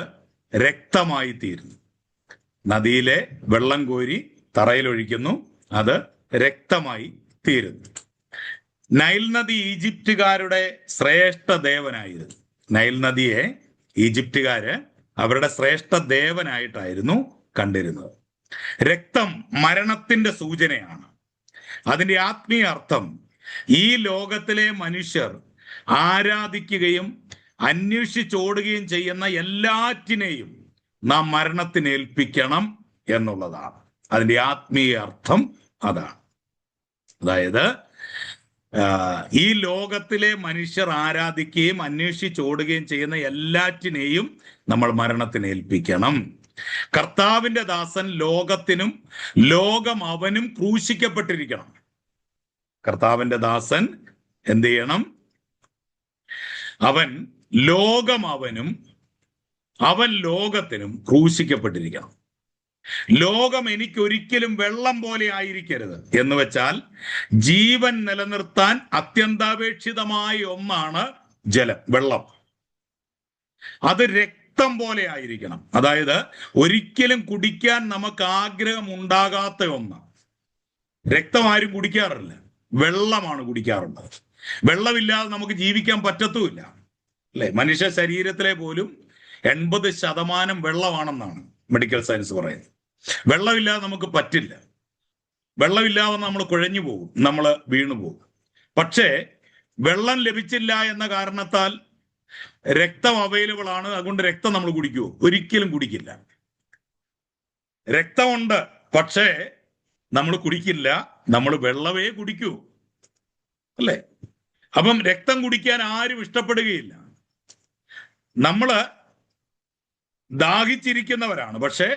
[SPEAKER 1] രക്തമായി തീരുന്നു. നദിയിലെ വെള്ളം കോരി തറയിൽ ഒഴിക്കുന്നു, അത് രക്തമായി തീരുന്നു. നൈൽ നദി ഈജിപ്തുകാരുടെ ശ്രേഷ്ഠ ദേവനായിരുന്നു. നൈൽ നദിയെ ഈജിപ്തുകാര് അവരുടെ ശ്രേഷ്ഠ ദേവനായിട്ടായിരുന്നു കണ്ടിരുന്നത്. രക്തം മരണത്തിന്റെ സൂചനയാണ്. അതിന്റെ ആത്മീയ അർത്ഥം ഈ ലോകത്തിലെ മനുഷ്യർ ആരാധിക്കുകയും അന്വേഷിച്ചോടുകയും ചെയ്യുന്ന എല്ലാറ്റിനെയും നാം മരണത്തിന് ഏൽപ്പിക്കണം എന്നുള്ളതാണ്. അതിന്റെ ആത്മീയ അർത്ഥം അതാണ്. അതായത് ഈ ലോകത്തിലെ മനുഷ്യർ ആരാധിക്കുകയും അന്വേഷിച്ചോടുകയും ചെയ്യുന്ന എല്ലാറ്റിനെയും നമ്മൾ മരണത്തിന് ഏൽപ്പിക്കണം. കർത്താവിന്റെ ദാസൻ ലോകത്തിനും ലോകം അവനും ക്രൂശിക്കപ്പെട്ടിരിക്കണം. കർത്താവിന്റെ ദാസൻ എന്ത് ചെയ്യണം? അവൻ ലോകം അവനും അവൻ ലോകത്തിനും ക്രൂശിക്കപ്പെട്ടിരിക്കണം. ലോകം എനിക്കൊരിക്കലും വെള്ളം പോലെ ആയിരിക്കരുത് എന്ന് വെച്ചാൽ ജീവൻ നിലനിർത്താൻ അത്യന്താപേക്ഷിതമായ ഒന്നാണ് ജലം, വെള്ളം. അത് രക്തം പോലെ ആയിരിക്കണം. അതായത് ഒരിക്കലും കുടിക്കാൻ നമുക്ക് ആഗ്രഹം ഉണ്ടാകാത്ത ഒന്ന്. രക്തം ആരും കുടിക്കാറില്ല, വെള്ളമാണ് കുടിക്കാറുള്ളത്. വെള്ളമില്ലാതെ നമുക്ക് ജീവിക്കാൻ പറ്റത്തുമില്ല, അല്ലെ? മനുഷ്യ ശരീരത്തിലെ പോലും 80% വെള്ളമാണെന്നാണ് മെഡിക്കൽ സയൻസ് പറയുന്നത്. വെള്ളമില്ലാതെ നമുക്ക് പറ്റില്ല. വെള്ളമില്ലാതെ നമ്മൾ കുഴഞ്ഞു പോകും, നമ്മൾ വീണു പോകും. പക്ഷേ വെള്ളം ലഭിച്ചില്ല എന്ന കാരണത്താൽ രക്തം അവൈലബിൾ ആണ്, അതുകൊണ്ട് രക്തം നമ്മൾ കുടിക്കുമോ? ഒരിക്കലും കുടിക്കില്ല. രക്തമുണ്ട്, പക്ഷേ നമ്മൾ കുടിക്കില്ല, നമ്മൾ വെള്ളമേ കുടിക്കൂ, അല്ലേ? അപ്പം രക്തം കുടിക്കാൻ ആരും ഇഷ്ടപ്പെടുകയില്ല. നമ്മള് ദാഹിച്ചിരിക്കുന്നവരാണ്, പക്ഷെ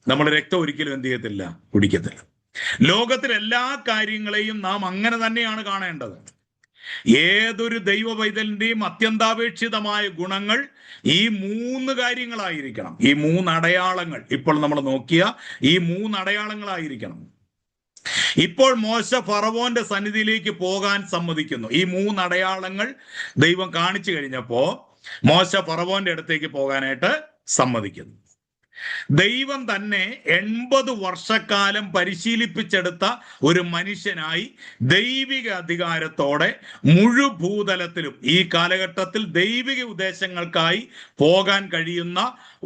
[SPEAKER 1] നമ്മൾ രക്തം ഒരിക്കലും എന്ത് ചെയ്യത്തില്ല, കുടിക്കത്തില്ല. ലോകത്തിലെ എല്ലാ കാര്യങ്ങളെയും നാം അങ്ങനെ തന്നെയാണ് കാണേണ്ടത്. ഏതൊരു ദൈവ പൈതലിന്റെയും അത്യന്താപേക്ഷിതമായ ഗുണങ്ങൾ ഈ 3 കാര്യങ്ങളായിരിക്കണം. ഈ 3 അടയാളങ്ങൾ, ഇപ്പോൾ നമ്മൾ നോക്കിയ ഈ 3 അടയാളങ്ങളായിരിക്കണം. ഇപ്പോൾ മോശ ഫറവോന്റെ സന്നിധിയിലേക്ക് പോകാൻ സമ്മതിക്കുന്നു. ഈ 3 അടയാളങ്ങൾ ദൈവം കാണിച്ചു കഴിഞ്ഞപ്പോ മോശ ഫറവോന്റെ അടുത്തേക്ക് പോകാനായിട്ട് സമ്മതിക്കുന്നു. ദൈവം തന്നെ 80 വർഷക്കാലം പരിശീലിപ്പിച്ചെടുത്ത ഒരു മനുഷ്യനായി ദൈവിക അധികാരത്തോടെ മുഴുഭൂതലത്തിലും ഈ കാലഘട്ടത്തിൽ ദൈവിക ഉദ്ദേശങ്ങൾക്കായി പോകാൻ കഴിയുന്ന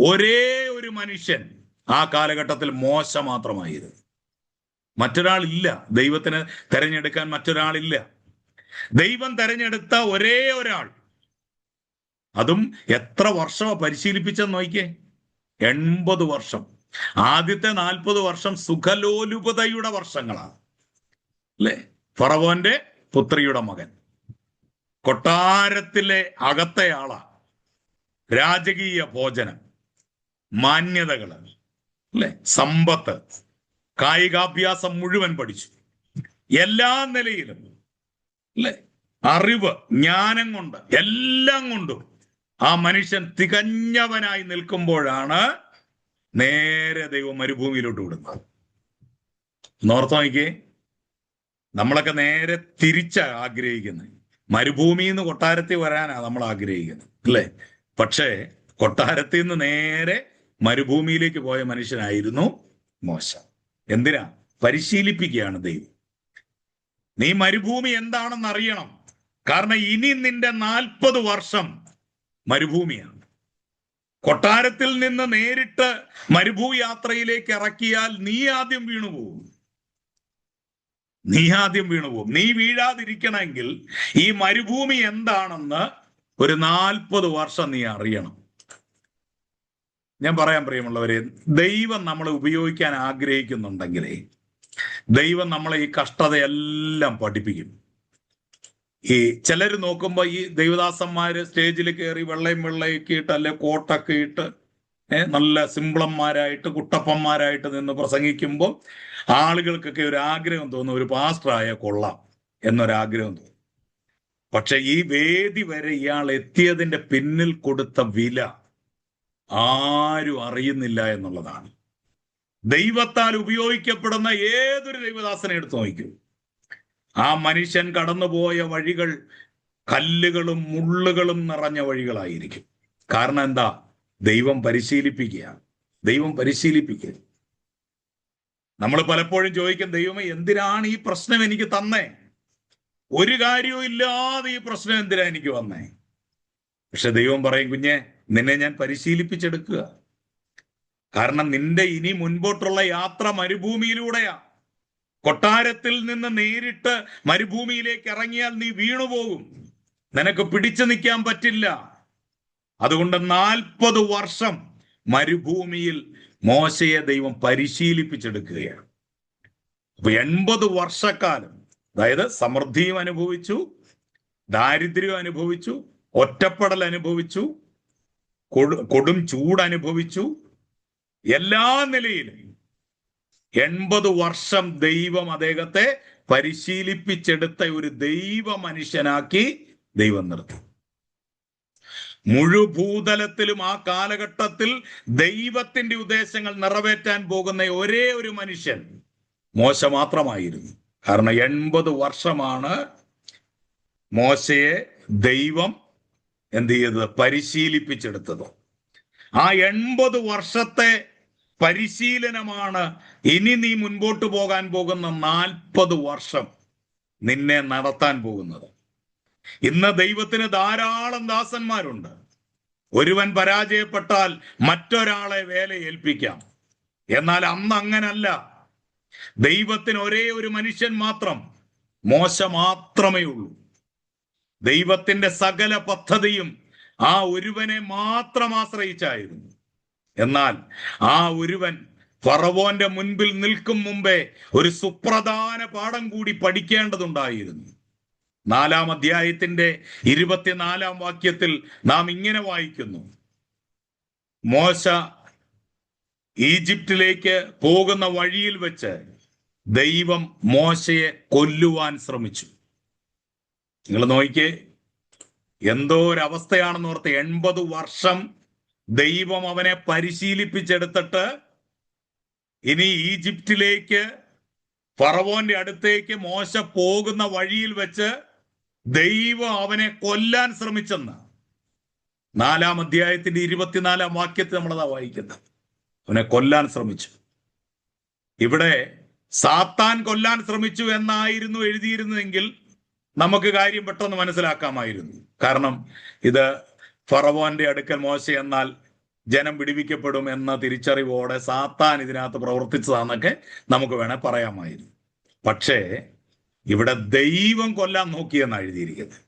[SPEAKER 1] ഒരേ ഒരു മനുഷ്യൻ ആ കാലഘട്ടത്തിൽ മോശ മാത്രമായിരുന്നു. മറ്റൊരാളില്ല. ദൈവത്തിന് തെരഞ്ഞെടുക്കാൻ മറ്റൊരാളില്ല. ദൈവം തെരഞ്ഞെടുത്ത ഒരേ ഒരാൾ. അതും എത്ര വർഷമാ പരിശീലിപ്പിച്ചെന്ന് നോക്കിയേ. 80 വർഷം. ആദ്യത്തെ 40 വർഷം സുഖലോലുപതയുടെ വർഷങ്ങളാണ് അല്ലെ. ഫറവോന്റെ പുത്രിയുടെ മകൻ, കൊട്ടാരത്തിലെ അകത്തെ ആളാ, രാജകീയ ഭോജനം, മാന്യതകൾ അല്ലെ, സമ്പത്ത്, കായികാഭ്യാസം മുഴുവൻ പഠിച്ചു. എല്ലാ നിലയിലും അല്ലെ, അറിവ്, ജ്ഞാനം കൊണ്ട്, എല്ലാം കൊണ്ടും ആ മനുഷ്യൻ തികഞ്ഞവനായി നിൽക്കുമ്പോഴാണ് നേരെ ദൈവം മരുഭൂമിയിലോട്ട് വിടുന്നത്. നോർത്ത് നോക്കിയേ, നമ്മളൊക്കെ നേരെ തിരിച്ചാ ആഗ്രഹിക്കുന്നത്. മരുഭൂമിയിൽ നിന്ന് കൊട്ടാരത്തിൽ വരാനാ നമ്മൾ ആഗ്രഹിക്കുന്നത് അല്ലേ. പക്ഷേ കൊട്ടാരത്തിൽ നിന്ന് നേരെ മരുഭൂമിയിലേക്ക് പോയ മനുഷ്യനായിരുന്നു മോശ. എന്തിനാ? പരിശീലിപ്പിക്കുകയാണ് ദൈവം. നീ മരുഭൂമി എന്താണെന്ന് അറിയണം. കാരണം ഇനി നിന്റെ 40 വർഷം മരുഭൂമിയാണ്. കൊട്ടാരത്തിൽ നിന്ന് നേരിട്ട് മരുഭൂയാത്രയിലേക്ക് ഇറക്കിയാൽ നീ ആദ്യം വീണുപോകും. നീ വീഴാതിരിക്കണമെങ്കിൽ ഈ മരുഭൂമി എന്താണെന്ന് ഒരു 40 വർഷം നീ അറിയണം. ഞാൻ പറയാൻ പ്രിയമുള്ളവരെ, ദൈവം നമ്മളെ ഉപയോഗിക്കാൻ ആഗ്രഹിക്കുന്നുണ്ടെങ്കിലേ ദൈവം നമ്മളെ ഈ കഷ്ടതയെല്ലാം പഠിപ്പിക്കും. ഈ ചിലർ നോക്കുമ്പോ ഈ ദൈവദാസന്മാര് സ്റ്റേജിൽ കയറി വെള്ളയൊക്കെ ഇട്ട് അല്ലെ കോട്ടൊക്കെ ഇട്ട് നല്ല സിംപിളന്മാരായിട്ട് കുട്ടപ്പന്മാരായിട്ട് നിന്ന് പ്രസംഗിക്കുമ്പോൾ ആളുകൾക്കൊക്കെ ഒരു ആഗ്രഹം തോന്നും, ഒരു പാസ്റ്ററായ കൊള്ളാം എന്നൊരാഗ്രഹം തോന്നും. പക്ഷെ ഈ വേദി വരെ ഇയാൾ എത്തിയതിന്റെ പിന്നിൽ കൊടുത്ത വില ആരും അറിയുന്നില്ല എന്നുള്ളതാണ്. ദൈവത്താൽ ഉപയോഗിക്കപ്പെടുന്ന ഏതൊരു ദൈവദാസനെ എടുത്തു നോക്കും, ആ മനുഷ്യൻ കടന്നുപോയ വഴികൾ കല്ലുകളും മുള്ളുകളും നിറഞ്ഞ വഴികളായിരിക്കും. കാരണം എന്താ? ദൈവം പരിശീലിപ്പിക്കുക. നമ്മൾ പലപ്പോഴും ചോദിക്കും, ദൈവമേ എന്തിനാണ് ഈ പ്രശ്നം എനിക്ക് തന്നേ? ഒരു കാര്യവും ഇല്ലാതെ ഈ പ്രശ്നം എന്തിനാ എനിക്ക് വന്നേ? പക്ഷെ ദൈവം പറയും, കുഞ്ഞെ നിന്നെ ഞാൻ പരിശീലിപ്പിച്ചെടുക്കുക. കാരണം നിന്റെ ഇനി മുൻപോട്ടുള്ള യാത്ര മരുഭൂമിയിലൂടെയാ. കൊട്ടാരത്തിൽ നിന്ന് നേരിട്ട് മരുഭൂമിയിലേക്ക് ഇറങ്ങിയാൽ നീ വീണുപോകും, നിനക്ക് പിടിച്ചു നിൽക്കാൻ പറ്റില്ല. അതുകൊണ്ട് 40 വർഷം മരുഭൂമിയിൽ മോശയെ ദൈവം പരിശീലിപ്പിച്ചെടുക്കുകയാണ്. അപ്പൊ 80 വർഷക്കാലം, അതായത് സമൃദ്ധിയും അനുഭവിച്ചു, ദാരിദ്ര്യം അനുഭവിച്ചു, ഒറ്റപ്പെടൽ അനുഭവിച്ചു, കൊടും ചൂട് അനുഭവിച്ചു. എല്ലാ നിലയിലും 80 വർഷം ദൈവം അദ്ദേഹത്തെ പരിശീലിപ്പിച്ചെടുത്ത ഒരു ദൈവ മനുഷ്യനാക്കി ദൈവം നിർത്തി. മുഴുഭൂതലത്തിലും ആ കാലഘട്ടത്തിൽ ദൈവത്തിന്റെ ഉദ്ദേശങ്ങൾ നിറവേറ്റാൻ പോകുന്ന ഒരേ ഒരു മനുഷ്യൻ മോശ മാത്രമായിരുന്നു. കാരണം 80 വർഷമാണ് മോശയെ ദൈവം എന്ത് ചെയ്തത്? പരിശീലിപ്പിച്ചെടുത്തത്. ആ 80 വർഷത്തെ പരിശീലനമാണ് ഇനി നീ മുൻപോട്ട് പോകാൻ പോകുന്ന 40 വർഷം നിന്നെ നടത്താൻ പോകുന്നത്. ഇന്ന് ദൈവത്തിന് ധാരാളം ദാസന്മാരുണ്ട്. ഒരുവൻ പരാജയപ്പെട്ടാൽ മറ്റൊരാളെ വേല ഏൽപ്പിക്കാം. എന്നാൽ അന്ന് അങ്ങനല്ല. ദൈവത്തിന് ഒരേ ഒരു മനുഷ്യൻ മാത്രം, മോശ മാത്രമേ ഉള്ളൂ. ദൈവത്തിന്റെ സകല പദ്ധതിയും ആ ഒരുവനെ മാത്രം ആശ്രയിച്ചായിരുന്നു. എന്നാൽ ആ ഒരുവൻ ഫറവോന്റെ മുൻപിൽ നിൽക്കും മുമ്പേ ഒരു സുപ്രധാന പാഠം കൂടി പഠിക്കേണ്ടതുണ്ടായിരുന്നു. 4-ാം അധ്യായത്തിന്റെ 24-ാം വാക്യത്തിൽ നാം ഇങ്ങനെ വായിക്കുന്നു, മോശ ഈജിപ്തിലേക്ക് പോകുന്ന വഴിയിൽ വെച്ച് ദൈവം മോശയെ കൊല്ലുവാൻ ശ്രമിച്ചു. നിങ്ങൾ നോക്കിക്കേ, എന്തോ ഒരവസ്ഥയാണെന്ന് ഓർത്ത്. 80 വർഷം ദൈവം അവനെ പരിശീലിപ്പിച്ചെടുത്തിട്ട് ഇനി ഈജിപ്തിലേക്ക് ഫറവോന്റെ അടുത്തേക്ക് മോശ പോകുന്ന വഴിയിൽ വെച്ച് ദൈവം അവനെ കൊല്ലാൻ ശ്രമിച്ചെന്ന് 4-ാം അധ്യായത്തിന്റെ 24-ാം വാക്യത്തിൽ നമ്മളതാ വായിക്കുന്നത്. അവനെ കൊല്ലാൻ ശ്രമിച്ചു. ഇവിടെ സാത്താൻ കൊല്ലാൻ ശ്രമിച്ചു എന്നായിരുന്നു എഴുതിയിരുന്നതെങ്കിൽ നമുക്ക് കാര്യം പെട്ടെന്ന് മനസ്സിലാക്കാമായിരുന്നു. കാരണം ഇത് ഫറവോന്റെ അടുക്കൽ മോശെ എന്നാൽ ജനം വിടുവിക്കപ്പെടും എന്ന തിരിച്ചറിവോടെ സാത്താൻ ഇതിനകത്ത് പ്രവർത്തിച്ചതാണെന്നൊക്കെ നമുക്ക് വേണേ പറയാമായിരുന്നു. പക്ഷേ ഇവിടെ ദൈവം കൊല്ലാൻ നോക്കിയെന്നാണ് എഴുതിയിരിക്കുന്നത്.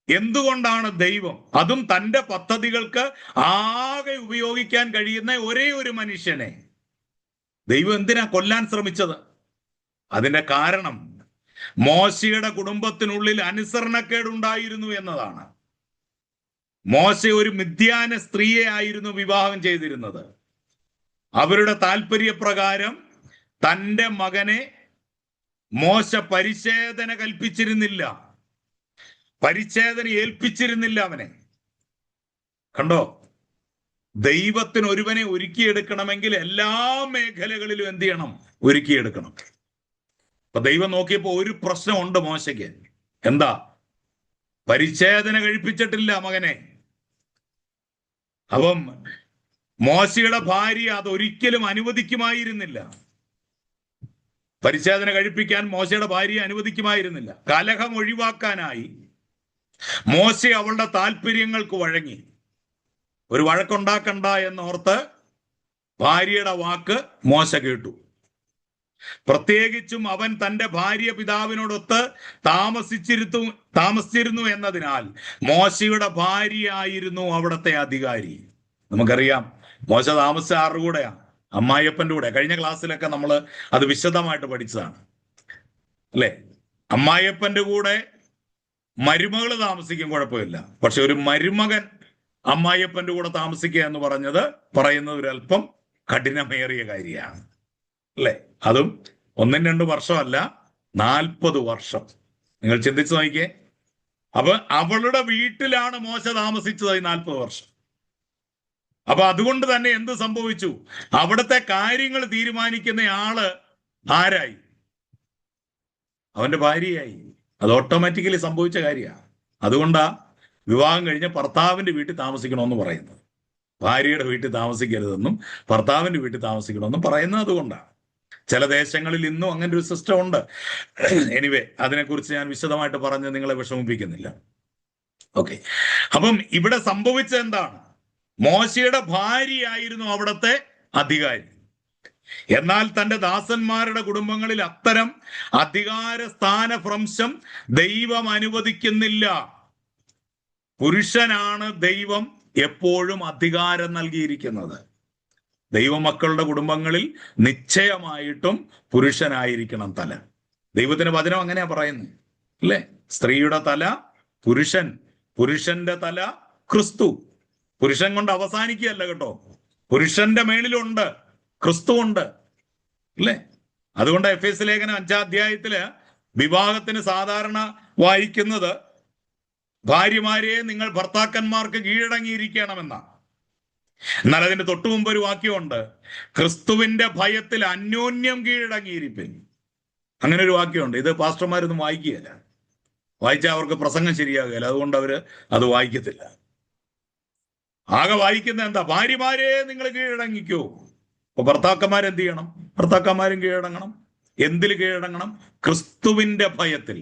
[SPEAKER 1] എന്തുകൊണ്ടാണ് ദൈവം, അതും തന്റെ പദ്ധതികൾക്ക് ആകെ ഉപയോഗിക്കാൻ കഴിയുന്ന ഒരേ ഒരു മനുഷ്യനെ ദൈവം എന്തിനാ കൊല്ലാൻ ശ്രമിച്ചത്? അതിന്റെ കാരണം മോശയുടെ കുടുംബത്തിനുള്ളിൽ അനുസരണക്കേടുണ്ടായിരുന്നു എന്നതാണ്. മോശ ഒരു മിദ്യാന സ്ത്രീയെ ആയിരുന്നു വിവാഹം ചെയ്തിരുന്നത്. അവരുടെ താല്പര്യപ്രകാരം തന്റെ മകനെ മോശ പരിച്ഛേദന കൽപ്പിച്ചിരുന്നില്ല, പരിച്ഛേദന ഏൽപ്പിച്ചിരുന്നില്ല അവനെ. കണ്ടോ, ദൈവത്തിന് ഒരുവനെ ഒരുക്കിയെടുക്കണമെങ്കിൽ എല്ലാ മേഖലകളിലും എന്ത് ചെയ്യണം? ഒരുക്കിയെടുക്കണം. അപ്പൊ ദൈവം നോക്കിയപ്പോ ഒരു പ്രശ്നമുണ്ട് മോശയ്ക്ക്. എന്താ? പരിച്ഛേദന കഴിപ്പിച്ചിട്ടില്ല മകനെ. അപ്പം മോശയുടെ ഭാര്യ അതൊരിക്കലും അനുവദിക്കുമായിരുന്നില്ല. പരിച്ഛേദന കഴിപ്പിക്കാൻ മോശയുടെ ഭാര്യ അനുവദിക്കുമായിരുന്നില്ല. കലഹം ഒഴിവാക്കാനായി മോശ അവളുടെ താല്പര്യങ്ങൾക്ക് വഴങ്ങി. ഒരു വഴക്കുണ്ടാക്കണ്ട എന്നോർത്ത് ഭാര്യയുടെ വാക്ക് മോശ കേട്ടു. പ്രത്യേകിച്ചും അവൻ തന്റെ ഭാര്യ പിതാവിനോടൊത്ത് താമസിച്ചിരുന്നു എന്നതിനാൽ മോശയുടെ ഭാര്യയായിരുന്നു അവിടുത്തെ അധികാരി. നമുക്കറിയാം മോശ താമസിച്ച ആരുടെ കൂടെയാ? അമ്മായിയപ്പന്റെ കൂടെ. കഴിഞ്ഞ ക്ലാസ്സിലൊക്കെ നമ്മൾ അത് വിശദമായിട്ട് പഠിച്ചതാണ് അല്ലെ? അമ്മായിയപ്പന്റെ കൂടെ മരുമകൾ താമസിക്കും, കുഴപ്പമില്ല. പക്ഷെ ഒരു മരുമകൻ അമ്മായിയപ്പന്റെ കൂടെ താമസിക്കുക എന്ന് പറയുന്നത് ഒരല്പം കഠിനമേറിയ കാര്യമാണ് അല്ലെ? അതും 1-2 വർഷമല്ല, 40 വർഷം. നിങ്ങൾ ചിന്തിച്ചു നോക്കിയേ. അപ്പൊ അവളുടെ വീട്ടിലാണ് മോശ താമസിച്ചത് ഈ 40 വർഷം. അപ്പൊ അതുകൊണ്ട് തന്നെ എന്ത് സംഭവിച്ചു? അവിടുത്തെ കാര്യങ്ങൾ തീരുമാനിക്കുന്ന ആള് ആരായി? അവന്റെ ഭാര്യയായി. അത് ഓട്ടോമാറ്റിക്കലി സംഭവിച്ച കാര്യമാണ്. അതുകൊണ്ടാ വിവാഹം കഴിഞ്ഞ ഭർത്താവിന്റെ വീട്ടിൽ താമസിക്കണമെന്ന് പറയുന്നത്. ഭാര്യയുടെ വീട്ടിൽ താമസിക്കരുതെന്നും ഭർത്താവിന്റെ വീട്ടിൽ താമസിക്കണമെന്നും പറയുന്നത് അതുകൊണ്ടാണ്. ചില ദേശങ്ങളിൽ ഇന്നും അങ്ങനെ ഒരു സിസ്റ്റം ഉണ്ട്. എനിവേ, അതിനെക്കുറിച്ച് ഞാൻ വിശദമായിട്ട് പറഞ്ഞ് നിങ്ങളെ വിഷമിപ്പിക്കുന്നില്ല. ഓക്കെ. അപ്പം ഇവിടെ സംഭവിച്ചത് എന്താണ്? മോശയുടെ ഭാര്യയായിരുന്നു അവിടുത്തെ അധികാരി. എന്നാൽ തന്റെ ദാസന്മാരുടെ കുടുംബങ്ങളിൽ അത്തരം അധികാര സ്ഥാനഭ്രംശം ദൈവം അനുവദിക്കുന്നില്ല. പുരുഷനാണ് ദൈവം എപ്പോഴും അധികാരം നൽകിയിരിക്കുന്നത്. ദൈവമക്കളുടെ കുടുംബങ്ങളിൽ നിശ്ചയമായിട്ടും പുരുഷനായിരിക്കണം തല. ദൈവത്തിന്റെ വചനം അങ്ങനെയാ പറയുന്നത് അല്ലേ? സ്ത്രീയുടെ തല പുരുഷൻ, പുരുഷന്റെ തല ക്രിസ്തു. പുരുഷൻ കൊണ്ട് അവസാനിക്കുകയല്ല കേട്ടോ, പുരുഷന്റെ മേളിലുണ്ട് ക്രിസ്തു ഉണ്ട് അല്ലേ? അതുകൊണ്ട് എഫേസ്യ ലേഖനം 5-ാം അധ്യായത്തില് വിവാഹത്തിന് സാധാരണ വായിക്കുന്നത് ഭാര്യമാരെ നിങ്ങൾ ഭർത്താക്കന്മാർക്ക് കീഴടങ്ങിയിരിക്കണമെന്നാ. എന്നാൽ അതിന്റെ തൊട്ടു മുമ്പ് ഒരു വാക്യമുണ്ട്, ക്രിസ്തുവിന്റെ ഭയത്തിൽ അന്യോന്യം കീഴടങ്ങിയിരിപ്പിൻ. അങ്ങനെ ഒരു വാക്യമുണ്ട്. ഇത് പാസ്റ്റർമാരൊന്നും വായിക്കുകയില്ല, വായിച്ചാൽ അവർക്ക് പ്രസംഗം ശരിയാകുകയില്ല. അതുകൊണ്ട് അവര് അത് വായിക്കത്തില്ല. ആകെ വായിക്കുന്ന എന്താ? ഭാര്യമാരെ നിങ്ങൾ കീഴടങ്ങിക്കോ. അപ്പൊ ഭർത്താക്കന്മാരെന്ത് ചെയ്യണം? ഭർത്താക്കന്മാരും കീഴടങ്ങണം. എന്തിൽ കീഴടങ്ങണം? ക്രിസ്തുവിന്റെ ഭയത്തിൽ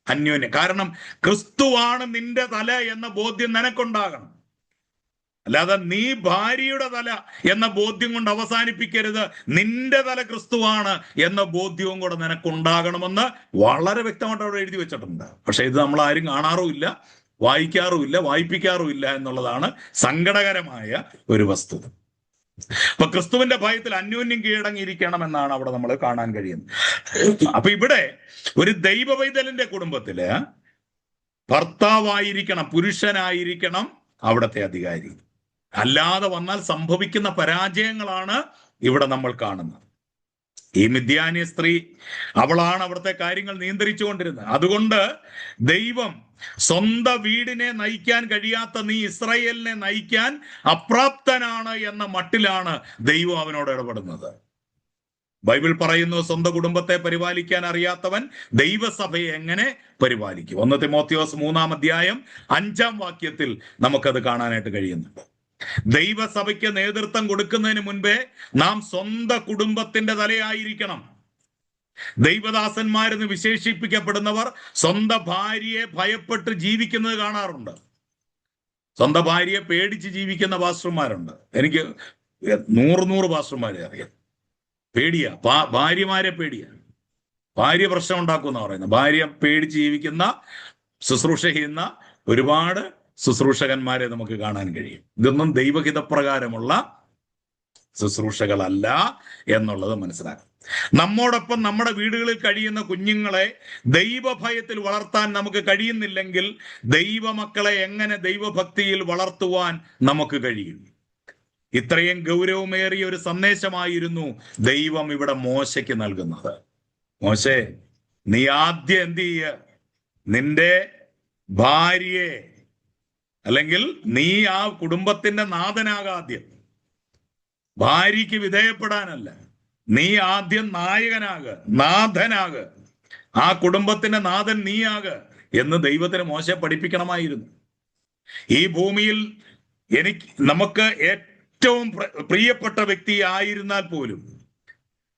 [SPEAKER 1] അന്യോന്യം. കാരണം ക്രിസ്തുവാണ് നിന്റെ തല എന്ന ബോധ്യം നിനക്കുണ്ടാകണം. അല്ലാതെ നീ ഭാര്യയുടെ തല എന്ന ബോധ്യം കൊണ്ട് അവസാനിപ്പിക്കരുത്. നിന്റെ തല ക്രിസ്തുവാണ് എന്ന ബോധ്യവും കൂടെ നിനക്കുണ്ടാകണമെന്ന് വളരെ വ്യക്തമായിട്ട് അവിടെ എഴുതി വെച്ചിട്ടുണ്ട്. പക്ഷെ ഇത് നമ്മൾ ആരും കാണാറുമില്ല, വായിക്കാറുമില്ല, വായിപ്പിക്കാറുമില്ല എന്നുള്ളതാണ് സങ്കടകരമായ ഒരു വസ്തുത. അപ്പൊ ക്രിസ്തുവിന്റെ ഭയത്തിൽ അന്യോന്യം കീഴടങ്ങിയിരിക്കണം എന്നാണ് അവിടെ നമ്മൾ കാണാൻ കഴിയുന്നത്. അപ്പൊ ഇവിടെ ഒരു ദൈവ പൈതലിന്റെ കുടുംബത്തില് ഭർത്താവായിരിക്കണം, പുരുഷനായിരിക്കണം അവിടത്തെ അധികാരി. അല്ലാതെ വന്നാൽ സംഭവിക്കുന്ന പരാജയങ്ങളാണ് ഇവിടെ നമ്മൾ കാണുന്നത്. ഈ മിദ്യാന്യ സ്ത്രീ അവളാണ് അവിടുത്തെ കാര്യങ്ങൾ നിയന്ത്രിച്ചുകൊണ്ടിരുന്നത്. അതുകൊണ്ട് ദൈവം സ്വന്തം വീടിനെ നയിക്കാൻ കഴിയാത്ത നീ ഇസ്രായേലിനെ നയിക്കാൻ അപ്രാപ്തനാണ് എന്ന മട്ടിലാണ് ദൈവം അവനോട് ഇടപെടുന്നത്. ബൈബിൾ പറയുന്നു, സ്വന്തം കുടുംബത്തെ പരിപാലിക്കാൻ അറിയാത്തവൻ ദൈവസഭയെ എങ്ങനെ പരിപാലിക്കും? 1 തിമോത്തിയോസ് 3-ാം അധ്യായം 5-ാം വാക്യത്തിൽ നമുക്കത് കാണാനായിട്ട് കഴിയുന്നുണ്ട്. ദൈവസഭയ്ക്ക് നേതൃത്വം കൊടുക്കുന്നതിന് മുൻപേ നാം സ്വന്തം കുടുംബത്തിന്റെ തലയായിരിക്കണം. ദൈവദാസന്മാരെന്ന് വിശേഷിപ്പിക്കപ്പെടുന്നവർ സ്വന്തം ഭാര്യയെ ഭയപ്പെട്ട് ജീവിക്കുന്നത് കാണാറുണ്ട്. സ്വന്തം ഭാര്യയെ പേടിച്ച് ജീവിക്കുന്ന പാസ്റ്റർമാരുണ്ട്. എനിക്ക് 100 പാസ്റ്റർമാരെ അറിയാം. പേടിയാ, ഭാര്യമാരെ പേടിയാ. ഭാര്യ പ്രശ്നം ഉണ്ടാക്കുമെന്ന് പറയുന്നത്. ഭാര്യ പേടിച്ച് ജീവിക്കുന്ന, ശുശ്രൂഷ ചെയ്യുന്ന ഒരുപാട് ശുശ്രൂഷകന്മാരെ നമുക്ക് കാണാൻ കഴിയും. ഇതൊന്നും ദൈവഹിതപ്രകാരമുള്ള ശുശ്രൂഷകളല്ല എന്നുള്ളത് മനസ്സിലാക്കും. നമ്മോടൊപ്പം നമ്മുടെ വീടുകളിൽ കഴിയുന്ന കുഞ്ഞുങ്ങളെ ദൈവഭയത്തിൽ വളർത്താൻ നമുക്ക് കഴിയുന്നില്ലെങ്കിൽ ദൈവമക്കളെ എങ്ങനെ ദൈവഭക്തിയിൽ വളർത്തുവാൻ നമുക്ക് കഴിയും? ഇത്രയും ഗൗരവമേറിയ ഒരു സന്ദേശമായിരുന്നു ദൈവം ഇവിടെ മോശയ്ക്ക് നൽകുന്നത്. മോശേ, നീ ആദ്യം എന്ത് ചെയ്യ? നിന്റെ ഭാര്യയെ, അല്ലെങ്കിൽ നീ ആ കുടുംബത്തിന്റെ നാഥനാകാദ്യം. ഭാര്യയ്ക്ക് വിധേയപ്പെടാനല്ല, നീ ആദ്യം നായകനാക്, നാഥനാക്, ആ കുടുംബത്തിന്റെ നാഥൻ നീയാക് എന്ന് ദൈവത്തിന് മോശയെ പഠിപ്പിക്കണമായിരുന്നു. ഈ ഭൂമിയിൽ നമുക്ക് ഏറ്റവും പ്രിയപ്പെട്ട വ്യക്തി ആയിരുന്നാൽ പോലും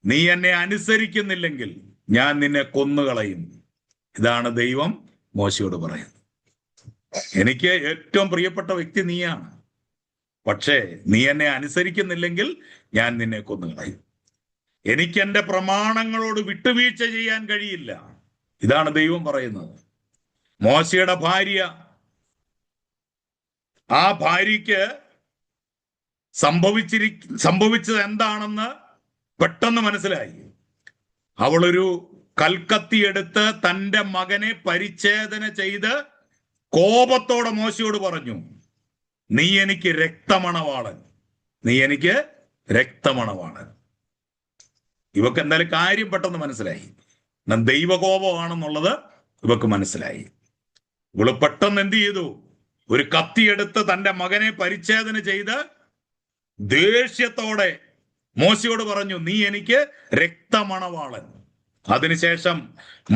[SPEAKER 1] നീ എന്നെ അനുസരിക്കുന്നില്ലെങ്കിൽ ഞാൻ നിന്നെ കൊന്നുകളയും. ഇതാണ് ദൈവം മോശയോട് പറയുന്നത്. എനിക്ക് ഏറ്റവും പ്രിയപ്പെട്ട വ്യക്തി നീയാണ്, പക്ഷേ നീ എന്നെ അനുസരിക്കുന്നില്ലെങ്കിൽ ഞാൻ നിന്നെ കൊന്നുകളയും. എനിക്ക് എൻ്റെ പ്രമാണങ്ങളോട് വിട്ടുവീഴ്ച ചെയ്യാൻ കഴിയില്ല. ഇതാണ് ദൈവം പറയുന്നത്. മോശയുടെ ഭാര്യ, ആ ഭാര്യയ്ക്ക് സംഭവിച്ചത് എന്താണെന്ന് പെട്ടെന്ന് മനസ്സിലായി. അവളൊരു കൽക്കത്തിയെടുത്ത് തൻ്റെ മകനെ പരിച്ഛേദന ചെയ്ത് കോപത്തോടെ മോശയോട് പറഞ്ഞു, നീ എനിക്ക് രക്തമണവാളൻ, നീ എനിക്ക് രക്തമണവാളൻ. ഇവക്ക് എന്തായാലും കാര്യം പെട്ടെന്ന് മനസ്സിലായി. ദൈവകോപമാണെന്നുള്ളത് ഇവക്ക് മനസ്സിലായി. ഇവള് പെട്ടെന്ന് എന്ത് ചെയ്തു? ഒരു കത്തിയെടുത്ത് തൻ്റെ മകനെ പരിച്ഛേദന ചെയ്ത് ദേഷ്യത്തോടെ മോശയോട് പറഞ്ഞു, നീ എനിക്ക് രക്തമണവാളൻ. അതിനുശേഷം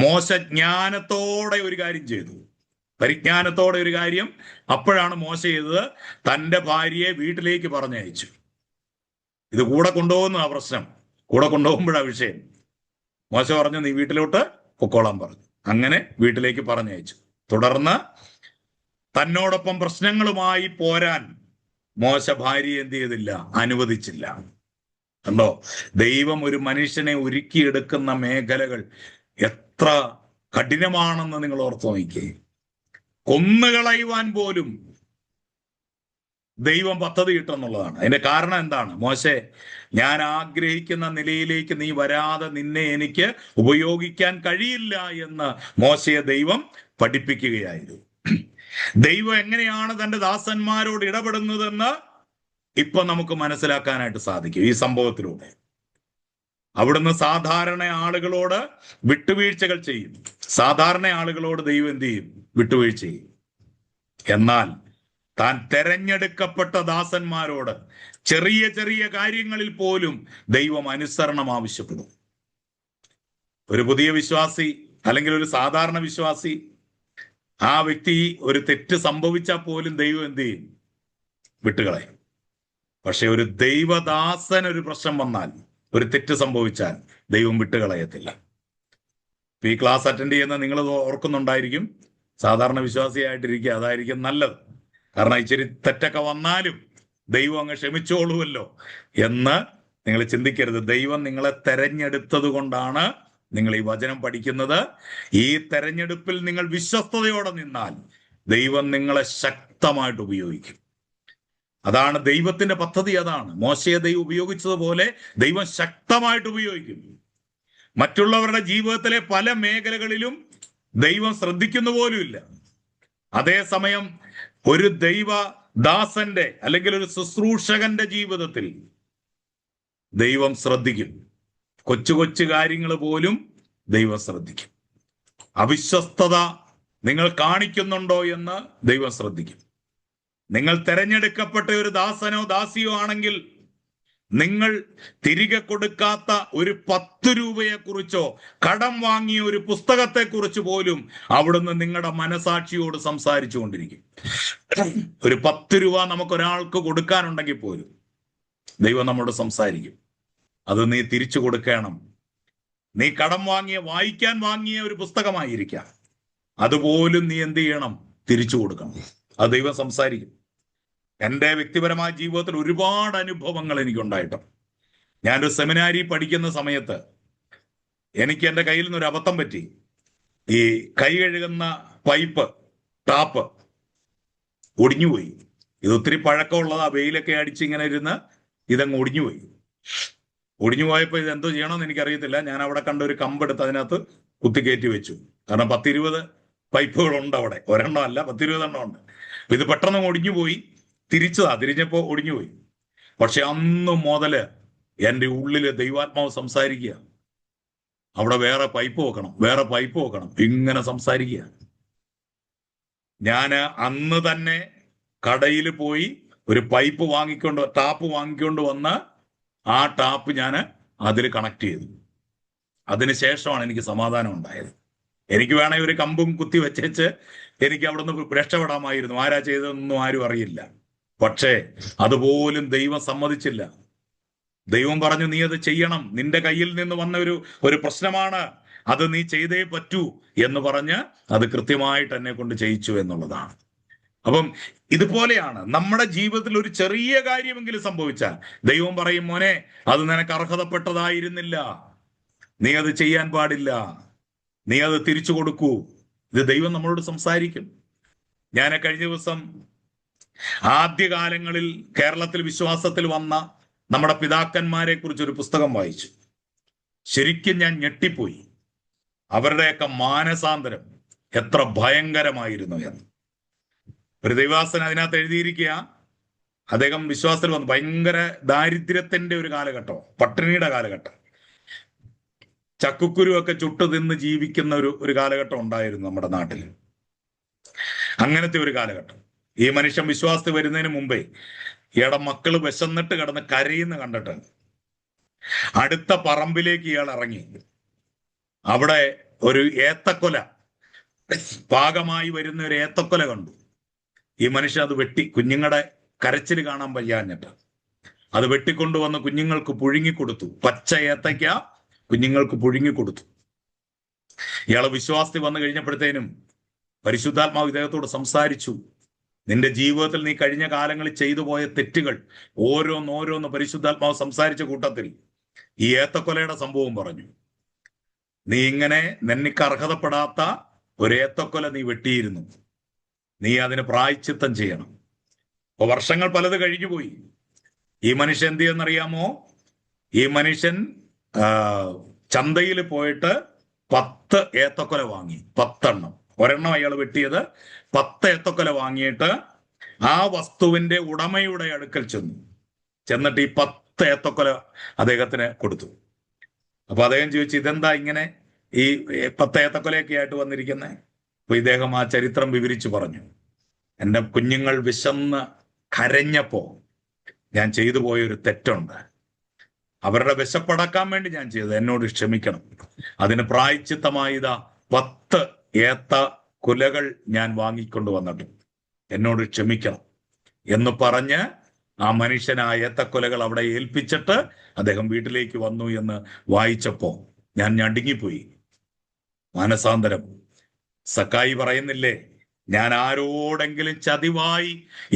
[SPEAKER 1] മോശ ജ്ഞാനത്തോടെ ഒരു കാര്യം ചെയ്തു, പരിജ്ഞാനത്തോടെ ഒരു കാര്യം. അപ്പോഴാണ് മോശ ചെയ്തത്, തൻ്റെ ഭാര്യയെ വീട്ടിലേക്ക് പറഞ്ഞയച്ചു. ഇത് കൂടെ കൊണ്ടുപോകുന്ന ആ പ്രശ്നം, കൂടെ കൊണ്ടുപോകുമ്പോഴാ വിഷയം. മോശ പറഞ്ഞു, നീ വീട്ടിലോട്ട് പൊക്കോളാൻ പറഞ്ഞു. അങ്ങനെ വീട്ടിലേക്ക് പറഞ്ഞയച്ചു. തുടർന്ന് തന്നോടൊപ്പം പ്രശ്നങ്ങളുമായി പോരാൻ മോശ ഭാര്യയെ എന്ത് ചെയ്തില്ല? അനുവദിച്ചില്ല. കണ്ടോ, ദൈവം ഒരു മനുഷ്യനെ ഒരുക്കിയെടുക്കുന്ന മേഖലകൾ എത്ര കഠിനമാണെന്ന് നിങ്ങൾ ഓർത്ത് നോക്കിക്കേ. കൊന്നുകളയുവാൻ പോലും ദൈവം പദ്ധതി ഇട്ടെന്നുള്ളതാണ്. അതിന്റെ കാരണം എന്താണ്? മോശെ, ഞാൻ ആഗ്രഹിക്കുന്ന നിലയിലേക്ക് നീ വരാതെ നിന്നെ എനിക്ക് ഉപയോഗിക്കാൻ കഴിയില്ല എന്ന് മോശയെ ദൈവം പഠിപ്പിക്കുകയായിരുന്നു. ദൈവം എങ്ങനെയാണ് തൻ്റെ ദാസന്മാരോട് ഇടപെടുന്നതെന്ന് ഇപ്പൊ നമുക്ക് മനസ്സിലാക്കാനായിട്ട് സാധിക്കും ഈ സംഭവത്തിലൂടെ. അവിടുന്ന് സാധാരണ ആളുകളോട് വിട്ടുവീഴ്ചകൾ ചെയ്യും. സാധാരണ ആളുകളോട് ദൈവം എന്ത് ചെയ്യും? വിട്ടുവീഴ്ച ചെയ്യും. എന്നാൽ താൻ തെരഞ്ഞെടുക്കപ്പെട്ട ദാസന്മാരോട് ചെറിയ ചെറിയ കാര്യങ്ങളിൽ പോലും ദൈവം അനുസരണം ആവശ്യപ്പെടും. ഒരു പുതിയ വിശ്വാസി അല്ലെങ്കിൽ ഒരു സാധാരണ വിശ്വാസി, ആ വ്യക്തി ഒരു തെറ്റ് സംഭവിച്ചാൽ പോലും ദൈവം എന്ത് ചെയ്യും? വിട്ടുകളയും. പക്ഷെ ഒരു ദൈവദാസൻ ഒരു പ്രശ്നം വന്നാൽ, ഒരു തെറ്റ് സംഭവിച്ചാൽ ദൈവം വിട്ടുകളയത്തില്ല. ഈ ക്ലാസ് അറ്റൻഡ് ചെയ്യുന്ന നിങ്ങൾ ഓർക്കുന്നുണ്ടായിരിക്കും, സാധാരണ വിശ്വാസിയായിട്ടിരിക്കുക, അതായിരിക്കും നല്ലത്. കാരണം ഇച്ചിരി തെറ്റൊക്കെ വന്നാലും ദൈവം അങ്ങ് ക്ഷമിച്ചോളൂവല്ലോ എന്ന് നിങ്ങൾ ചിന്തിക്കരുത്. ദൈവം നിങ്ങളെ തെരഞ്ഞെടുത്തത് കൊണ്ടാണ് നിങ്ങൾ ഈ വചനം പഠിക്കുന്നത്. ഈ തെരഞ്ഞെടുപ്പിൽ നിങ്ങൾ വിശ്വസ്തയോടെ നിന്നാൽ ദൈവം നിങ്ങളെ ശക്തമായിട്ട് ഉപയോഗിക്കും. അതാണ് ദൈവത്തിന്റെ പദ്ധതി. അതാണ് മോശയെ ദൈവം ഉപയോഗിച്ചതുപോലെ ദൈവം ശക്തമായിട്ട് ഉപയോഗിക്കും. മറ്റുള്ളവരുടെ ജീവിതത്തിലെ പല മേഖലകളിലും ദൈവം ശ്രദ്ധിക്കുന്ന പോലുമില്ല. അതേസമയം ഒരു ദൈവദാസന്റെ അല്ലെങ്കിൽ ഒരു ശുശ്രൂഷകന്റെ ജീവിതത്തിൽ ദൈവം ശ്രദ്ധിക്കും. കൊച്ചു കൊച്ചു കാര്യങ്ങൾ പോലും ദൈവം ശ്രദ്ധിക്കും. അവിശ്വസ്തത നിങ്ങൾ കാണിക്കുന്നുണ്ടോ എന്ന് ദൈവം ശ്രദ്ധിക്കും. നിങ്ങൾ തെരഞ്ഞെടുക്കപ്പെട്ട ഒരു ദാസനോ ദാസിയോ ആണെങ്കിൽ നിങ്ങൾ തിരികെ കൊടുക്കാത്ത ഒരു 10 രൂപയെക്കുറിച്ചോ കടം വാങ്ങിയ ഒരു പുസ്തകത്തെക്കുറിച്ച് പോലും അവിടുന്ന് നിങ്ങളുടെ മനസാക്ഷിയോട് സംസാരിച്ചു കൊണ്ടിരിക്കും. ഒരു 10 രൂപ നമുക്കൊരാൾക്ക് കൊടുക്കാനുണ്ടെങ്കിൽ പോലും ദൈവം നമ്മോട് സംസാരിക്കും. അത് നീ തിരിച്ചു കൊടുക്കണം. നീ കടം വായിക്കാൻ വാങ്ങിയ ഒരു പുസ്തകമായിരിക്കാം, അതുപോലും നീ എന്ത് ചെയ്യണം? തിരിച്ചു കൊടുക്കണം. അത് ദൈവം സംസാരിക്കും. എൻ്റെ വ്യക്തിപരമായ ജീവിതത്തിൽ ഒരുപാട് അനുഭവങ്ങൾ എനിക്കുണ്ടായിട്ടുണ്ട്. ഞാനൊരു സെമിനാരി പഠിക്കുന്ന സമയത്ത് എനിക്ക് എൻ്റെ കയ്യിൽ നിന്നൊരു അബദ്ധം പറ്റി. ഈ കൈ കഴുകുന്ന പൈപ്പ് ടാപ്പ് ഒടിഞ്ഞുപോയി. ഇത് ഒത്തിരി പഴക്കമുള്ളതാ, വെയിലൊക്കെ അടിച്ച് ഇങ്ങനെ ഇരുന്ന് ഇതങ്ങ് ഒടിഞ്ഞുപോയി. ഒടിഞ്ഞു പോയപ്പോൾ ഇത് എന്തോ ചെയ്യണമെന്ന് എനിക്കറിയത്തില്ല. ഞാൻ അവിടെ കണ്ട ഒരു കമ്പെടുത്ത് അതിനകത്ത് കുത്തിക്കയറ്റി വെച്ചു. കാരണം 10-20 പൈപ്പുകളുണ്ട് അവിടെ, ഒരെണ്ണം അല്ല, 10-20 എണ്ണം ഉണ്ട്. ഇത് പെട്ടെന്ന് ഒടിഞ്ഞു പോയി. തിരിഞ്ഞപ്പോൾ ഒടിഞ്ഞുപോയി. പക്ഷെ അന്ന് മുതല് എൻ്റെ ഉള്ളില് ദൈവാത്മാവ് സംസാരിക്കുക, അവിടെ വേറെ പൈപ്പ് വെക്കണം, ഇങ്ങനെ സംസാരിക്കുക. ഞാൻ അന്ന് തന്നെ കടയിൽ പോയി ഒരു ടാപ്പ് വാങ്ങിക്കൊണ്ട് വന്ന് ആ ടാപ്പ് ഞാൻ അതിൽ കണക്ട് ചെയ്തു. അതിനുശേഷമാണ് എനിക്ക് സമാധാനം ഉണ്ടായത്. എനിക്ക് വേണമെങ്കിൽ ഒരു കമ്പും കുത്തി വെച്ചേച്ച് എനിക്ക് അവിടെ നിന്ന് രക്ഷപ്പെടാമായിരുന്നു. ആരാ ചെയ്തതെന്നൊന്നും ആരും അറിയില്ല. പക്ഷേ അതുപോലും ദൈവം സമ്മതിച്ചില്ല. ദൈവം പറഞ്ഞു, നീ അത് ചെയ്യണം, നിന്റെ കയ്യിൽ നിന്ന് വന്ന ഒരു പ്രശ്നമാണ്, അത് നീ ചെയ്തേ പറ്റൂ എന്ന് പറഞ്ഞ് അത് കൃത്യമായിട്ട് എന്നെ കൊണ്ട് ചെയ്യിച്ചു എന്നുള്ളതാണ്. അപ്പം ഇതുപോലെയാണ് നമ്മുടെ ജീവിതത്തിൽ ഒരു ചെറിയ കാര്യമെങ്കിലും സംഭവിച്ചാൽ ദൈവം പറയും, മോനെ അത് നിനക്ക് അർഹതപ്പെട്ടതായിരുന്നില്ല, നീ അത് ചെയ്യാൻ പാടില്ല, നീ അത് തിരിച്ചു കൊടുക്കൂ. ഇത് ദൈവം നമ്മളോട് സംസാരിക്കും. ഞാൻ കഴിഞ്ഞ ദിവസം ആദ്യകാലങ്ങളിൽ കേരളത്തിൽ വിശ്വാസത്തിൽ വന്ന നമ്മുടെ പിതാക്കന്മാരെ കുറിച്ചൊരു പുസ്തകം വായിച്ചു. ശരിക്കും ഞാൻ ഞെട്ടിപ്പോയി. അവരുടെയൊക്കെ മാനസാന്തരം എത്ര ഭയങ്കരമായിരുന്നു എന്ന്. ഒരു ദൈവാസൻ അതിനകത്ത് എഴുതിയിരിക്കുക, അദ്ദേഹം വിശ്വാസത്തിൽ വന്നു. ഭയങ്കര ദാരിദ്ര്യത്തിന്റെ ഒരു കാലഘട്ടം, പട്ടിണിയുടെ കാലഘട്ടം, ചക്കുക്കുരുവൊക്കെ ചുട്ടു തിന്ന് ജീവിക്കുന്ന ഒരു കാലഘട്ടം ഉണ്ടായിരുന്നു നമ്മുടെ നാട്ടിൽ. അങ്ങനത്തെ ഒരു കാലഘട്ടം. ഈ മനുഷ്യൻ വിശ്വാസത്തിൽ വരുന്നതിന് മുമ്പേ ഇയാളുടെ മക്കള് വിശന്നിട്ട് കിടന്ന് കരയുന്ന കണ്ടിട്ട് അടുത്ത പറമ്പിലേക്ക് ഇയാൾ ഇറങ്ങി. അവിടെ ഒരു ഏത്തക്കൊല, പാകമായി വരുന്ന ഒരു ഏത്തക്കൊല കണ്ടു. ഈ മനുഷ്യൻ അത് വെട്ടി, കുഞ്ഞുങ്ങളുടെ കരച്ചിൽ കാണാൻ വയ്യാഞ്ഞിട്ട് അത് വെട്ടിക്കൊണ്ടുവന്ന് കുഞ്ഞുങ്ങൾക്ക് പുഴുങ്ങിക്കൊടുത്തു. പച്ച ഏത്തയ്ക്ക കുഞ്ഞുങ്ങൾക്ക് പുഴുങ്ങിക്കൊടുത്തു. ഇയാളെ വിശ്വാസത്തിൽ വന്നു കഴിഞ്ഞപ്പോഴത്തേനും പരിശുദ്ധാത്മാവ് ഇദ്ദേഹത്തോട് സംസാരിച്ചു. നിന്റെ ജീവിതത്തിൽ നീ കഴിഞ്ഞ കാലങ്ങളിൽ ചെയ്തു പോയ തെറ്റുകൾ ഓരോന്നോരോന്ന് പരിശുദ്ധാത്മാവ് സംസാരിച്ച കൂട്ടത്തിൽ ഈ ഏത്തക്കൊലയുടെ സംഭവം പറഞ്ഞു. നീ ഇങ്ങനെ നിനക്ക് അർഹതപ്പെടാത്ത ഒരു ഏത്തക്കൊല നീ വെട്ടിയിരുന്നു, നീ അതിന് പ്രായശ്ചിത്തം ചെയ്യണം. അപ്പൊ വർഷങ്ങൾ പലത് കഴിഞ്ഞുപോയി. ഈ മനുഷ്യൻ എന്ത് ചെയ്യുന്നറിയാമോ? ഈ മനുഷ്യൻ ചന്തയിൽ പോയിട്ട് 10 ഏത്തക്കൊല വാങ്ങി, 10 എണ്ണം. ഒരെണ്ണം അയാൾ വെട്ടിയത്. 10 ഏത്തക്കൊല വാങ്ങിയിട്ട് ആ വസ്തുവിന്റെ ഉടമയുടെ അടുക്കൽ ചെന്നിട്ട് ഈ 10 ഏത്തക്കൊല അദ്ദേഹത്തിന് കൊടുത്തു. അപ്പൊ അദ്ദേഹം ചോദിച്ചു, ഇതെന്താ ഇങ്ങനെ ഈ 10 ഏത്തക്കൊലയൊക്കെ ആയിട്ട് വന്നിരിക്കുന്നത്? അപ്പൊ ഇദ്ദേഹം ആ ചരിത്രം വിവരിച്ചു പറഞ്ഞു. എൻ്റെ കുഞ്ഞുങ്ങൾ വിശന്ന് കരഞ്ഞപ്പോ ഞാൻ ചെയ്തു പോയൊരു തെറ്റുണ്ട്, അവരുടെ വിശപ്പടക്കാൻ വേണ്ടി ഞാൻ ചെയ്തത്, എന്നോട് ക്ഷമിക്കണം. അതിന് പ്രായശ്ചിത്തമായി 10 ഏത്ത കുലകൾ ഞാൻ വാങ്ങിക്കൊണ്ട് വന്നിട്ട് എന്നോട് ക്ഷമിക്കണം എന്ന് പറഞ്ഞ് ആ മനുഷ്യൻ ആ ഏത്തക്കൊലകൾ അവിടെ ഏൽപ്പിച്ചിട്ട് അദ്ദേഹം വീട്ടിലേക്ക് വന്നു എന്ന് വായിച്ചപ്പോ ഞാൻ ഞടുങ്ങിപ്പോയി. മാനസാന്തരം. സക്കായി പറയുന്നില്ലേ, ഞാൻ ആരോടെങ്കിലും ചതിവായി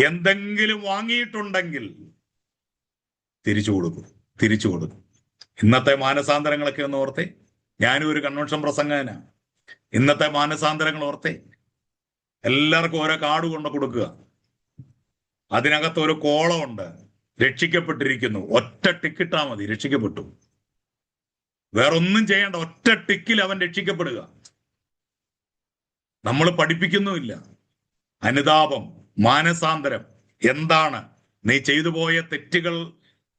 [SPEAKER 1] എന്തെങ്കിലും വാങ്ങിയിട്ടുണ്ടെങ്കിൽ തിരിച്ചു കൊടുക്കും. ഇന്നത്തെ മാനസാന്തരങ്ങളൊക്കെ ഒന്ന് ഓർത്തേ. ഞാനും ഒരു കൺവെൻഷൻ പ്രസംഗകനാ. ഇന്നത്തെ മാനസാന്തരങ്ങൾ ഓർത്തേ. എല്ലാവർക്കും ഓരോ കാർഡ് കൊണ്ട് കൊടുക്കുക, അതിനകത്ത് ഒരു കോളമുണ്ട്, രക്ഷിക്കപ്പെട്ടിരിക്കുന്നു. ഒറ്റ ടിക്കിട്ടാ മതി, രക്ഷിക്കപ്പെട്ടു. വേറൊന്നും ചെയ്യേണ്ട, ഒറ്റ ടിക്കിൽ അവൻ രക്ഷിക്കപ്പെടുക. നമ്മൾ പഠിപ്പിക്കുന്നുമില്ല. അനുതാപം, മാനസാന്തരം എന്താണ്? നീ ചെയ്തു പോയ തെറ്റുകൾ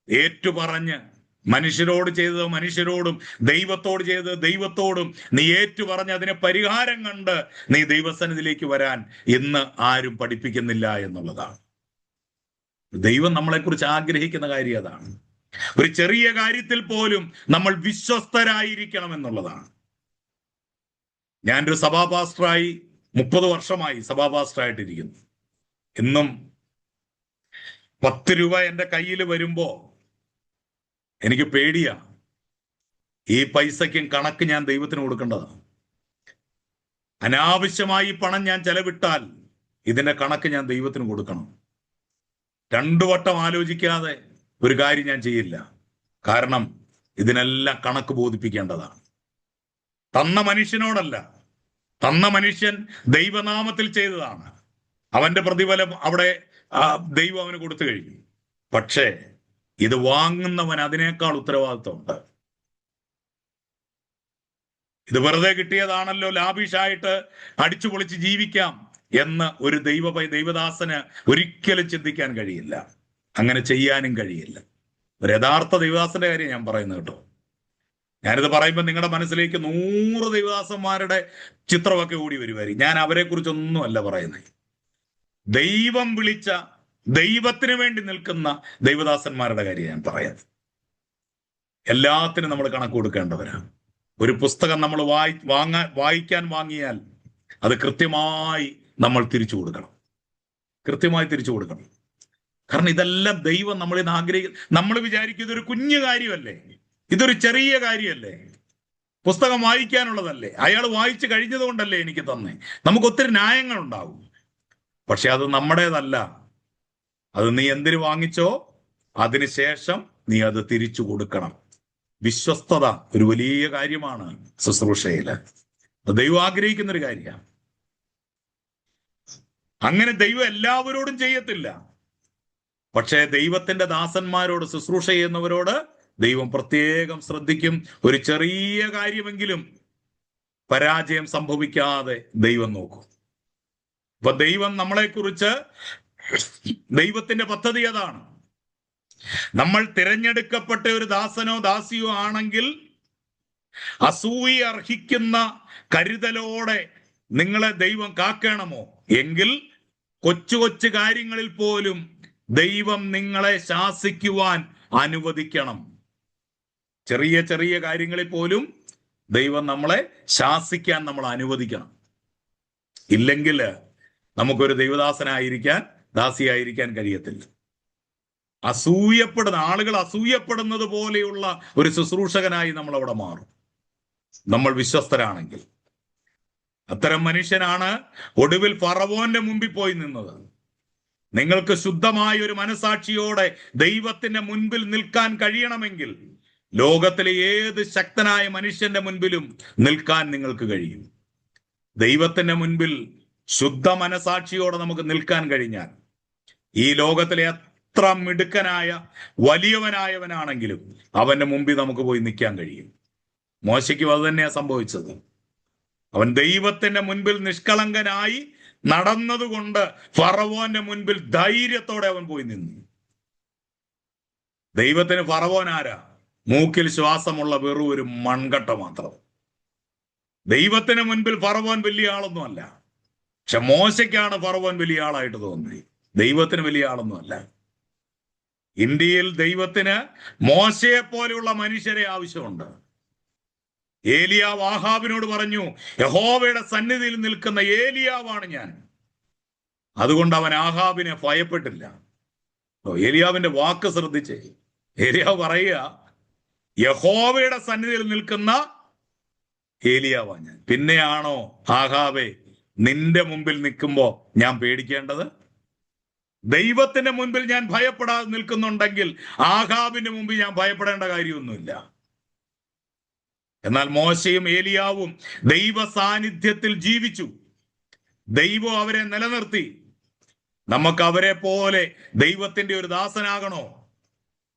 [SPEAKER 1] ഏറ്റുപറഞ്ഞ്, മനുഷ്യരോട് ചെയ്തത് മനുഷ്യരോടും, ദൈവത്തോട് ചെയ്തത് ദൈവത്തോടും നീ ഏറ്റുപറഞ്ഞ് അതിന് പരിഹാരം കണ്ട് നീ ദൈവസന്നിധിയിലേക്ക് വരാൻ ഇന്ന് ആരും പഠിപ്പിക്കുന്നില്ല എന്നുള്ളതാണ്. ദൈവം നമ്മളെക്കുറിച്ച് ആഗ്രഹിക്കുന്ന കാര്യം അതാണ്. ഒരു ചെറിയ കാര്യത്തിൽ പോലും നമ്മൾ വിശ്വസ്തരായിരിക്കണം എന്നുള്ളതാണ്. ഞാനൊരു സഭാപാസ്റ്ററായി 30 വർഷമായി സഭാപാസ്റ്ററായിട്ടിരിക്കുന്നു. ഇന്നും 10 രൂപ എൻ്റെ കയ്യിൽ വരുമ്പോ എനിക്ക് പേടിയാ. ഈ പൈസയ്ക്കും കണക്ക് ഞാൻ ദൈവത്തിന് കൊടുക്കേണ്ടതാണ്. അനാവശ്യമായി പണം ഞാൻ ചെലവിട്ടാൽ ഇതിന്റെ കണക്ക് ഞാൻ ദൈവത്തിന് കൊടുക്കണം. 2 വട്ടം ആലോചിക്കാതെ ഒരു കാര്യം ഞാൻ ചെയ്യില്ല. കാരണം ഇതിനെല്ലാം കണക്ക് ബോധിപ്പിക്കേണ്ടതാണ്. തന്ന മനുഷ്യനോടല്ല, തന്ന മനുഷ്യൻ ദൈവനാമത്തിൽ ചെയ്തതാണ്. അവന്റെ പ്രതിഫലം അവിടെ ദൈവം അവന് കൊടുത്തു കഴിഞ്ഞു. പക്ഷേ ഇത് വാങ്ങുന്നവൻ അതിനേക്കാൾ ഉത്തരവാദിത്വമുണ്ട്. ഇത് വെറുതെ കിട്ടിയതാണല്ലോ, ലാഭിഷായിട്ട് അടിച്ചു പൊളിച്ച് ജീവിക്കാം എന്ന് ഒരു ദൈവദാസന് ഒരിക്കലും ചിന്തിക്കാൻ കഴിയില്ല. അങ്ങനെ ചെയ്യാനും കഴിയില്ല. ഒരു യഥാർത്ഥ ദൈവദാസന്റെ കാര്യം ഞാൻ പറയുന്നത് കേട്ടോ. ഞാനിത് പറയുമ്പോൾ നിങ്ങളുടെ മനസ്സിലേക്ക് 100 ദൈവദാസന്മാരുടെ ചിത്രമൊക്കെ ഓടി വരുമായിരിക്കും. ഞാൻ അവരെ കുറിച്ചൊന്നും അല്ല പറയുന്നത്. ദൈവം വിളിച്ച, ദൈവത്തിന് വേണ്ടി നിൽക്കുന്ന ദൈവദാസന്മാരുടെ കാര്യം ഞാൻ പറയാം. എല്ലാത്തിനും നമ്മൾ കണക്ക് കൊടുക്കേണ്ടവരാണ്. ഒരു പുസ്തകം നമ്മൾ വായിക്കാൻ വാങ്ങിയാൽ അത് കൃത്യമായി നമ്മൾ തിരിച്ചു കൊടുക്കണം. കൃത്യമായി തിരിച്ചു കൊടുക്കണം. കാരണം ഇതെല്ലാം ദൈവം നമ്മളിൽ നിന്ന് ആഗ്രഹിക്കും. നമ്മൾ വിചാരിക്കും ഇതൊരു കുഞ്ഞു കാര്യമല്ലേ, ഇതൊരു ചെറിയ കാര്യമല്ലേ, പുസ്തകം വായിക്കാനുള്ളതല്ലേ, അയാൾ വായിച്ചു കഴിഞ്ഞത് കൊണ്ടല്ലേ എനിക്ക് തന്നെ. നമുക്ക് ഒത്തിരി ന്യായങ്ങളുണ്ടാവും. പക്ഷെ അത് നമ്മുടേതല്ല. അത് നീ എന്തിനു വാങ്ങിച്ചോ അതിനുശേഷം നീ അത് തിരിച്ചു കൊടുക്കണം. വിശ്വസ്തത ഒരു വലിയ കാര്യമാണ് ശുശ്രൂഷയില്. ദൈവം ആഗ്രഹിക്കുന്ന ഒരു കാര്യമാണ്. അങ്ങനെ ദൈവം എല്ലാവരോടും ചെയ്യത്തില്ല. പക്ഷേ ദൈവത്തിന്റെ ദാസന്മാരോട്, ശുശ്രൂഷ ചെയ്യുന്നവരോട് ദൈവം പ്രത്യേകം ശ്രദ്ധിക്കും. ഒരു ചെറിയ കാര്യമെങ്കിലും പരാജയം സംഭവിക്കാതെ ദൈവം നോക്കും. അപ്പൊ ദൈവം നമ്മളെക്കുറിച്ച്, ദൈവത്തിന്റെ പദ്ധതി അതാണ്. നമ്മൾ തിരഞ്ഞെടുക്കപ്പെട്ട ഒരു ദാസനോ ദാസിയോ ആണെങ്കിൽ അസൂയ അർഹിക്കുന്ന കരുതലോടെ നിങ്ങളെ ദൈവം കാക്കണമോ എങ്കിൽ കൊച്ചു കൊച്ചു കാര്യങ്ങളിൽ പോലും ദൈവം നിങ്ങളെ ശാസിക്കുവാൻ അനുവദിക്കണം. ചെറിയ ചെറിയ കാര്യങ്ങളിൽ പോലും ദൈവം നമ്മളെ ശാസിക്കാൻ നമ്മൾ അനുവദിക്കണം. ഇല്ലെങ്കിൽ നമുക്കൊരു ദൈവദാസനായിരിക്കാൻ, ദാസിയായിരിക്കാൻ കഴിയത്തില്ല. ആളുകൾ അസൂയപ്പെടുന്നത് പോലെയുള്ള ഒരു ശുശ്രൂഷകനായി നമ്മൾ അവിടെ മാറും, നമ്മൾ വിശ്വസ്തരാണെങ്കിൽ. അത്തരം മനുഷ്യനാണ് ഒടുവിൽ ഫറവോന്റെ മുമ്പിൽ പോയി നിന്നത്. നിങ്ങൾക്ക് ശുദ്ധമായ ഒരു മനസാക്ഷിയോടെ ദൈവത്തിന്റെ മുൻപിൽ നിൽക്കാൻ കഴിയണമെങ്കിൽ ലോകത്തിലെ ഏത് ശക്തനായ മനുഷ്യന്റെ മുൻപിലും നിൽക്കാൻ നിങ്ങൾക്ക് കഴിയും. ദൈവത്തിന്റെ മുൻപിൽ ശുദ്ധ മനസാക്ഷിയോടെ നമുക്ക് നിൽക്കാൻ കഴിഞ്ഞാൽ ഈ ലോകത്തിലെ എത്ര മിടുക്കനായ വലിയവനായവനാണെങ്കിലും അവന്റെ മുമ്പിൽ നമുക്ക് പോയി നിൽക്കാൻ കഴിയും. മോശയ്ക്കും അത് തന്നെയാണ് സംഭവിച്ചത്. അവൻ ദൈവത്തിന്റെ മുൻപിൽ നിഷ്കളങ്കനായി നടന്നതുകൊണ്ട് ഫറവോന്റെ മുൻപിൽ ധൈര്യത്തോടെ അവൻ പോയി നിന്നു. ദൈവത്തിന് ഫറവോൻ ആരാ? മൂക്കിൽ ശ്വാസമുള്ള വെറും ഒരു മൺകട്ട മാത്രം. ദൈവത്തിന് മുൻപിൽ ഫറവോൻ വലിയ ആളൊന്നും അല്ല. പക്ഷെ മോശയ്ക്കാണ് ഫറവോൻ വലിയ ആളായിട്ട് തോന്നി. ദൈവത്തിന് വലിയ ആളൊന്നും അല്ല. ഇന്ത്യയിൽ ദൈവത്തിന് മോശയെ പോലെയുള്ള മനുഷ്യരെ ആവശ്യമുണ്ട്. ഏലിയാവ് ആഹാബിനോട് പറഞ്ഞു, യഹോവയുടെ സന്നിധിയിൽ നിൽക്കുന്ന ഏലിയാവാണ് ഞാൻ. അതുകൊണ്ട് അവൻ ആഹാബിനെ ഭയപ്പെട്ടില്ല. ഏലിയാവിന്റെ വാക്ക് ശ്രദ്ധിച്ചേ. ഏലിയാവ് പറയുക, യഹോവയുടെ സന്നിധിയിൽ നിൽക്കുന്ന ഏലിയാവാ ഞാൻ. പിന്നെയാണോ ആഹാബേ നിന്റെ മുമ്പിൽ നിൽക്കുമ്പോ ഞാൻ പേടിക്കേണ്ടത്? ദൈവത്തിന്റെ മുൻപിൽ ഞാൻ ഭയപ്പെടാതെ നിൽക്കുന്നുണ്ടെങ്കിൽ ആഹാബിന്റെ മുമ്പിൽ ഞാൻ ഭയപ്പെടേണ്ട കാര്യമൊന്നുമില്ല. എന്നാൽ മോശയും ഏലിയാവും ദൈവ സാന്നിധ്യത്തിൽ ജീവിച്ചു. ദൈവം അവരെ നിലനിർത്തി. നമുക്ക് അവരെ പോലെ ദൈവത്തിന്റെ ഒരു ദാസനാകണോ?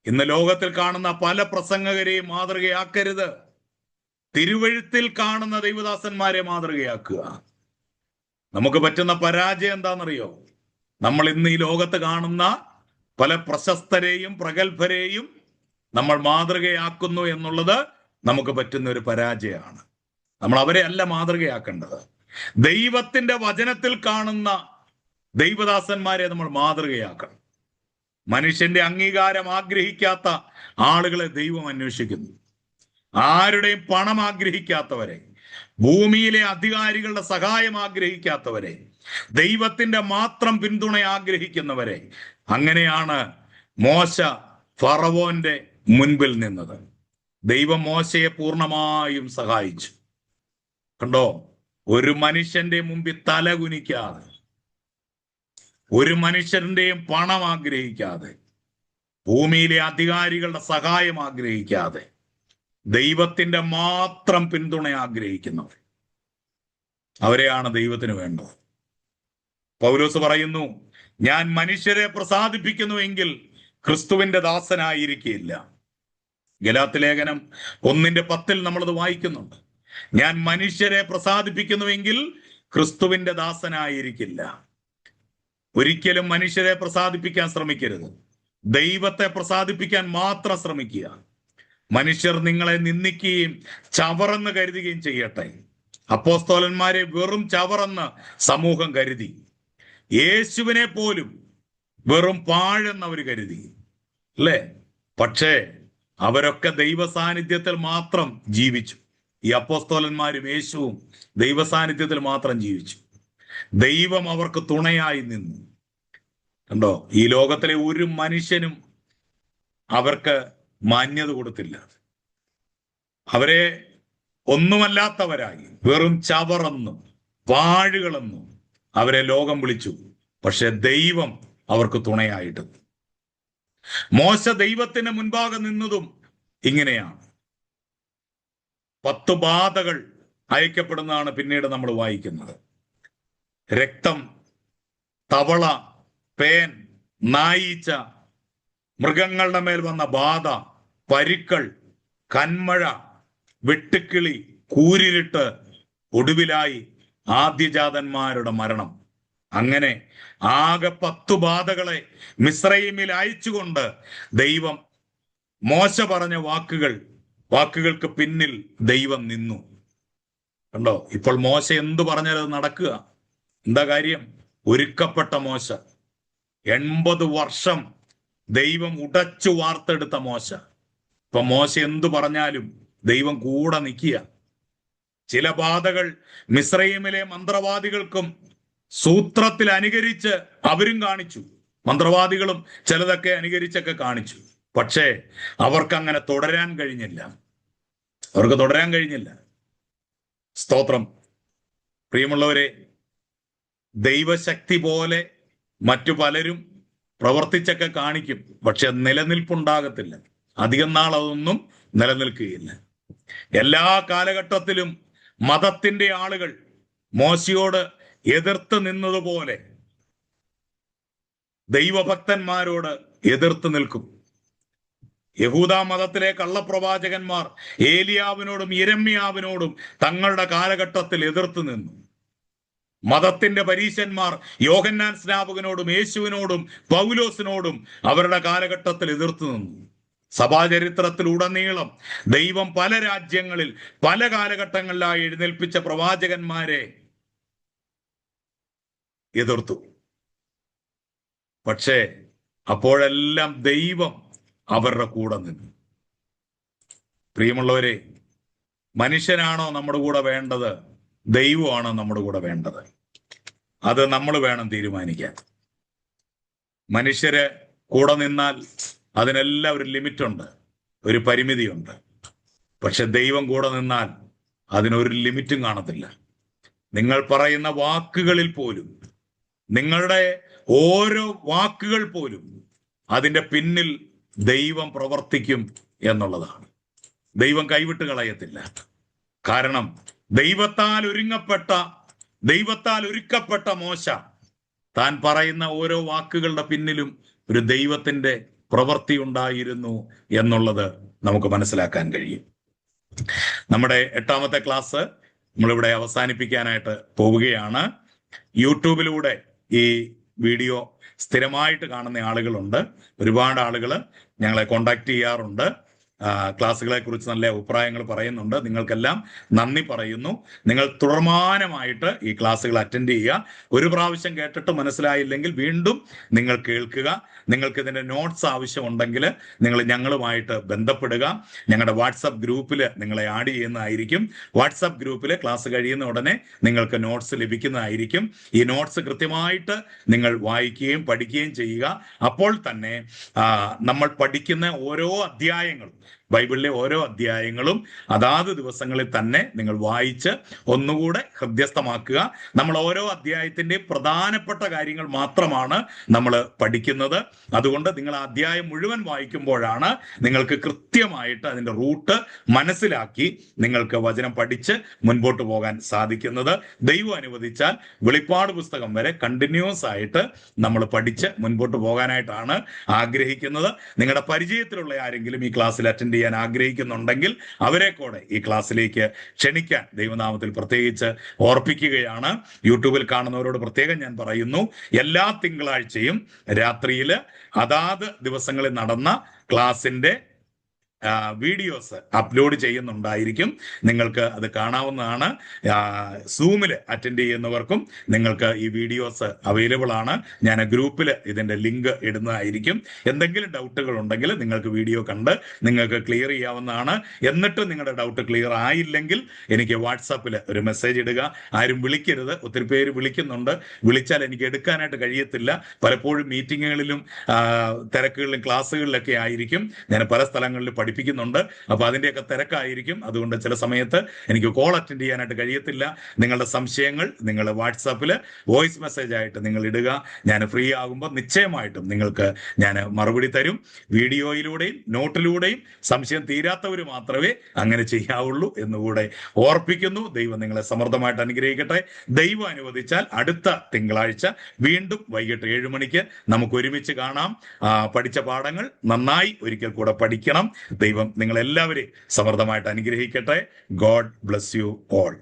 [SPEAKER 1] ഇന്ന് ലോകത്തിൽ കാണുന്ന പല പ്രസംഗകരെയും മാതൃകയാക്കരുത്. തിരുവഴുത്തിൽ കാണുന്ന ദൈവദാസന്മാരെ മാതൃകയാക്കുക. നമുക്ക് പറ്റുന്ന പരാജയം എന്താണെന്നറിയോ? നമ്മൾ ഇന്ന് ഈ ലോകത്ത് കാണുന്ന പല പ്രശസ്തരെയും പ്രഗത്ഭരെയും നമ്മൾ മാതൃകയാക്കുന്നു എന്നുള്ളത് നമുക്ക് പറ്റുന്ന ഒരു പരാജയമാണ്. നമ്മൾ അവരെ അല്ല മാതൃകയാക്കേണ്ടത്. ദൈവത്തിന്റെ വചനത്തിൽ കാണുന്ന ദൈവദാസന്മാരെ നമ്മൾ മാതൃകയാക്കണം. മനുഷ്യന്റെ അംഗീകാരം ആഗ്രഹിക്കാത്ത ആളുകളെ ദൈവം അന്വേഷിക്കുന്നു. ആരുടെയും പണം ആഗ്രഹിക്കാത്തവരെ, ഭൂമിയിലെ അധികാരികളുടെ സഹായം ആഗ്രഹിക്കാത്തവരെ, ദൈവത്തിന്റെ മാത്രം പിന്തുണ ആഗ്രഹിക്കുന്നവരെ. അങ്ങനെയാണ് മോശ ഫറവോന്റെ മുൻപിൽ നിന്നത്. ദൈവം മോശയെ പൂർണ്ണമായും സഹായിച്ചു. കണ്ടോ, ഒരു മനുഷ്യന്റെ മുമ്പിൽ തല കുനിക്കാതെ, ഒരു മനുഷ്യന്റെയും പണം ആഗ്രഹിക്കാതെ, ഭൂമിയിലെ അധികാരികളുടെ സഹായം ആഗ്രഹിക്കാതെ, ദൈവത്തിന്റെ മാത്രം പിന്തുണ ആഗ്രഹിക്കുന്നവർ, അവരെയാണ് ദൈവത്തിന് വേണ്ടത്. പൗലോസ് പറയുന്നു, ഞാൻ മനുഷ്യരെ പ്രസാദിപ്പിക്കുന്നുവെങ്കിൽ ക്രിസ്തുവിന്റെ ദാസനായിരിക്കില്ല. ഗലാത്യ ലേഖനം 1:10 നമ്മളത് വായിക്കുന്നുണ്ട്. ഞാൻ മനുഷ്യരെ പ്രസാദിപ്പിക്കുന്നുവെങ്കിൽ ക്രിസ്തുവിന്റെ ദാസനായിരിക്കില്ല. ഒരിക്കലും മനുഷ്യരെ പ്രസാദിപ്പിക്കാൻ ശ്രമിക്കരുത്. ദൈവത്തെ പ്രസാദിപ്പിക്കാൻ മാത്രം ശ്രമിക്കുക. മനുഷ്യർ നിങ്ങളെ നിന്ദിക്കുകയും ചവറെന്ന് കരുതുകയും ചെയ്യട്ടെ. അപ്പോസ്തലന്മാരെ വെറും ചവറെന്ന് സമൂഹം കരുതി. യേശുവിനെ പോലും വെറും പാഴെന്ന് അവർ കരുതി, അല്ലേ? പക്ഷേ അവരൊക്കെ ദൈവ സാന്നിധ്യത്തിൽ മാത്രം ജീവിച്ചു. ഈ അപ്പോസ്തലന്മാരും യേശുവും ദൈവ സാന്നിധ്യത്തിൽ മാത്രം ജീവിച്ചു. ദൈവം അവർക്ക് തുണയായി നിന്നു. കണ്ടോ, ഈ ലോകത്തിലെ ഒരു മനുഷ്യനും അവർക്ക് മാന്യത കൊടുത്തില്ല. അവരെ ഒന്നുമല്ലാത്തവരായി, വെറും ചവറെന്നും പാഴുകളെന്നും അവരെ ലോകം വിളിച്ചു. പക്ഷെ ദൈവം അവർക്ക് തുണയായിട്ട്. മോശ ദൈവത്തിന് മുൻപാകെ നിന്നതും ഇങ്ങനെയാണ്. 10 ബാധകൾ അയക്കപ്പെടുന്നതാണ് പിന്നീട് നമ്മൾ വായിക്കുന്നത്. രക്തം, തവള, പേൻ, നായീച്ച, മൃഗങ്ങളുടെ മേൽ വന്ന ബാധ, പരുക്കൾ, കന്മഴ, വെട്ടുക്കിളി, കൂരിരുട്ട്, ഒടുവിലായി ആദ്യജാതന്മാരുടെ മരണം. അങ്ങനെ ആകെ 10 ബാധകളെ മിസ്രയീമിൽ അയച്ചുകൊണ്ട് ദൈവം മോശ പറഞ്ഞ വാക്കുകൾക്ക് പിന്നിൽ ദൈവം നിന്നു. കണ്ടോ, ഇപ്പോൾ മോശ എന്തു പറഞ്ഞാലും നടക്കുക. എന്താ കാര്യം? ഒരുക്കപ്പെട്ട മോശ. 80 വർഷം ദൈവം ഉടച്ചു വാർത്തെടുത്ത മോശ. ഇപ്പൊ മോശ എന്തു പറഞ്ഞാലും ദൈവം കൂടെ നിൽക്കുക. ചില ബാധകൾ മിസ്രയീമിലെ മന്ത്രവാദികൾക്കും സൂത്രത്തിൽ അനുകരിച്ച് അവരും കാണിച്ചു. മന്ത്രവാദികളും ചിലതൊക്കെ അനുകരിച്ചൊക്കെ കാണിച്ചു. പക്ഷേ അവർക്ക് അങ്ങനെ തുടരാൻ കഴിഞ്ഞില്ല. സ്തോത്രം. പ്രിയമുള്ളവരെ, ദൈവശക്തി പോലെ മറ്റു പലരും പ്രവർത്തിച്ചൊക്കെ കാണിക്കും. പക്ഷെ നിലനിൽപ്പുണ്ടാകത്തില്ല. അധികം നാൾ അതൊന്നും നിലനിൽക്കുകയില്ല. എല്ലാ കാലഘട്ടത്തിലും മതത്തിന്റെ ആളുകൾ മോശയോട് എതിർത്ത് നിന്നതുപോലെ ദൈവഭക്തന്മാരോട് എതിർത്ത് നിൽക്കും. യഹൂദ മതത്തിലെ കള്ളപ്രവാചകന്മാർ ഏലിയാവിനോടും യിരെമ്യാവിനോടും തങ്ങളുടെ കാലഘട്ടത്തിൽ എതിർത്ത് നിന്നു. മതത്തിന്റെ പരീശന്മാർ യോഹന്നാൻ സ്നാപകനോടും യേശുവിനോടും പൗലോസിനോടും അവരുടെ കാലഘട്ടത്തിൽ എതിർത്ത് നിന്നു. സഭാചരിത്രത്തിലുടനീളം ദൈവം പല രാജ്യങ്ങളിൽ പല കാലഘട്ടങ്ങളിലായി എഴുന്നേൽപ്പിച്ച പ്രവാചകന്മാരെ എതിർത്തു. പക്ഷേ അപ്പോഴെല്ലാം ദൈവം അവരുടെ കൂടെ നിന്നു. പ്രിയമുള്ളവരെ, മനുഷ്യനാണോ നമ്മുടെ കൂടെ വേണ്ടത്? ദൈവമാണോ നമ്മുടെ കൂടെ വേണ്ടത്? അത് നമ്മൾ വേണം തീരുമാനിക്കാൻ. മനുഷ്യര് കൂടെ നിന്നാൽ അതിനെല്ലാം ഒരു ലിമിറ്റുണ്ട്, ഒരു പരിമിതിയുണ്ട്. പക്ഷെ ദൈവം കൂടെ നിന്നാൽ അതിനൊരു ലിമിറ്റും കാണത്തില്ല. നിങ്ങൾ പറയുന്ന വാക്കുകളിൽ പോലും, നിങ്ങളുടെ ഓരോ വാക്കുകൾ പോലും അതിൻ്റെ പിന്നിൽ ദൈവം പ്രവർത്തിക്കും എന്നുള്ളതാണ്. ദൈവം കൈവിട്ട് കളയത്തില്ല. കാരണം ദൈവത്താൽ ഒരുക്കപ്പെട്ട മോശ താൻ പറയുന്ന ഓരോ വാക്കുകളുടെ പിന്നിലും ഒരു ദൈവത്തിന്റെ പ്രവൃത്തി ഉണ്ടായിരുന്നു എന്നുള്ളത് നമുക്ക് മനസ്സിലാക്കാൻ കഴിയും. നമ്മുടെ 8ാമത്തെ ക്ലാസ് നമ്മളിവിടെ അവസാനിപ്പിക്കാനായിട്ട് പോവുകയാണ്. യൂട്യൂബിലൂടെ ഈ വീഡിയോ സ്ഥിരമായിട്ട് കാണുന്ന ആളുകളുണ്ട്. ഒരുപാട് ആളുകൾ ഞങ്ങളെ കോണ്ടാക്ട് ചെയ്യാറുണ്ട്. ക്ലാസ്സുകളെ കുറിച്ച് നല്ല അഭിപ്രായങ്ങൾ പറയുന്നുണ്ട്. നിങ്ങൾക്കെല്ലാം നന്ദി പറയുന്നു. നിങ്ങൾ തുടർമാനമായിട്ട് ഈ ക്ലാസ്സുകൾ അറ്റൻഡ് ചെയ്യുക. ഒരു പ്രാവശ്യം കേട്ടിട്ട് മനസ്സിലായില്ലെങ്കിൽ വീണ്ടും നിങ്ങൾ കേൾക്കുക. നിങ്ങൾക്ക് ഇതിന്റെ നോട്ട്സ് ആവശ്യമുണ്ടെങ്കിൽ നിങ്ങൾ ഞങ്ങളുമായിട്ട് ബന്ധപ്പെടുക. ഞങ്ങളുടെ വാട്സപ്പ് ഗ്രൂപ്പിൽ നിങ്ങളെ ആഡ് ചെയ്യുന്നതായിരിക്കും. വാട്സപ്പ് ഗ്രൂപ്പിൽ ക്ലാസ് കഴിയുന്ന ഉടനെ നിങ്ങൾക്ക് നോട്ട്സ് ലഭിക്കുന്നതായിരിക്കും. ഈ നോട്ട്സ് കൃത്യമായിട്ട് നിങ്ങൾ വായിക്കുകയും പഠിക്കുകയും ചെയ്യുക. അപ്പോൾ തന്നെ നമ്മൾ പഠിക്കുന്ന ഓരോ അധ്യായങ്ങളും, ബൈബിളിലെ ഓരോ അധ്യായങ്ങളും അതാത് ദിവസങ്ങളിൽ തന്നെ നിങ്ങൾ വായിച്ച് ഒന്നുകൂടെ ഹൃദ്യസ്ഥമാക്കുക. നമ്മൾ ഓരോ അധ്യായത്തിൻ്റെയും പ്രധാനപ്പെട്ട കാര്യങ്ങൾ മാത്രമാണ് നമ്മൾ പഠിക്കുന്നത്. അതുകൊണ്ട് നിങ്ങൾ ആ അധ്യായം മുഴുവൻ വായിക്കുമ്പോഴാണ് നിങ്ങൾക്ക് കൃത്യമായിട്ട് അതിൻ്റെ റൂട്ട് മനസ്സിലാക്കി നിങ്ങൾക്ക് വചനം പഠിച്ച് മുൻപോട്ട് പോകാൻ സാധിക്കുന്നത്. ദൈവം അനുവദിച്ചാൽ വെളിപ്പാട് പുസ്തകം വരെ കണ്ടിന്യൂസ് ആയിട്ട് നമ്മൾ പഠിച്ച് മുൻപോട്ട് പോകാനായിട്ടാണ് ആഗ്രഹിക്കുന്നത്. നിങ്ങളുടെ പരിചയത്തിലുള്ള ആരെങ്കിലും ഈ ക്ലാസ്സിൽ അറ്റൻഡ് ചെയ്യാൻ ആഗ്രഹിക്കുന്നുണ്ടെങ്കിൽ അവരെ കൂടെ ഈ ക്ലാസ്സിലേക്ക് ക്ഷണിക്കാൻ ദൈവനാമത്തിൽ പ്രത്യേകിച്ച് ഓർപ്പിക്കുകയാണ്. യൂട്യൂബിൽ കാണുന്നവരോട് പ്രത്യേകം ഞാൻ പറയുന്നു, എല്ലാ തിങ്കളാഴ്ചയും രാത്രിയിൽ അതാത് ദിവസങ്ങളിൽ നടന്ന ക്ലാസ്സിന്റെ വീഡിയോസ് അപ്ലോഡ് ചെയ്യുന്നുണ്ടായിരിക്കും. നിങ്ങൾക്ക് അത് കാണാവുന്നതാണ്. സൂമിൽ അറ്റൻഡ് ചെയ്യുന്നവർക്കും നിങ്ങൾക്ക് ഈ വീഡിയോസ് അവൈലബിൾ ആണ്. ഞാൻ ഗ്രൂപ്പിൽ ഇതിൻ്റെ ലിങ്ക് ഇടുന്നതായിരിക്കും. എന്തെങ്കിലും ഡൗട്ടുകൾ ഉണ്ടെങ്കിൽ നിങ്ങൾക്ക് വീഡിയോ കണ്ട് നിങ്ങൾക്ക് ക്ലിയർ ചെയ്യാവുന്നതാണ്. എന്നിട്ട് നിങ്ങളുടെ ഡൗട്ട് ക്ലിയർ ആയില്ലെങ്കിൽ എനിക്ക് വാട്സാപ്പിൽ ഒരു മെസ്സേജ് ഇടുക. ആരും വിളിക്കരുത്. ഒത്തിരി പേര് വിളിക്കുന്നുണ്ട്. വിളിച്ചാൽ എനിക്ക് എടുക്കാനായിട്ട് കഴിയത്തില്ല. പലപ്പോഴും മീറ്റിങ്ങുകളിലും തിരക്കുകളിലും ക്ലാസ്സുകളിലൊക്കെ ആയിരിക്കും. ഞാൻ പല സ്ഥലങ്ങളിൽ പഠിപ്പിക്കുന്നുണ്ട്. അപ്പോൾ അതിൻ്റെയൊക്കെ തിരക്കായിരിക്കും. അതുകൊണ്ട് ചില സമയത്ത് എനിക്ക് കോൾ അറ്റൻഡ് ചെയ്യാനായിട്ട് കഴിയത്തില്ല. നിങ്ങളുടെ സംശയങ്ങൾ നിങ്ങൾ വാട്സാപ്പിൽ വോയിസ് മെസ്സേജ് ആയിട്ട് നിങ്ങൾ ഇടുക. ഞാൻ ഫ്രീ ആകുമ്പോൾ നിശ്ചയമായിട്ടും നിങ്ങൾക്ക് ഞാൻ മറുപടി തരും. വീഡിയോയിലൂടെയും നോട്ടിലൂടെയും സംശയം തീരാത്തവർ മാത്രമേ അങ്ങനെ ചെയ്യാവുള്ളൂ എന്നുകൂടെ ഓർപ്പിക്കുന്നു. ദൈവം നിങ്ങളെ സമൃദ്ധമായിട്ട് അനുഗ്രഹിക്കട്ടെ. ദൈവം അനുവദിച്ചാൽ അടുത്ത തിങ്കളാഴ്ച വീണ്ടും വൈകിട്ട് 7 മണിക്ക് നമുക്ക് ഒരുമിച്ച് കാണാം. പഠിച്ച പാഠങ്ങൾ നന്നായി ഒരിക്കൽ കൂടെ പഠിക്കണം. ദൈവം നിങ്ങളെല്ലാവരെയും സമൃദ്ധമായിട്ട് അനുഗ്രഹിക്കട്ടെ. God bless you all.